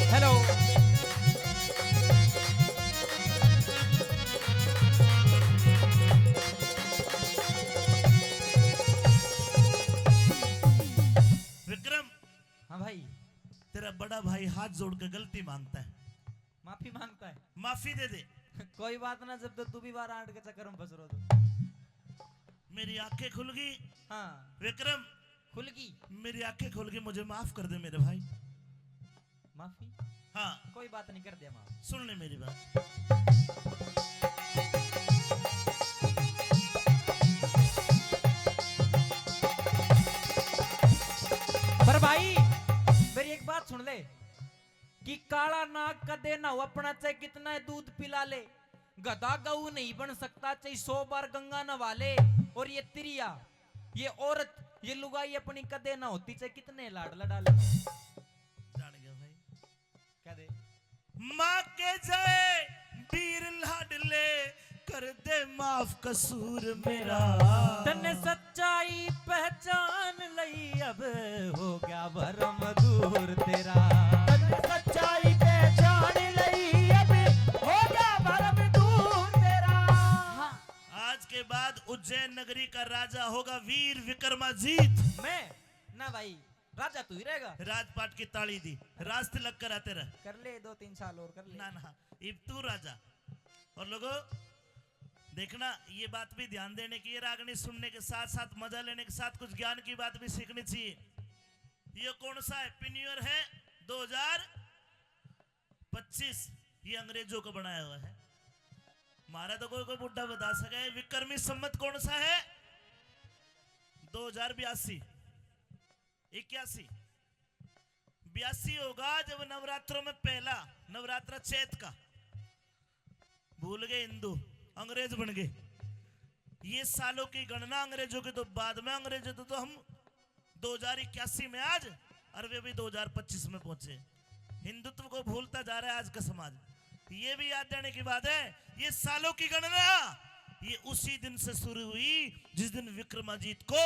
हेलो। विक्रम, हाँ भाई। तेरा बड़ा भाई हाथ जोड़ के गलती मांगता है, माफी मांगता है। माफी दे दे। कोई बात ना, जब तो तू भी बार आठ के चक्कर में फंस रहा तो। मेरी आंखें खुल गई। हाँ विक्रम, खुल गई। मेरी आंखें खुल गई, मुझे माफ कर दे मेरे भाई। माफी? हाँ, कोई बात नहीं, कर दिया माफ। सुन ले मेरी बात। पर भाई मेरी एक बात सुन ले कि काला नाग का देना हो अपना, चाहे कितना है दूध पिला ले, गधा गऊ नहीं बन सकता, चाहे 100 बार गंगा नवा ले। और ये तिरिया, ये औरत, ये लुगाई अपनी कदे ना होती, चाहे कितने लाड लड़ा ले। जान गया भाई, क्या दे? माँ के जय वीर लाडले, कर दे माफ कसूर मेरा। तने सच्चाई पहचान लई, अब हो गया भरम दूर तेरा। तने सच्चाई पहचान लई, अब हो गया भरम दूर तेरा। आज के बाद उज्जैन नगरी का राजा होगा वीर विक्रमाजीत। मैं ना भाई, राजा तू ही रहेगा। राजपाट की ताली दी, राज तिलक कराते रह। कर ले 2-3 साल और कर ले। ना ना, अब तू राजा। और लोगों देखना, ये बात भी ध्यान देने की, ये रागनी सुनने के साथ साथ, मजा लेने के साथ कुछ ज्ञान की बात भी सीखनी चाहिए। ये कौन सा हैप्पी न्यू ईयर है? 2025। ये अंग्रेजों को बनाया हुआ है, हमारा तो कोई कोई बुढ़ा बता सके। विक्रमी संवत कौन सा है? 2082, 81, 82 होगा जब नवरात्रों में पहला नवरात्र चैत का। भूल गए हिंदू, अंग्रेज बन गए। ये सालों की गणना अंग्रेजों के तो बाद में, अंग्रेजों तो हम 2081 में आज, और वे भी 2025 में पहुंचे। हिंदुत्व को भूलता जा रहा है आज का समाज। ये भी याद देने की बात है, ये सालों की गणना ये उसी दिन से शुरू हुई जिस दिन विक्रमाजीत को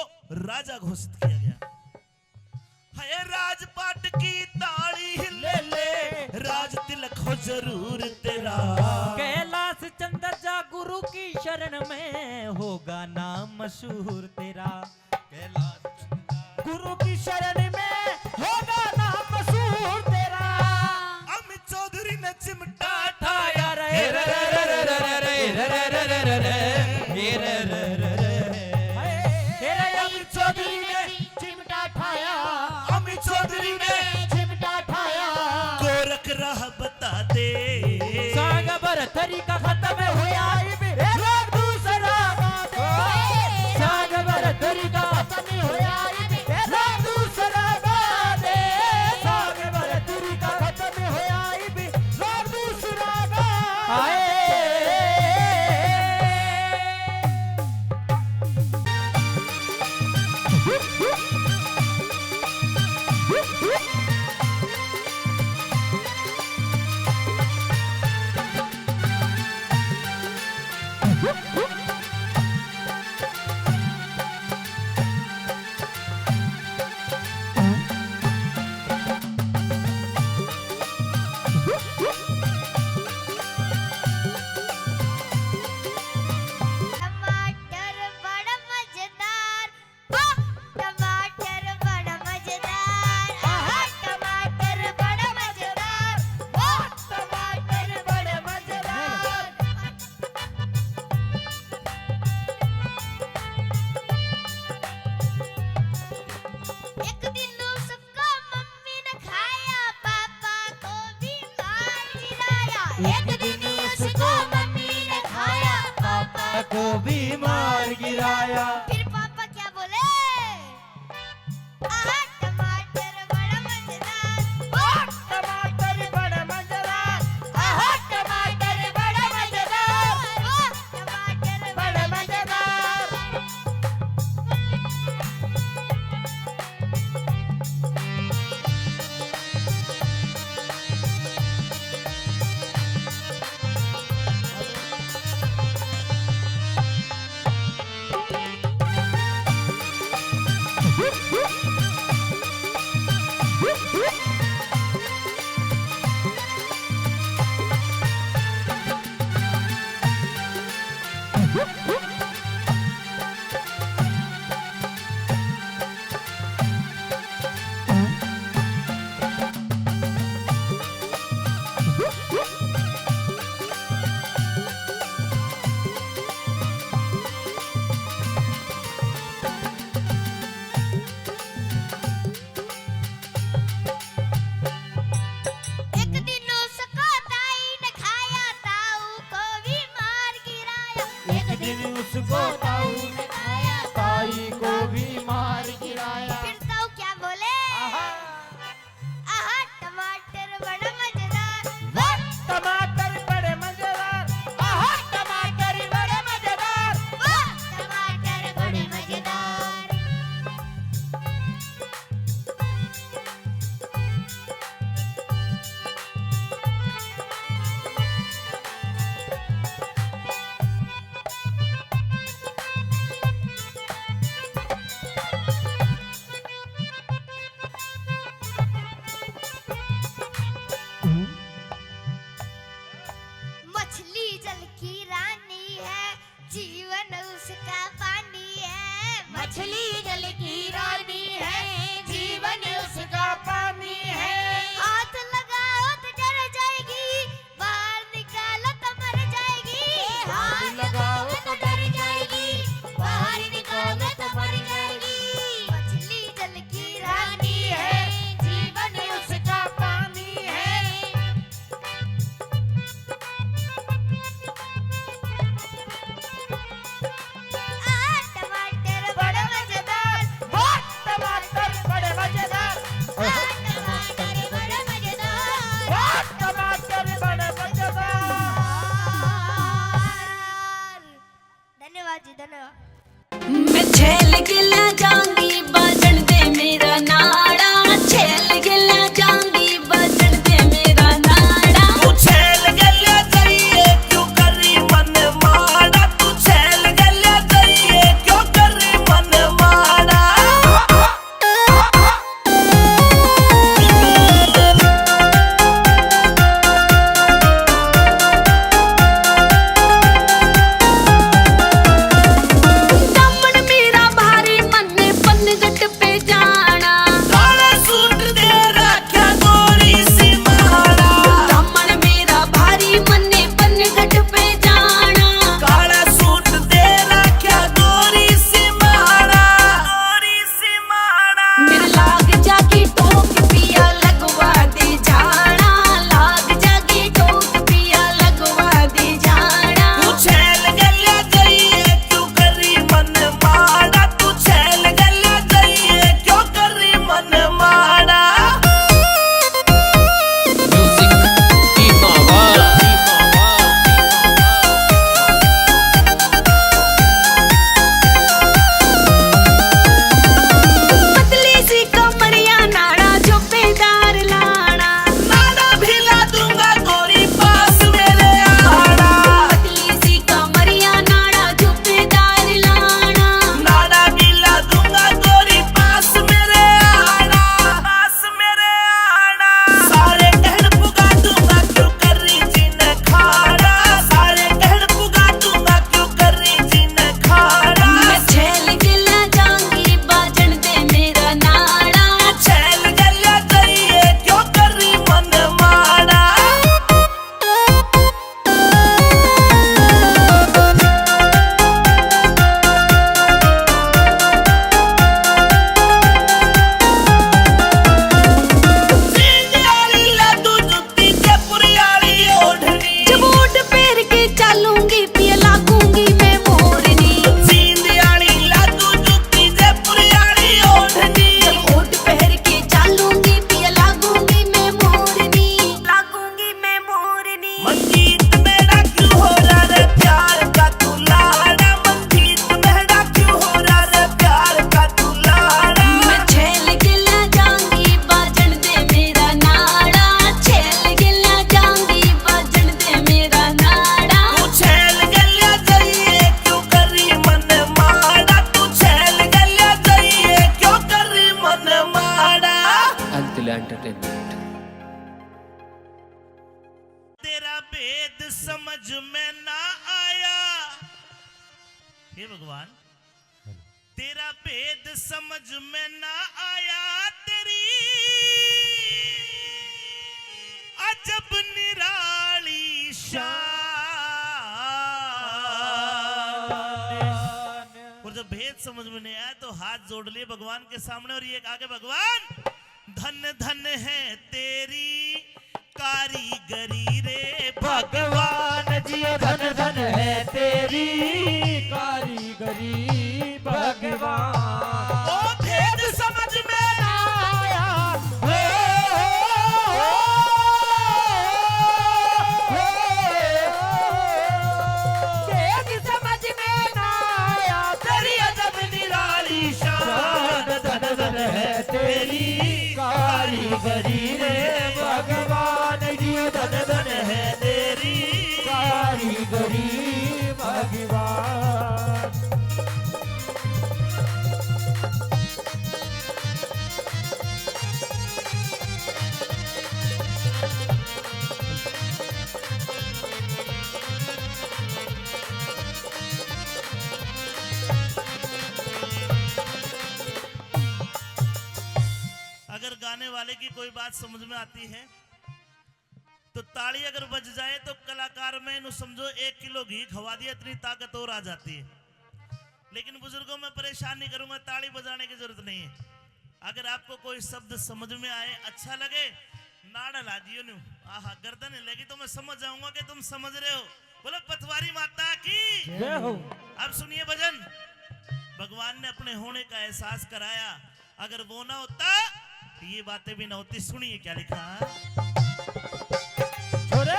राजा घोषित किया गया। हाय राजपाट की ताली ले ले, राज तिलक हो जरूर तेरा। कैलाश चंद्र जा गुरु की शरण में, होगा नाम मशहूर तेरा। कैलाश गुरु की शरण में होगा नाम मशहूर तेरा। अमित चौधरी ने चिमटा ठाया रे रे रे रे रे रे रे रे रे रे रे रे रे रे। अमित चौधरी ने चिमटा ठाया, अमित चौधरी ने चिमटा ठाया। गोरख राह बता दे, साग भरथरी का खत्म हुआ, लोग दूसरा साग भरथरी का खत्म होया, लोग दूसरा गाने। साग भरथरी का खत्म होया, लोग दूसरा गाने। टमाटर बड़ा मजेदार, वाह टमाटर बड़ा मजेदार, आहा टमाटर बड़ा मजेदार, वाह टमाटर बड़ा मजेदार। एक दिन सबको मम्मी ने खाया, पापा को भी मार गिराया। एक दिन उसको मम्मी ने खाया, पापा को भी मार गिराया। फिर पापा क्या बोले? आहा टमाटर बड़ा मजेदार, वाह टमाटर बड़ा मजेदार, आहा टमाटर बड़ा मजेदार, वाह टमाटर बड़ा मजेदार। दिन उसको ताऊ ने खाया, ताई को भी मार गिराया। फिर ताऊ क्या बोले? आहा, आहा टमाटर बड़ा मजेदार, वाह टमाटर बड़े मजेदार, आहा टमाटर बड़े मजेदार। वाह टमाटर बड़े मजेदार। मछली जल की रानी है, जीवन उसका पानी है। मछली जल की रानी है, जीवन उसका पानी है। हाथ लगाओ तो डर जाएगी, बाहर निकालो तो मर जाएगी। हाथ लगाओ तो डर जाएगी, बाहर निकालो तो मर जाएगी। मछली जल की रानी रानी है, जीवन उसका पानी है। टमाटर बड़ा मजेदार, वाह टमाटर बड़े मजेदार, टमाटर बड़ा मजेदार। वाह टमाटर बड़े मजेदार। धन्यवाद जी, धन्यवाद। मैं छेल गिला जाऊंगी बजन दे मेरा नाड़ा, छेल गिला जाऊंगी बजन दे मेरा नाड़ा। तू छेल गल्या जाइए क्यों करी मन माड़ा, तू छेल गल्या जाइए क्यों करी मन माड़ा। दामन मेरा भारी मन पनगट पे जाना, काला सूट दे रखा गोरी सी माड़ा, दामन मेरा भारी मन पनगट पे जाना। काला सूट दे रखा गोरी सी माड़ा, गोरी सी माड़ा। मेरे लाग जागी टोक पिया लगवा दे जाना, लाग जागी टोक पिया लगवा दे जाना। तू छेल गल्या जाइए क्यों करी मन माड़ा, तू छेल गल्या जाइए क्यों करी मन माड़ा। पतली सी कमरिया नाड़ा जो पेदार लाना, नाड़ा भिला दूंगा गोरी पास मेरे आड़ा, पतली सी कमरिया नाड़ा जो पेदार लाना। नाड़ा भिला दूंगा गोरी पास मेरे आड़ा, पास मेरे आड़ा। सारे कहड़ पुगा दूंगा क्यों करी जिन खाड़ा, सारे कहड़ पुगा दूंगा क्यों करी जिन खाड़ा। मैं छेल गिला जाऊंगी बाजन दे मेरा नाड़ा, छेल गल्या जाइए क्यों करी मन माड़ा। सींधियाली लादू जुत्ती जयपुरी वाली ओढ़नी, जब ऊँट पैर के चलूंगी पिया लागूंगी मैं मोरनी। सींधियाली लादू जुत्ती जयपुरी वाली ओढ़नी, जब ऊँट पैर के चलूंगी पिया लागूंगी मैं मोरनी, लागूंगी मैं मोरनी। मंजीत मेरा क्यों हो रहा रे प्यार का तू लाड़ा, मंजीत मेरा क्यों हो रहा रे प्यार का तू लाड़ा। मैं छेल गिला जाऊंगी बाजन दे मेरा नाड़ा, छेल गिला जाऊंगी बाजन दे मेरा नाड़ा। तू छेल गल्या जाइए क्यों करी मन माड़ा, तू छेल गल्या जाइए क्यों करी मन माड़ा। तेरा भेद समझ में ना आया, हे भगवान तेरा भेद समझ में ना आया, तेरी अजब निराली शान। और जब भेद समझ में नहीं आया तो हाथ जोड़ लिए भगवान के सामने और ये आगे, भगवान धन धन है तेरी कारीगरी रे भगवान जी धन धन है तेरी कारीगरी रे भगवान जी धन धन है तेरी कारीगरी भगवान। अगर गाने वाले की कोई बात समझ में आती है तो ताली अगर बज जाए तो कलाकार में नु समझो 1 किलो घी खवा दिया, इतनी ताकत और आ जाती है। लेकिन बुजुर्गों में परेशान नहीं करूंगा, ताली बजाने की जरूरत नहीं है। अगर आपको कोई शब्द समझ में आए, अच्छा लगे, नाड़ा ला दियो नु, आहा गर्दन लगी तो मैं समझ जाऊंगा कि तुम समझ रहे हो। बोलो पतवारी माता की जय हो। अब सुनिए भजन। भगवान ने अपने होने का एहसास कराया, अगर वो ना होता ये बातें भी ना होती। सुनिए क्या लिखा। छोरे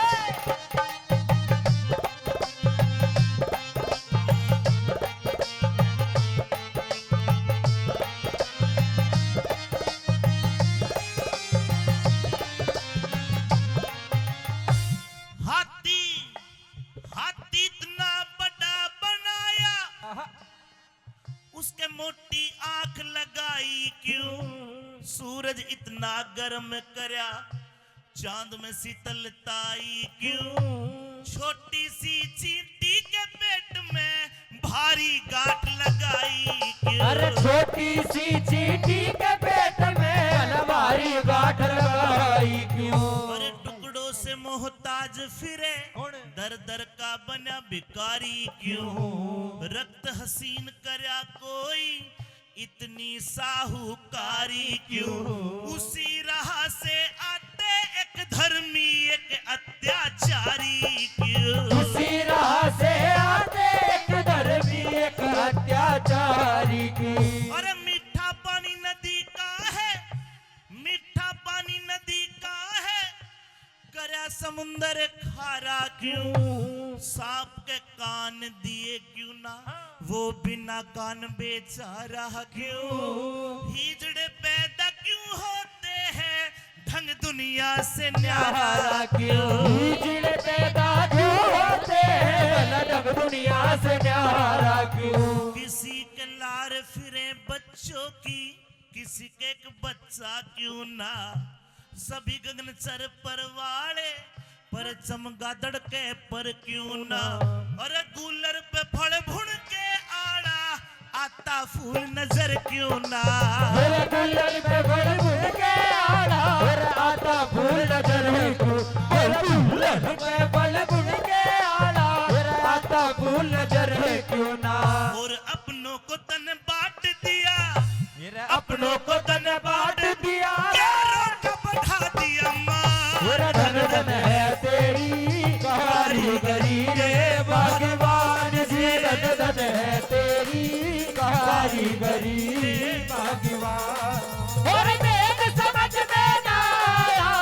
हाथी हाथी इतना बड़ा बनाया, उसके मोटी आंख लगाई क्यों? सूरज इतना गर्म करया, चांद में शीतलताई क्यों? छोटी सी चींटी के पेट में भारी गांठ लगाई क्यों? अरे छोटी सी चींटी के पेट में हमारी गांठ लगाई क्यों? अरे टुकड़ों से मोहताज फिरे, दर दर का बना भिखारी क्यों? रक्त हसीन करया कोई, इतनी साहूकारी क्यों? उसी राह से आते एक धर्मी एक अत्याचारी क्यों? उसी राह से आते एक धर्मी एक अत्याचारी की। अरे मीठा पानी नदी का है, मीठा पानी नदी का है, करया समुंदर खारा क्यों? सांप के कान दिए क्यों ना, वो बिना कान बेचारा क्यों? हिजड़े पैदा क्यों होते हैं, ढंग दुनिया से न्यारा क्यों? हिजड़े पैदा क्यों होते हैं, ढंग दुनिया से न्यारा क्यों? किसी के लार फिरे बच्चों की, किसी के एक बच्चा क्यों ना? सभी गगनचर परवाले, पर चमगादड़ के पर क्यों ना? अरे गूलर पे फल भुन के आड़ा, आता फूल नजर क्यों ना? मेरे गुल्लर पे फल भुन के आड़ा, मेरा आता फूल नजर है क्यों? मेरे गुल्लर पे फल भुन के आड़ा, मेरा आता फूल नजर है क्यों ना? और अपनों को तन बांट दिया, अपनों को तन बांट दिया, प्यारों का बढ़ा दिया माँ। मेरा धन धन है तेरी कारीगरी रे भगवान जी, धन धन है तेरी कारीगरी भगवान। और देख समझ में ना आया,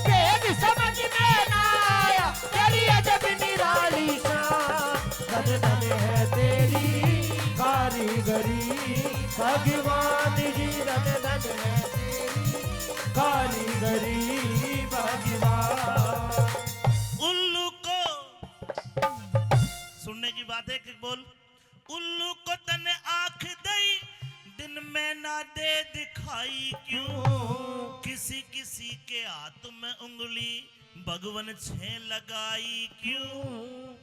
देख समझ में ना आया, तेरी अजब निराली शान, धन धन है तेरी कारीगरी भगवान जी, धन धन है तेरी कारीगरी भगवान। उल्लू को सुनने की बात है कि बोल। उल्लू को तन आंख दई, दिन में ना दे दिखाई क्यों? किसी किसी के हाथ में उंगली, भगवन छे लगाई क्यों?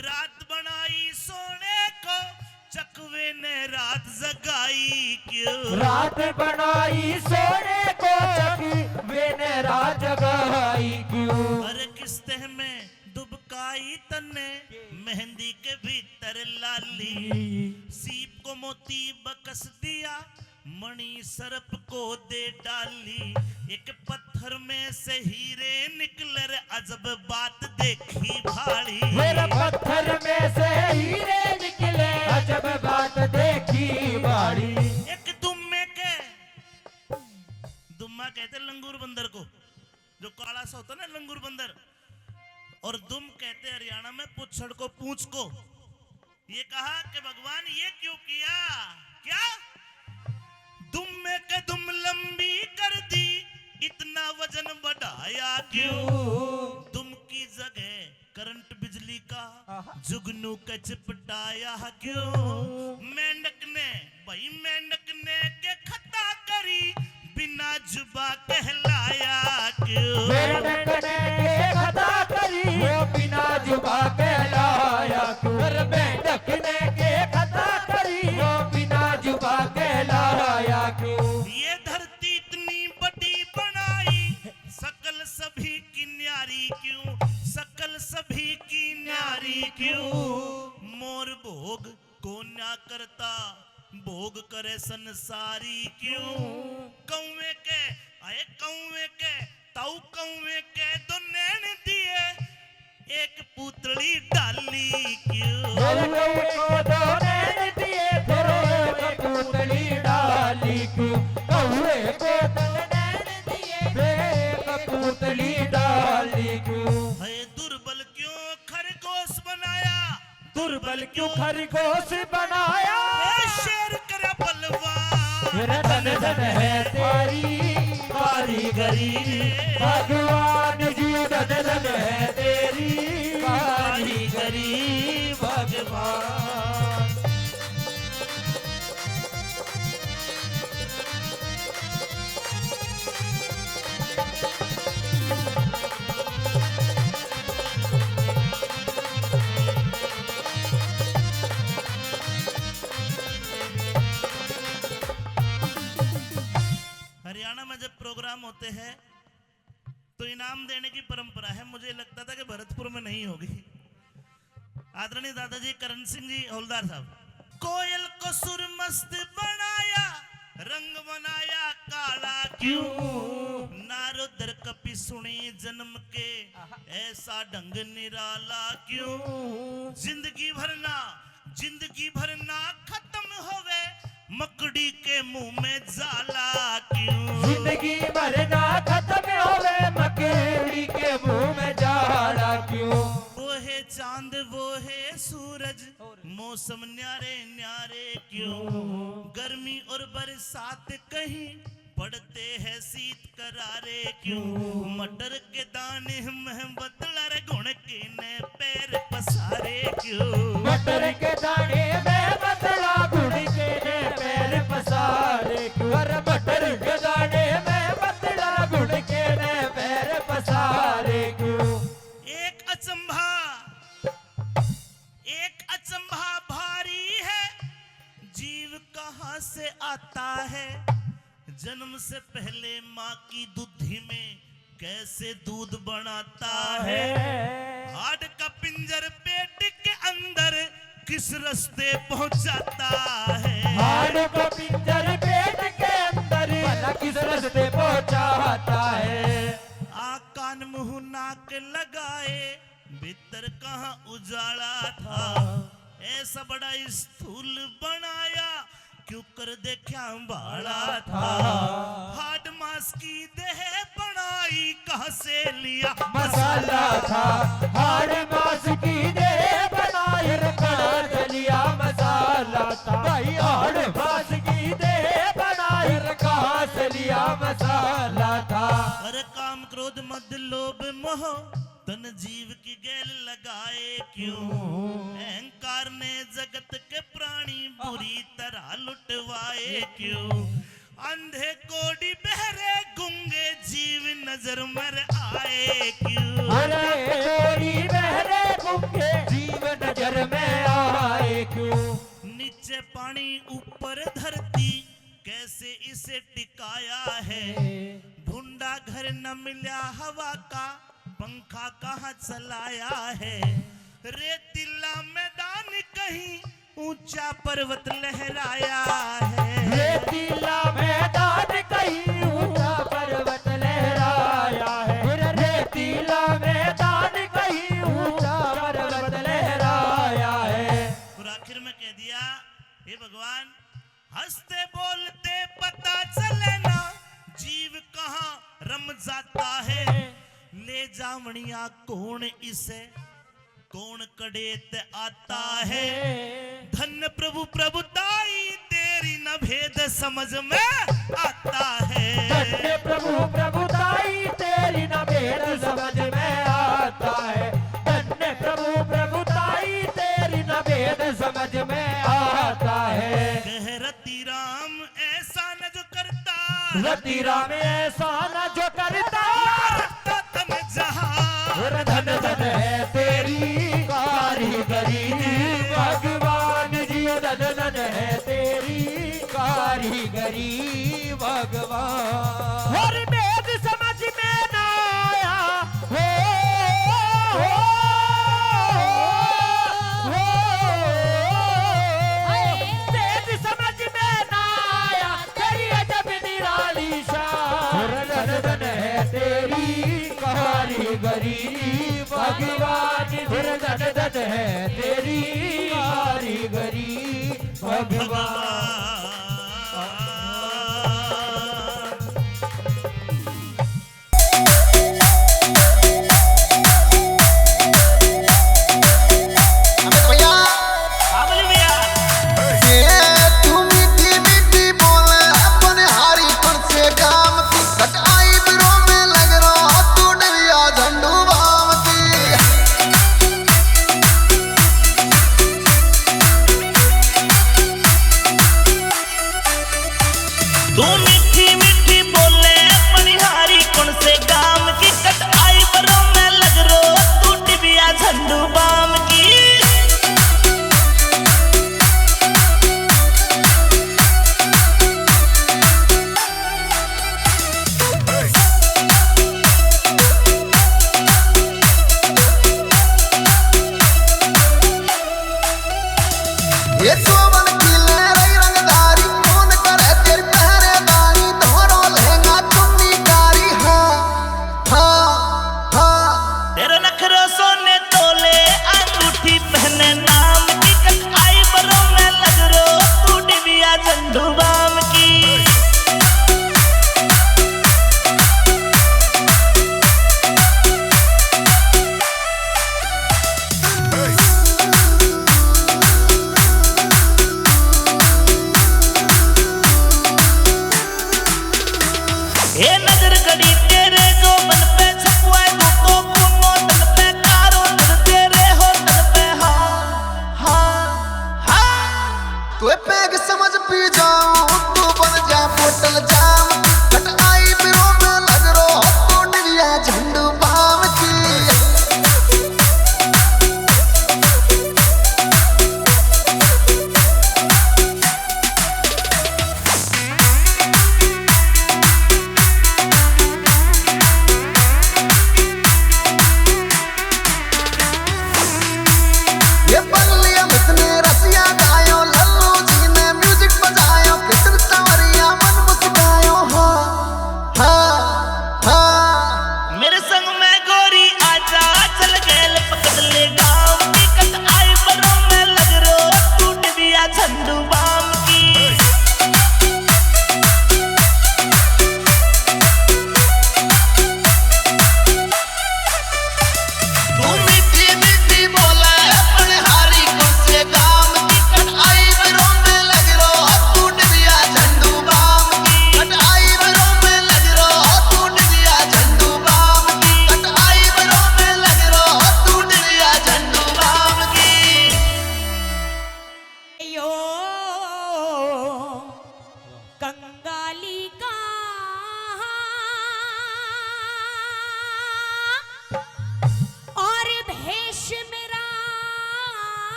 रात बनाई सोने को, चकवे ने रात जगाई क्यों? रात बनाई सोने को, चकवे ने रात जगाई क्यों? अरे किस तह में दुबकाई तन्ने, मेहंदी के भीतर लाली, सीप को मोती बकस दिया, मणि सर्प को दे डाली। एक पत्थर में से हीरे निकलर, अजब बात देखी भाड़ी। मेरे पत्थर में से हीरे निकले, अजब बात देखी बाड़ी। एक दुम्मा कहते लंगूर बंदर को, जो काला सा होता है ना लंगूर बंदर, और दुम कहते हरियाणा में पुच्छड़ को, पूंछ को। ये कहा कि भगवान ये क्यों किया? क्या दुम में के दुम लंबी कर दी, इतना वजन बढ़ाया क्यों? दुम की जगह करंट बिजली का जुगनू के चिपटाया क्यों? मेंढक ने भाई मेंढक ने के खता करी, बिना जुबा कहलाया क्यों? मेंढक ने के खता करी, वो बिना जुबा कहलाया क्यों? मेंढक ने के खता करी, वो बिना जुबा कहलाया क्यों? ये धरती इतनी बड़ी बनाई, सकल सभी की न्यारी क्यों? सकल सभी की न्यारी क्यों? मोर भोग को ना करता, भोग करे संसारी क्यों? कौवे के आए कौवे के ताऊ कौवे के दो नैन दिए, एक पुतली डाली क्यों? कौवे को दो नैन दिए, फिर एक पुतली डाली क्यों? कौवे को दो नैन दिए, फिर एक पुतली डाली क्यों? है दुर्बल क्यों खरगोश बनाया? दुर्बल क्यों खरगोश बनाया? ए शेर कर बलवान, फिर धन धन है तेरी कारीगरी, भगवान जी धन धन है तेरी कारीगरी भगवान। हरियाणा में जब प्रोग्राम होते हैं तो इनाम देने की परंपरा है। मुझे लगता था कि भरतपुर में नहीं होगी। आदरणीय दादाजी करण सिंह जी हौलदार साहब, कोयल को सुर मस्त बनाया, रंग बनाया काला क्यों? नारदर कपि सुनी जन्म के, ऐसा ढंग निराला क्यों? जिंदगी भरना खत्म होवे, मकड़ी के मुंह में जाला क्यों? जिंदगी भरना खत्म होवे, मकड़ी के मुंह में जाला क्यों? वो है चांद वो है सूरज, मौसम न्यारे न्यारे क्यों? गर्मी और बरसात कहीं पड़ते हैं शीत करारे क्यों? मटर के दाने में बदलर गुण के ने पैर पसारे क्यों? मटर के दाने में बदला गुड़ के ने पैर पसारे क्यों? अरे मटर के दाने में बदला गुड़ के ने पैर पसारे क्यों? एक अचंभा भारी है, जीव कहाँ से आता है? जन्म से पहले माँ की दूधी में कैसे दूध बनाता है? हार्ट का पिंजर पेट के अंदर किस रास्ते पहुंचाता है? हाड़ को पिंजर पेट के अंदर भला किस रास्ते पहुंचाता है? आँख कान मुंह नाक लगाए, भीतर कहाँ उजाला था? ऐसा बड़ा स्थूल बनाया, क्यों कर देखा बाड़ा था? हार्ड मास की देह बनाई, कहाँ से लिया मसाला था? हाड़ मास की देह बनाई, कहाँ से लिया मसाला था? भाई हाड़ मास की देह बनाई, कहाँ से लिया मसाला था? अरे काम क्रोध मद लोभ मोह तन जीव की गैल लगाए क्यों? अहंकार ने जगत के प्राणी बुरी तरह लुटवाए क्यों? अंधे कोड़ी बहरे गुंगे जीव नजर मर आए क्यों? अरे कोड़ी बहरे गुंगे जीव नजर में आए क्यों? नीचे पानी ऊपर धरती, कैसे इसे टिकाया है? ढूंढा घर न मिला हवा का, पंखा कहाँ चलाया है? रेतीला मैदान कहीं ऊंचा पर्वत लहराया है? रेतीला मैदान कहीं ऊंचा पर्वत लहराया है? रेतीला मैदान कहीं ऊंचा पर्वत लहराया है? और आखिर में कह दिया, हे भगवान, हंसते बोलते पता चले ना, जीव कहाँ रम जाता है? ले जावणिया कौन इसे, कौन कड़ेत आता है। धन्य प्रभु प्रभुताई तेरी न भेद समझ में आता है। धन्य प्रभु प्रभुताई तेरी न भेद समझ में आता है। धन्य प्रभु प्रभुताई तेरी न भेद समझ में आता है। कह रति राम ऐसा न जो करता, रति राम ऐसा न जो करता, रखता तन जहां। धन धन है तेरी कारीगरी भगवान जी, धन धन है तेरी कारीगरी भगवान। और वेद समझ में न आया हो, वेद समझ में न आया तेरी अजब निराली शान। धन धन है तेरी कारीगरी भगवान, धन धन है तेरी कारीगरी भगवान।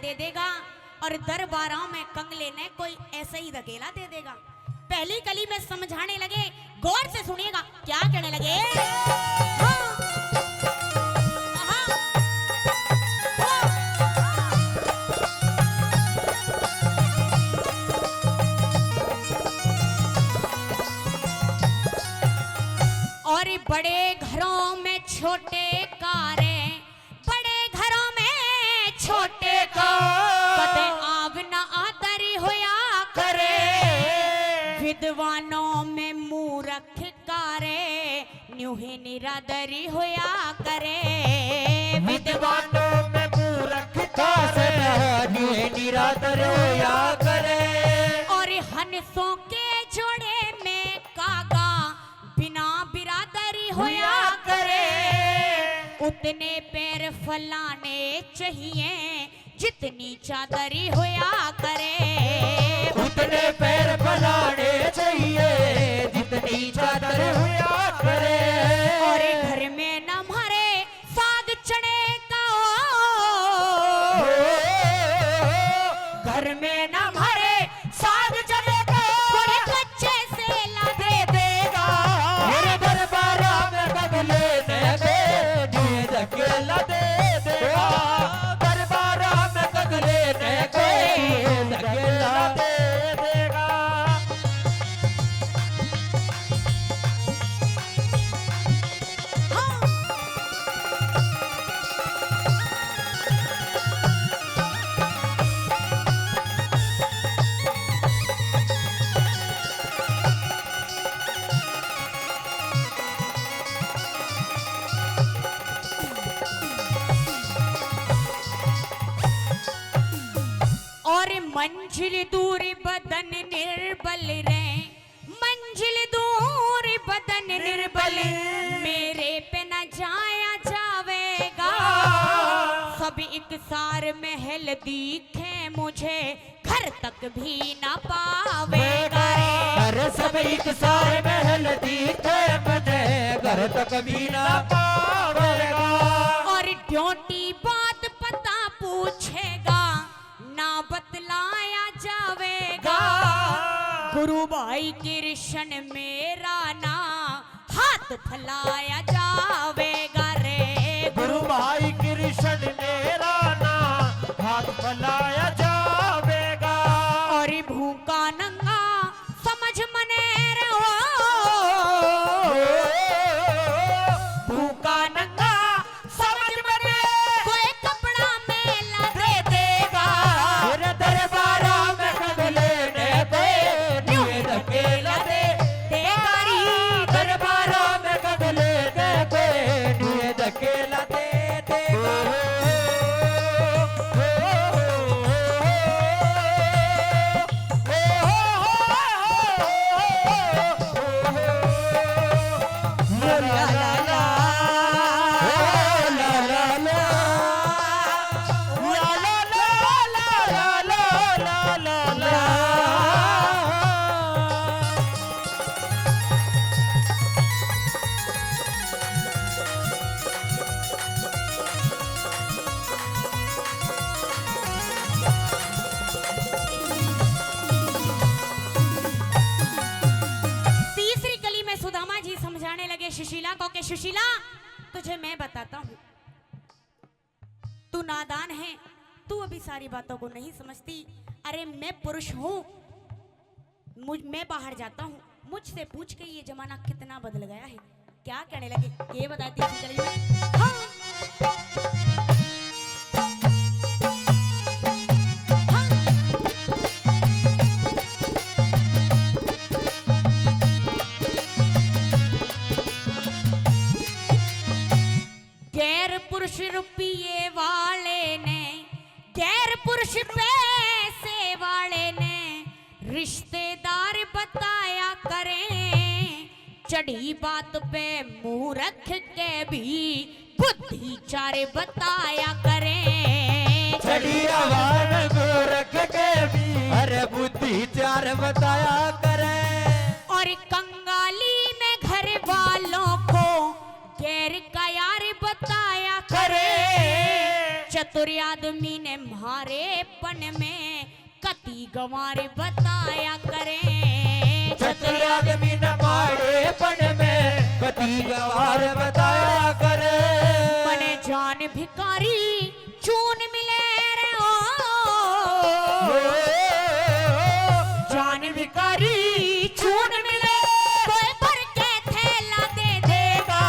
दे देगा और दरबारों में कंगले ने कोई ऐसे ही धकेला दे देगा। पहली कली में समझाने लगे, गौर से सुनिएगा क्या कहने लगे। हाँ, हाँ, और बड़े घरों में छोटे कारें, बड़े घरों में छोटे कदे आव न आदरी होया करे, विद्वानों में मूर्ख कारे न्यू ही निरादरी होया करे, विद्वानों में मूर्ख कासे न्यू ही निरादर होया करे। और हंसों के जोड़े में कागा बिना बिरादरी होया करे, उतने पैर फलाने चाहिए जितनी चादरी होया करे, उतने पैर फलाने चाहिए जितनी चादर होया करे। और घर में न मारे साग चने का, घर में न मारे साग चने का, थोड़े कच्चे से ला दे देगा, मेरे दरबारा में बदले दे दिए धकेला दे देगा, दरबारा में बदले दे धकेला दे देगा। हाँ। और मंजिल दूर बदन निर्बल रे, मंजिल दूर बदन निर्बल, मेरे पे न जाया जावेगा, सब एक सार महल दिखे मुझे घर तक भी न पावेगा रे। अरे सब एक सारे महल दिखे मुझे घर तक भी ना पावेगा। और ड्यूटी बात पता पूछेगा ना बतलाया जावेगा, गुरु भाई कृष्ण मेरा ना हाथ फैलाया जावेगा रे, गुरु भाई कृष्ण मेरा ना हाथ फैलाया जावेगा। और भूखा नंगा समझ मने रहो, भूखा नंगा समझ मने कोई कपड़ा मेला दे देगा, मेरे दरबारा में कंगले ने दे दिए धकेला दे देगा री। दरबारा में कंगले ने दे दिए धकेला दे देगा। तीसरी कली में सुदामा जी समझाने लगे सुशीला को कि सुशीला तुझे मैं बताता हूँ, तू नादान है, तू अभी सारी बातों को नहीं समझती। अरे मैं पुरुष हूँ, मैं बाहर जाता हूँ, मुझसे पूछ के ये जमाना कितना बदल गया है। क्या कहने लगे ये बताती थी कली में। हाँ। गैर पुरुष रुपये वाले ने, गैर पुरुष पैसे वाले ने रिश्तेदार बताया करें, चढ़ी बात पे मुंह रख के भी बुद्धि चारे बताया करें, चढ़ी आवाज को रख के भी अरे बुद्धि चार बताया करे। और कंगाली में घर वालों को गैर का यार बताया करे, चतुर आदमी ने मारे पन में कति गंवार बताया करें। चतुर आदमी न मारे पण में कति गवार बताया करे। मने जान भिकारी चून मिले रे ओ, जान भिकारी चून मिले कोई भर के थैला दे देगा।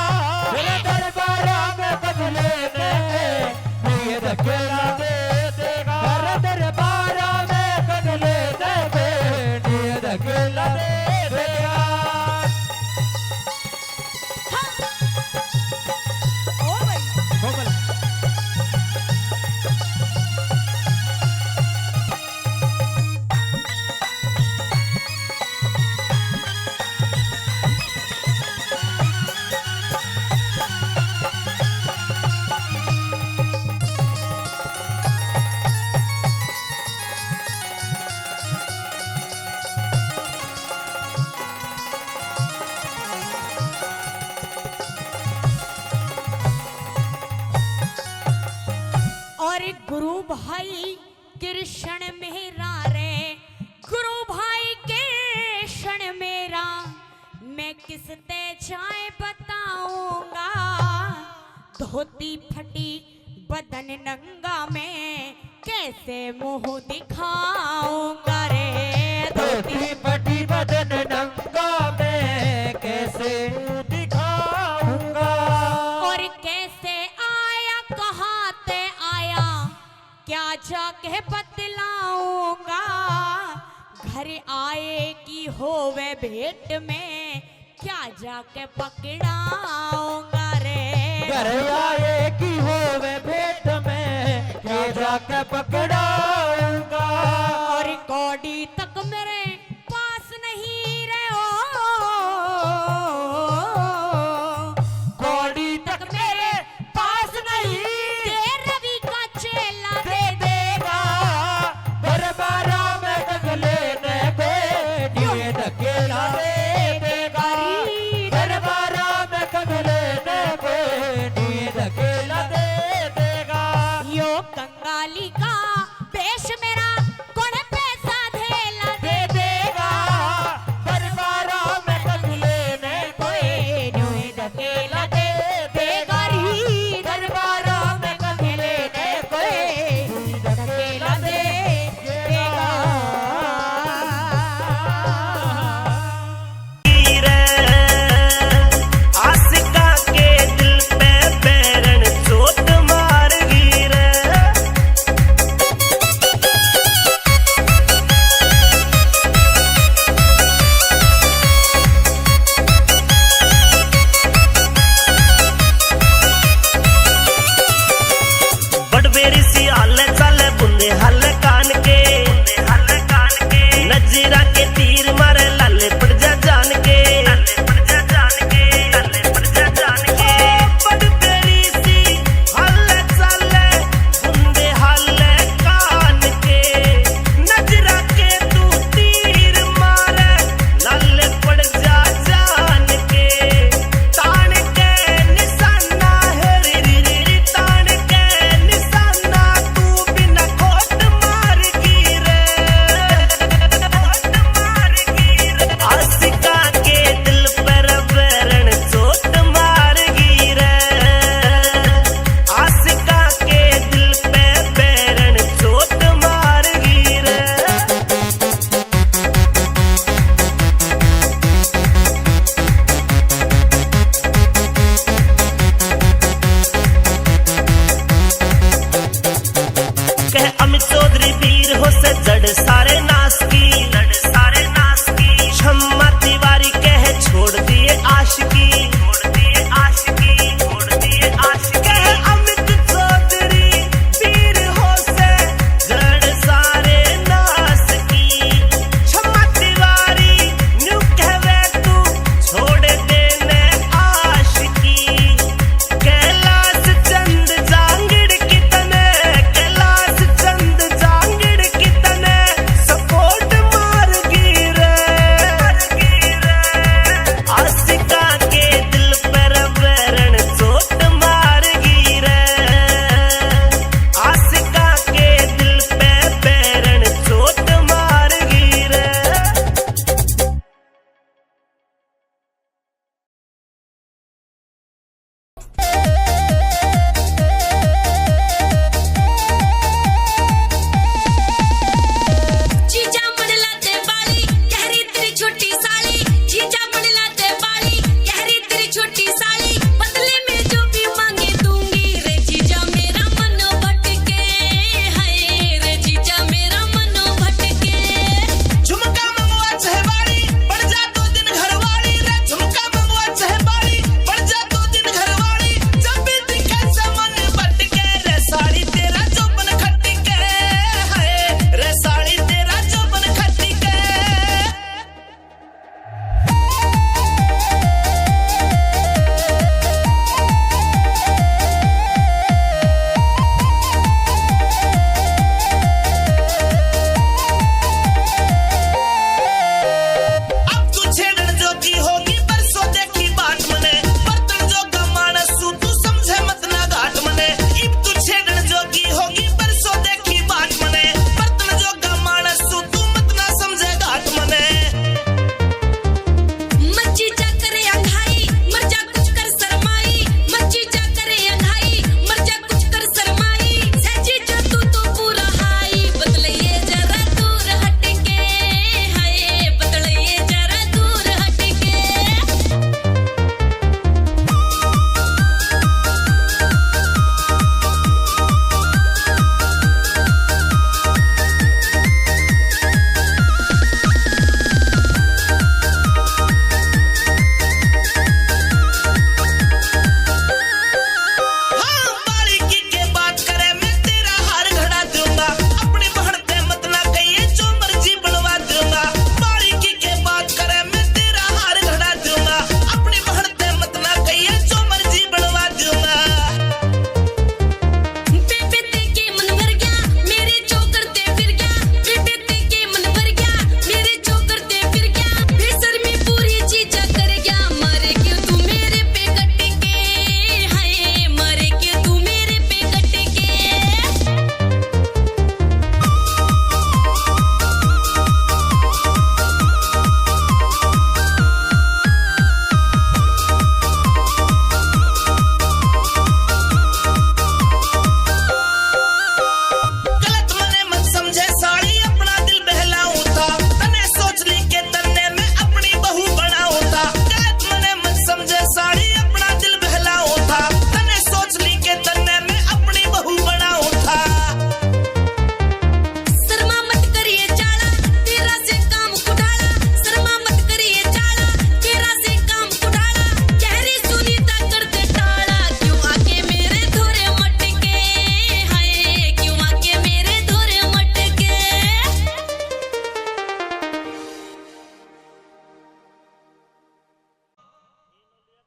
मेरे दरबारा में बदले ने धकेला दे देगा। मेरे दरबारा में बदले ने धकेला दे देगा। ओ भाई कोमल और गुरु भाई कृष्ण मेरा रे, गुरु भाई कृष्ण मेरा, मैं किस ते जाए बताऊंगा। धोती फटी बदन नंगा मैं कैसे मुंह दिखाऊंगा रे। धोती फटी बदन नंगा मैं कैसे दिखाऊंगा। और कैसे आया कहाँ ते आया क्या जाके बतलाऊंगा। घर आए की होवे भेंट में क्या जाके पकड़ाऊंगा रे। घर आए की होवे भेंट में क्या जाके पकड़ाऊंगा। और कौड़ी तक मेरे पास नहीं रे ओ, कौड़ी तक मेरे पास नहीं ते रवि का चेला दे देगा। दरबारा में गगले ने कोई धकेला दे देगा। दरबारा में गगले ने कोई धकेला दे देगा। यो कंगाली का वेश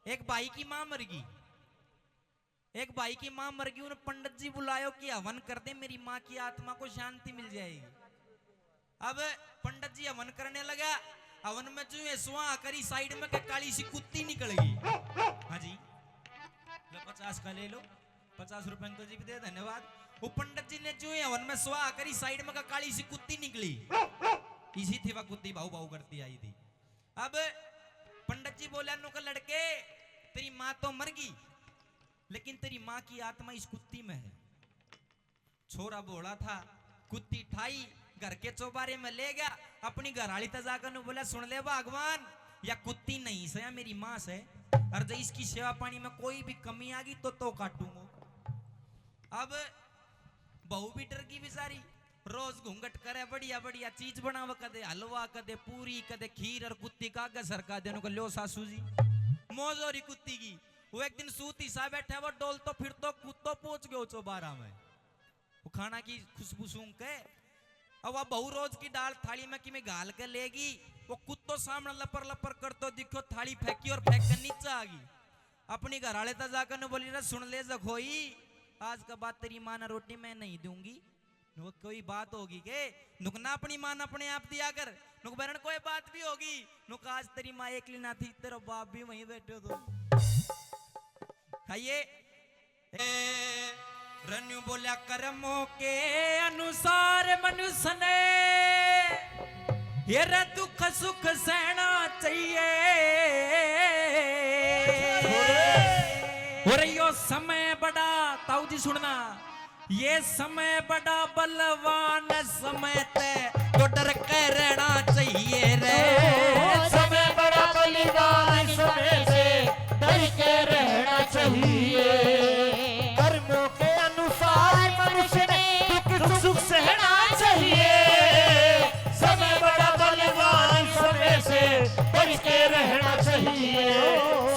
एक भाई की मां मर गई, एक भाई की मां मर गई, उन्हें पंडित जी बुलायो कि हवन कर दे, मेरी मां की आत्मा को शांति मिल जाएगी। अब पंडित जी हवन करने लगा, हवन में जो है सुहा करी साइड में के काली सी कुत्ती निकल गई। हाँ जी, लो 50 का ले लो, 50 रुपए अंकल जी भी दे, धन्यवाद। वो पंडित जी ने जो है हवन में सुहा करी साइड में का काली सी कुत्ती निकली, इसी थी वह कुत्ती भाऊ भाऊ करती आई थी। अब पंडित जी बोला नो का लड़के तेरी माँ तो मर गई, लेकिन तेरी माँ की आत्मा इस कुत्ती में है। छोरा बोला था, कुत्ती ठाई घर के चौबारे में ले गया, अपनी घरवाली तजाकर बोला सुन ले भगवान, या कुत्ती नहीं से या मेरी माँ से, और जो इसकी सेवा पानी में कोई भी कमी आ गई तो काटूंगा। अब बहू भी डर गई बेचारी, रोज घूंघट करे, बढ़िया बढ़िया चीज बनावा, कदे हलवा कदे पूरी कदे खीर, और कुत्ती का गसर का देने को लो सासू जी मौज हो रही कुत्ती की। वो एक दिन सूती सा बैठा, वो डोल तो फिर तो कुत्तो पहुंच गयो चौबारा में, वो खाना की खुशबू सूंघ के। अब वह बहु रोज की दाल थाली में कि मैं गाल के लेगी, वो कुत्तो सामने लपर लपर कर तो दिखो, थाली फेंकी और फेंक कर नीचे आ गई। अपनी घरवाले तक जाकर ने बोली, सुन ले जखोई, आज का बाद तेरी माँ ना रोटी मैं नहीं दूंगी, नुक कोई बात होगी के नुक ना अपनी माँ अपने आप दिया कर, नुक बहन कोई बात भी होगी, नुक आज तेरी माँ एकली ना थी, तेरा बाप भी वहीं बैठे तो खाइए। रन्यू बोलिया कर्मों के अनुसार मनुष्य ने ये दुख सुख सहना चाहिए, और यो समय बड़ा, ताऊ जी सुनना, ये समय बड़ा बलवान समय ते तो डर के रहना चाहिए रे। समय बड़ा बलिदान, समय से डर के रहना चाहिए। कर्मों के अनुसार मनुष्य ने दुख सुख सहना चाहिए। समय बड़ा बलिदान, समय से डर के रहना चाहिए।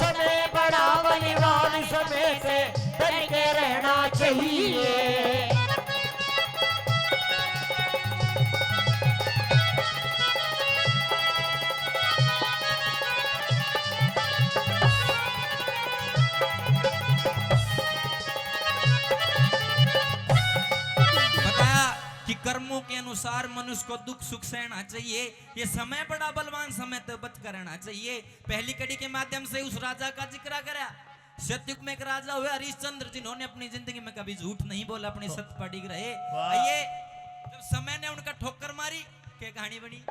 समय बड़ा बलिदान, समय से डर के रहना चाहिए। कि कर्मों के अनुसार मनुष्य को दुख सुख सहना चाहिए, ये समय बड़ा बलवान, समय तो बच कर रहना चाहिए। पहली कड़ी के माध्यम से उस राजा का जिक्र करा, सतयुग में एक राजा हुए हरिश्चंद्र, जिन्होंने अपनी जिंदगी में कभी झूठ नहीं बोला, अपने सत्य पर डिग रहे। आइए, जब समय ने उनका ठोकर मारी, क्या कहानी बनी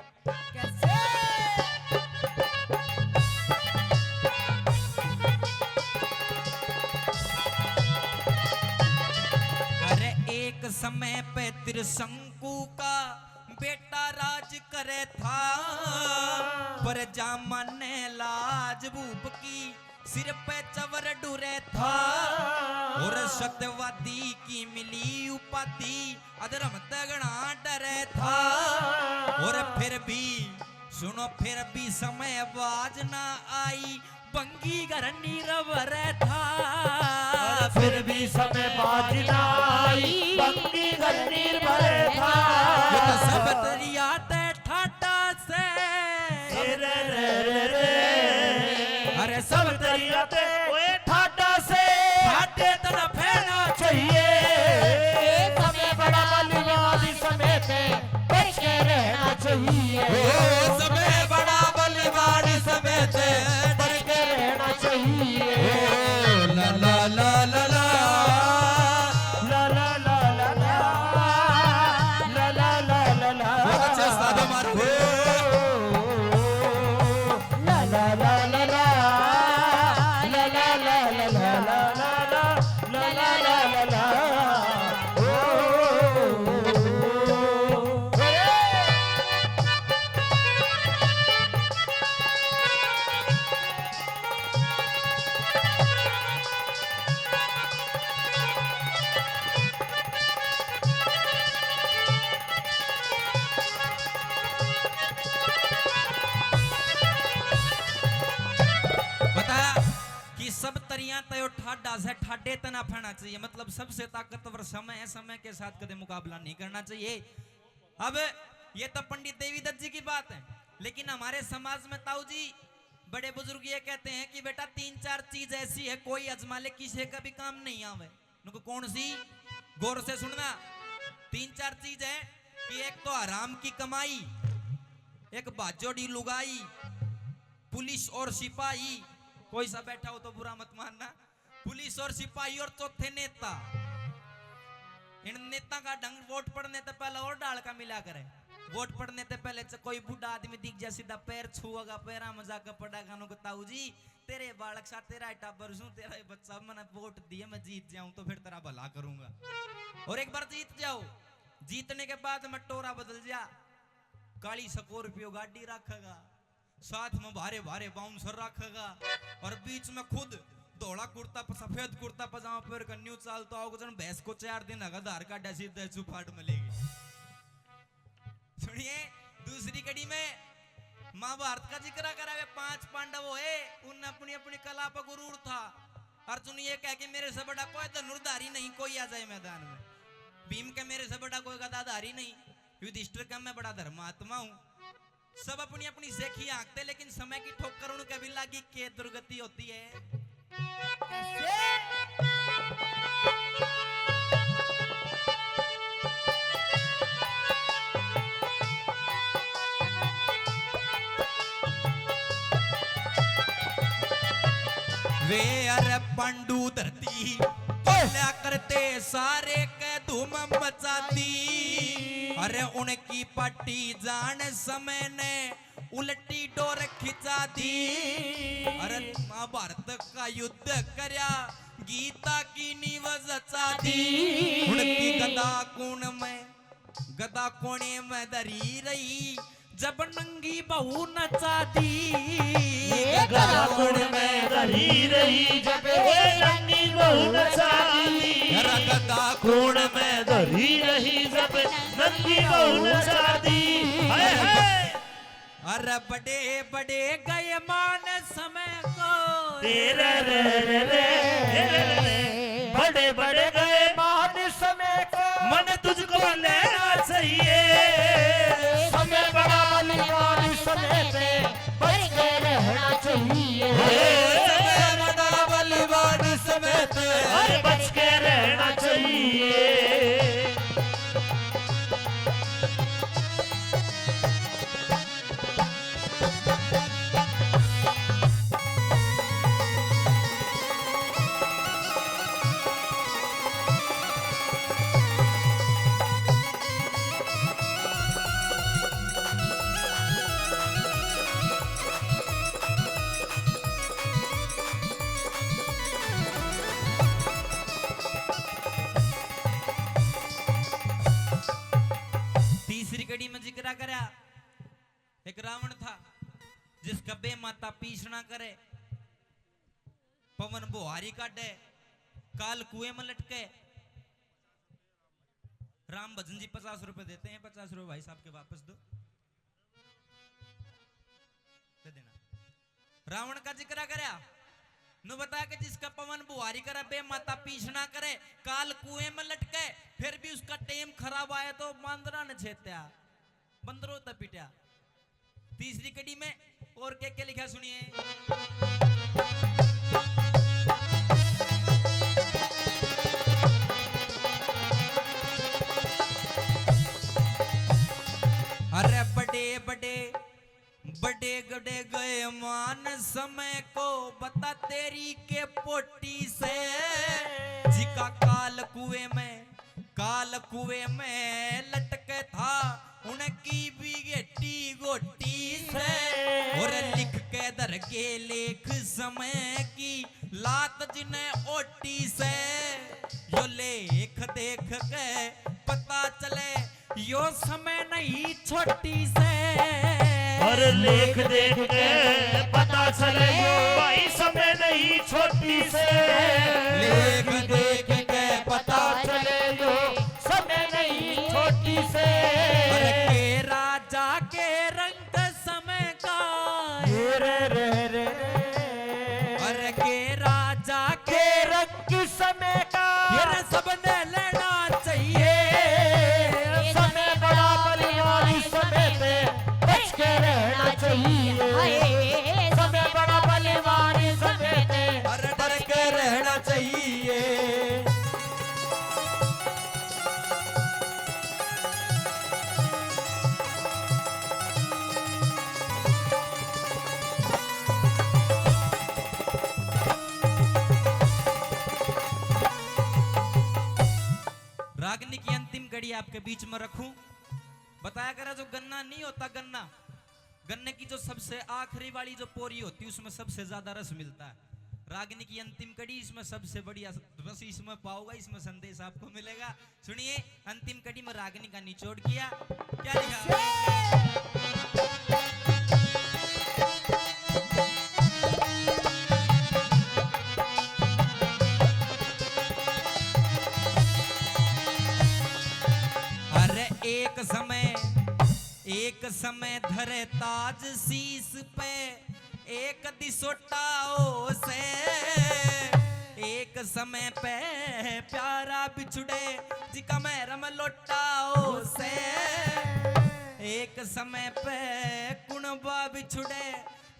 एक समय पे त्रिशंकु का बेटा राज करे था, पर जामन ने लाज भूप की सिर पे चवर डुरे था, और सत्यवादी की मिली उपाधि अधर्म तगड़ा डरे था। और फिर भी सुनो, फिर भी समय बाज ना आई, बंगी घर नीरव था। फिर भी समय बाज ना आई, बंगी घर निर्भर था। सब दरिया ते ठाटा से, अरे सब दरिया ते ठाटा से ठाटे तना फेरना चाहिए। समय बड़ा बलिदान, समय पे बच के रहना चाहिए। समय बड़ा बलिदान, समय से बच के रहना चाहिए। ला ला ला ला ला ला ला ला ला ला ला ला ला ला। बहुत अच्छे उस्ताद हमारे हो। ला ला ला ला ला ला ला ला ला ला ला ला ला ला। सब तरिया तय ठाडा से ठाडे तना फैना चाहिए, मतलब सबसे ताकतवर समय है, समय के साथ कदे मुकाबला नहीं करना चाहिए। अब ये तो पंडित देवी दत्त जी की बात है, लेकिन हमारे समाज में ताऊ जी बड़े बुजुर्ग ये कहते हैं कि बेटा 3-4 चीज ऐसी है कोई अजमा ले किसी का भी काम नहीं आवे। उनको कौन सी? गौर से सुनना। 3-4 चीज है कि एक तो हराम की कमाई, एक बाजोड़ी लुगाई, पुलिस और सिपाही। कोई सा बैठा हो तो बुरा मत मानना। पुलिस और सिपाही और चौथे नेता। इन नेता का ढंग वोट पड़ने से पहले और डाल का मिला करे। वोट पड़ने से पहले कोई बूढ़ा आदमी दिख जाए सीधा पैर छुआगा, पैरा मजाक पड़ेगा। नो ताऊ जी तेरे बालक सा तेरा टाबर सू, तेरा बच्चा मैंने वोट दिए, मैं जीत जाऊं तो फिर तेरा भला करूंगा। और एक बार जीत जाओ, जीतने के बाद मैं टोरा बदल जा, काली स्कॉर्पियो गाड़ी रखेगा, साथ में भारे भारे बाउंसर रखेगा और बीच में खुद धोला कुर्ता सफेद कुर्ता पजामा पहन कर न्यू चालता होगा। जन भैंस को 4 दिन अगर धार का डसी दे फाट मिलेगी। सुनिए दूसरी कड़ी में महाभारत का जिक्र करा हुआ। 5 पांडव है, उन अपनी अपनी कला पर गुरूर था। अर्जुन ये कह के मेरे से बड़ा कोई धनुर्धारी नहीं कोई आ जाए मैदान में। भीम के मेरे से बड़ा कोई गदाधारी नहीं। युधिष्ठिर का मैं बड़ा धर्मात्मा हूँ। सब अपनी अपनी सेखी आंकते, लेकिन समय की ठोकर उनके भी लागी के दुर्गति होती है। वे अरे पांडु धरती क्या करते सारे के धूम मचाती। अरे उनकी पट्टी जान समय ने उल्टी डोर खिंचा दी। अरे महाभारत का युद्ध करया गीता की नींव रचा दी। उनकी गदा कोने में धरी रही जब नंगी बहू नचा दी। गदा कोने में धरी रही जब नंगी बहू नचा दी। गदा कोण में धरी रही जब नंगी बहू नचा दी। हाय हाय अरे बड़े बड़े गए मान समय को तेरे रे रे रे बड़े बड़े गए मान समय को मन तुझको लेना चाहिए। समय बड़ा बलिवान समय पे बच के रहना चाहिए। बड़ा बलिवान समय पे अरे बच के रहना चाहिए। में जिक्र करा एक रावण था जिसका बे माता पीछना करे, पवन बुहारी काटे, काल कुएं में लटके। राम भजन जी 50 रुपए देते हैं। 50 रुपए भाई साहब के वापस दो, दे देना। रावण का जिक्र करा नु बता के जिसका पवन बुहारी करे, बे माता पीछना करे, काल कुएं में लटके, फिर भी उसका टेम खराब आया तो मांदरा ने छेत्या, बंदरों तक पिटा। तीसरी कड़ी में और क्या लिखा सुनिए। अरे बड़े बड़े बड़े गड़े गए मान समय को, बता तेरी के पोटी से, जिका काल कुएं में लटके था, उनकी भी गेटी गोटी से। और लिख के दरगे लेख समय की लात जिन्हें ओटी से, यो लेख देख के पता चले यो समय नहीं छोटी से। और लेख देख के पता चले भाई समय नहीं छोटी से। लेख देख के पता चले जो समय नहीं छोटी से। अरे के राजा के रंग समय का, अरे के राजा के रंग समय का ये सबने लेना चाहिए। समय बड़ा बलिवान समय पे बच के रहना चाहिए। समय बड़ा रागनी की अंतिम कड़ी आपके बीच में रखूं। बताया करा जो गन्ना नहीं होता, गन्ने की जो सबसे आखिरी वाली जो पोरी होती है उसमें सबसे ज्यादा रस मिलता है। रागनी की अंतिम कड़ी इसमें सबसे बढ़िया रस इसमें पाओगा, इसमें संदेश आपको मिलेगा। सुनिए, अंतिम कड़ी में रागनी का निचोड़ किया, क्या लिखा? अरे एक समय धरे ताज शीस पे, एक दिसोटाओ से, एक समय पे प्यारा बिछुड़े जिका मैं रम लोटाओ से, एक समय पे कुणबा बिछुड़े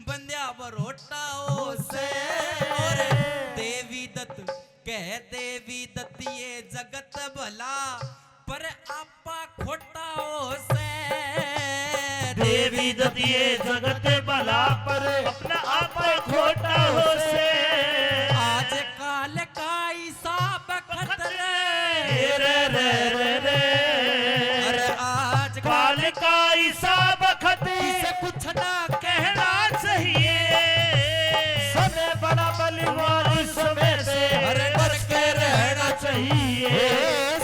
बंद्या बरोटाओ से। और देवी दत्त कह देवी दत्त ये जगत भला पर आपा खोटाओ से। देवी दत्त ये जगत भला पर अपना आप खोटा हो से। आज काल का हिसाब खतरे रे रे रे रे। अरे आज काल का हिसाब खतरे से कुछ ना कहना चाहिए। समय बड़ा बलिवान समय से अरे डर के रहना चाहिए।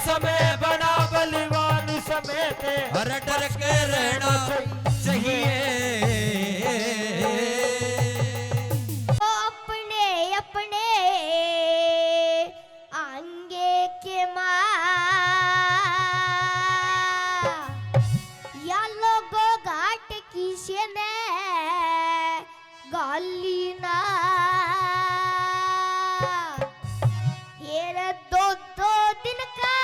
समय बड़ा बलिवान समय थे, अरे डर के रहना चाहिए। वो अपने अपने आंगे के माँ या लोगो घाट किसे ने गाली ना। ये रे दो दिन का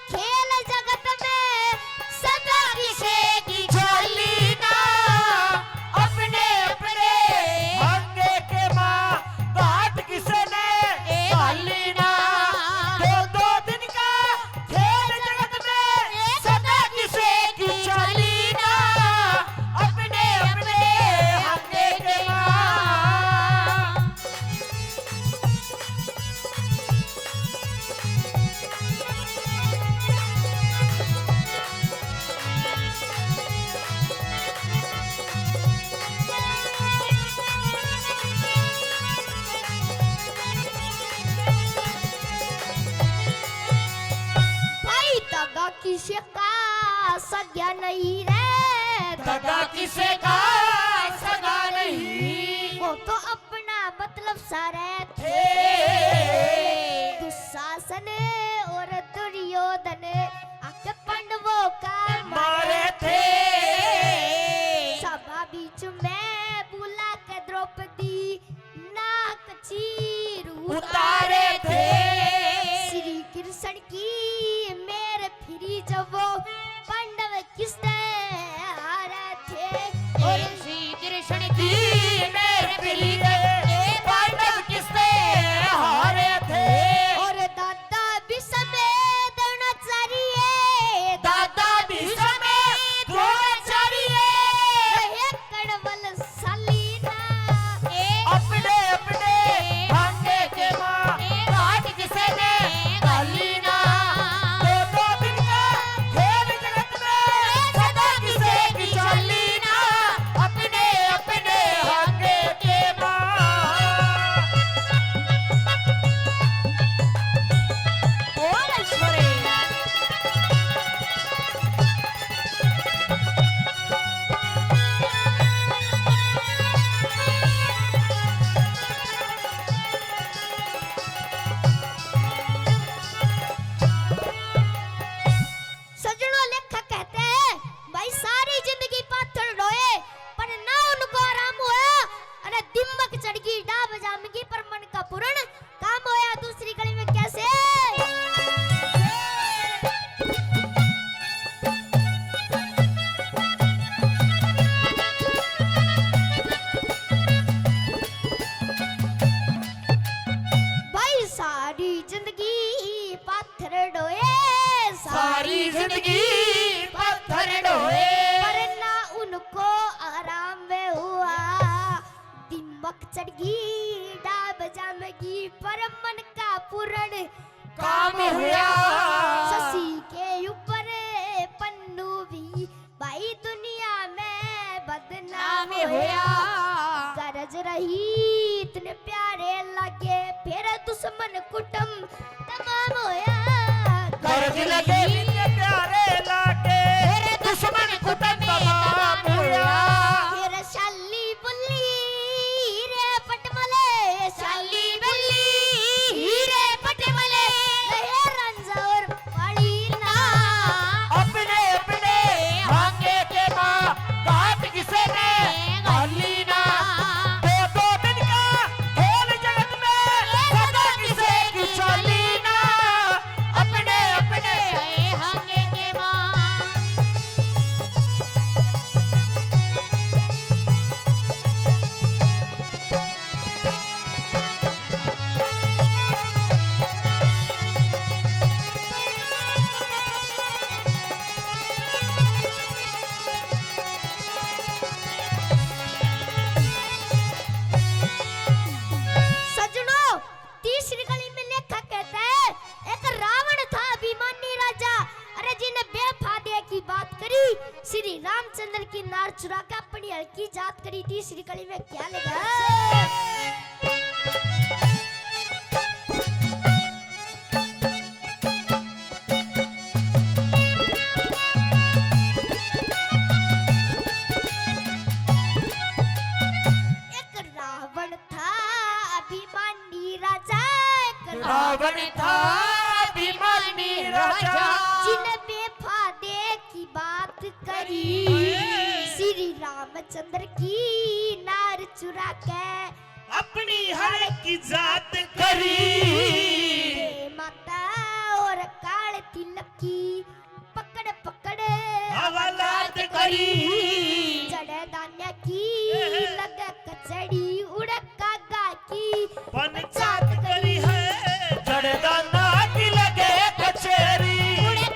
खेल जगत में सदा किसे की झोली ना। अपने अपने आगे के माँ बात किसे ने गाली ना। दो दिन का खेल जगत में सदा किसे की चली ना। अपने अपने आगे के माँ। भाई दगा किसे का सज्ञा नहीं रे। दगा किसे का सगा नहीं। वो तो अपना मतलब सारे थे। दुशासन और दुर्योधन आके पांडवों का मारे थे। सभा बीच में बुला के द्रौपदी नाक चीर उतारे थे। श्री कृष्ण की मेरे फिरी जब वो पांडव किसने हारे थे। और श्री कृष्ण की मेरे प्रिय पांडव किसने हारे थे। और दादा भी समेत द्रोणाचार्य दादा भी समेत द्रोणाचार्य कड़वल सलीना। अपने अपने भांगे के माँ घाट किसे ने गाली ना। दो दिन का खेल जगत में सदा किसे की चली ना। अपने अपने भांगे के माँ। बोल छोरे। सज्जनों, लेखक कहते हैं भाई सारी जिंदगी पाथर ढोए पर ना उनको आराम हुआ। अरे दिमक चढ़गी डाब जामगी पर मन का पूर्ण काम होया। दूसरी कड़ी में कैसे भाई सारी जिंदगी पाथर ढोए। सारी जिंदगी पत्थर ढोए। पर ना उनको आराम में हुआ। दिमक चढ़गी डाब जामगी पर मन का पूर्ण काम हुआ। शशि मेरा दुश्मन कुटुम तमाम होया कर्ज लगे बिन प्यारे लाके मेरे दुश्मन कुटुंब तमाम हुआ तेरा शाली बुल्ली रे पटमले शाली बुल्ली हीरे पटमले गए रंजा और पाड़ी ना अपने अपने भांगे के माँ बात किसे ने गाली ना दो दिन का खेल जगत में सदा किसे की चली ना अपने अपने भांगे के मां सजनों तीसरी कड़ी में लेखक कहता है एक रावण था अभिमानी राजा अरे जिन्हें बेफादे की बात करी श्री रामचंद्र की नार चुरा के अपनी हल्की जात करी तीसरी कड़ी में क्या लगा एक रावण था अभिमानी राजा एक रावण था अभिमानी राजा जिन्हें बेफादे की बात करी श्री रामचंद्र की नार चुरा के अपनी हर की जात करी हे माता और काल तिलक की पकड़ पकड़ हवालात करी जड़े दान्या की लग कचड़ी उड़का गा की पंचायत करी है जड़दाना की लगे कचेरी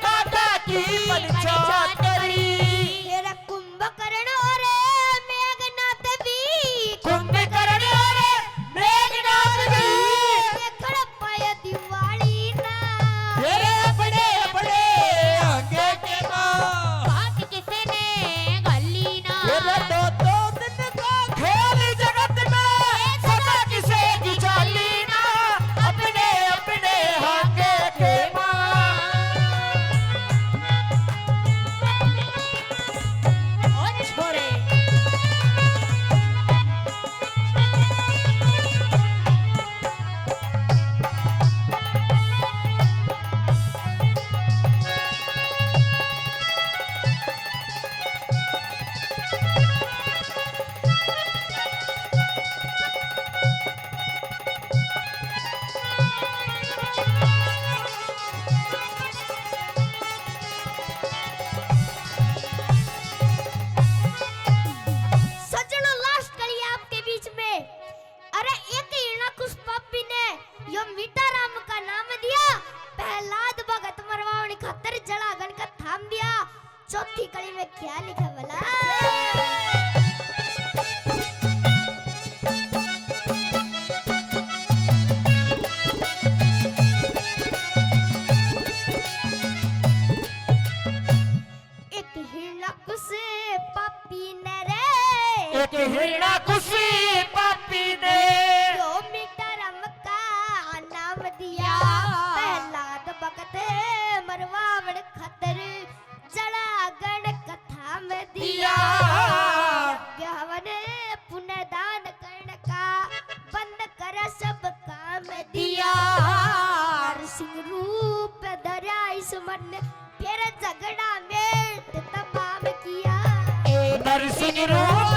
काका की पंचायत करी तेरा कुंभकर्ण और मेघनाथ भी कुंभकर्ण और मेघनाथ भी देखड़ पाया दिवाली ना तेरे बड़े बड़े आगे के माँ बात किसे ने गली ना तेरे दो दिन का खेल जगत में सदा किसे की चाली ना अपने अपने आगे के माँ और छोरे सज्जनों लास्ट कड़ी आपके बीच में अरे एक हिरणा कुछ पापी ने यो मीठा राम का नाम दिया प्रहलाद भगत मरवावनी खातर जलागन का थाम दिया चौथी कड़ी में क्या लिखा भला एक हिरणा कुछ पापी ने रे एक हिरणा खुशी पापी ने यो मीठा राम का नाम दिया प्रहलाद भगत मरवावण खतर जलागण कथा में दिया यज्ञ हवन पुण्य दान कर्ण का बंद कर सब काम दिया नरसिंह रूप धरा इस मन फिर झगड़ा में तमाम किया नरसिंह रूप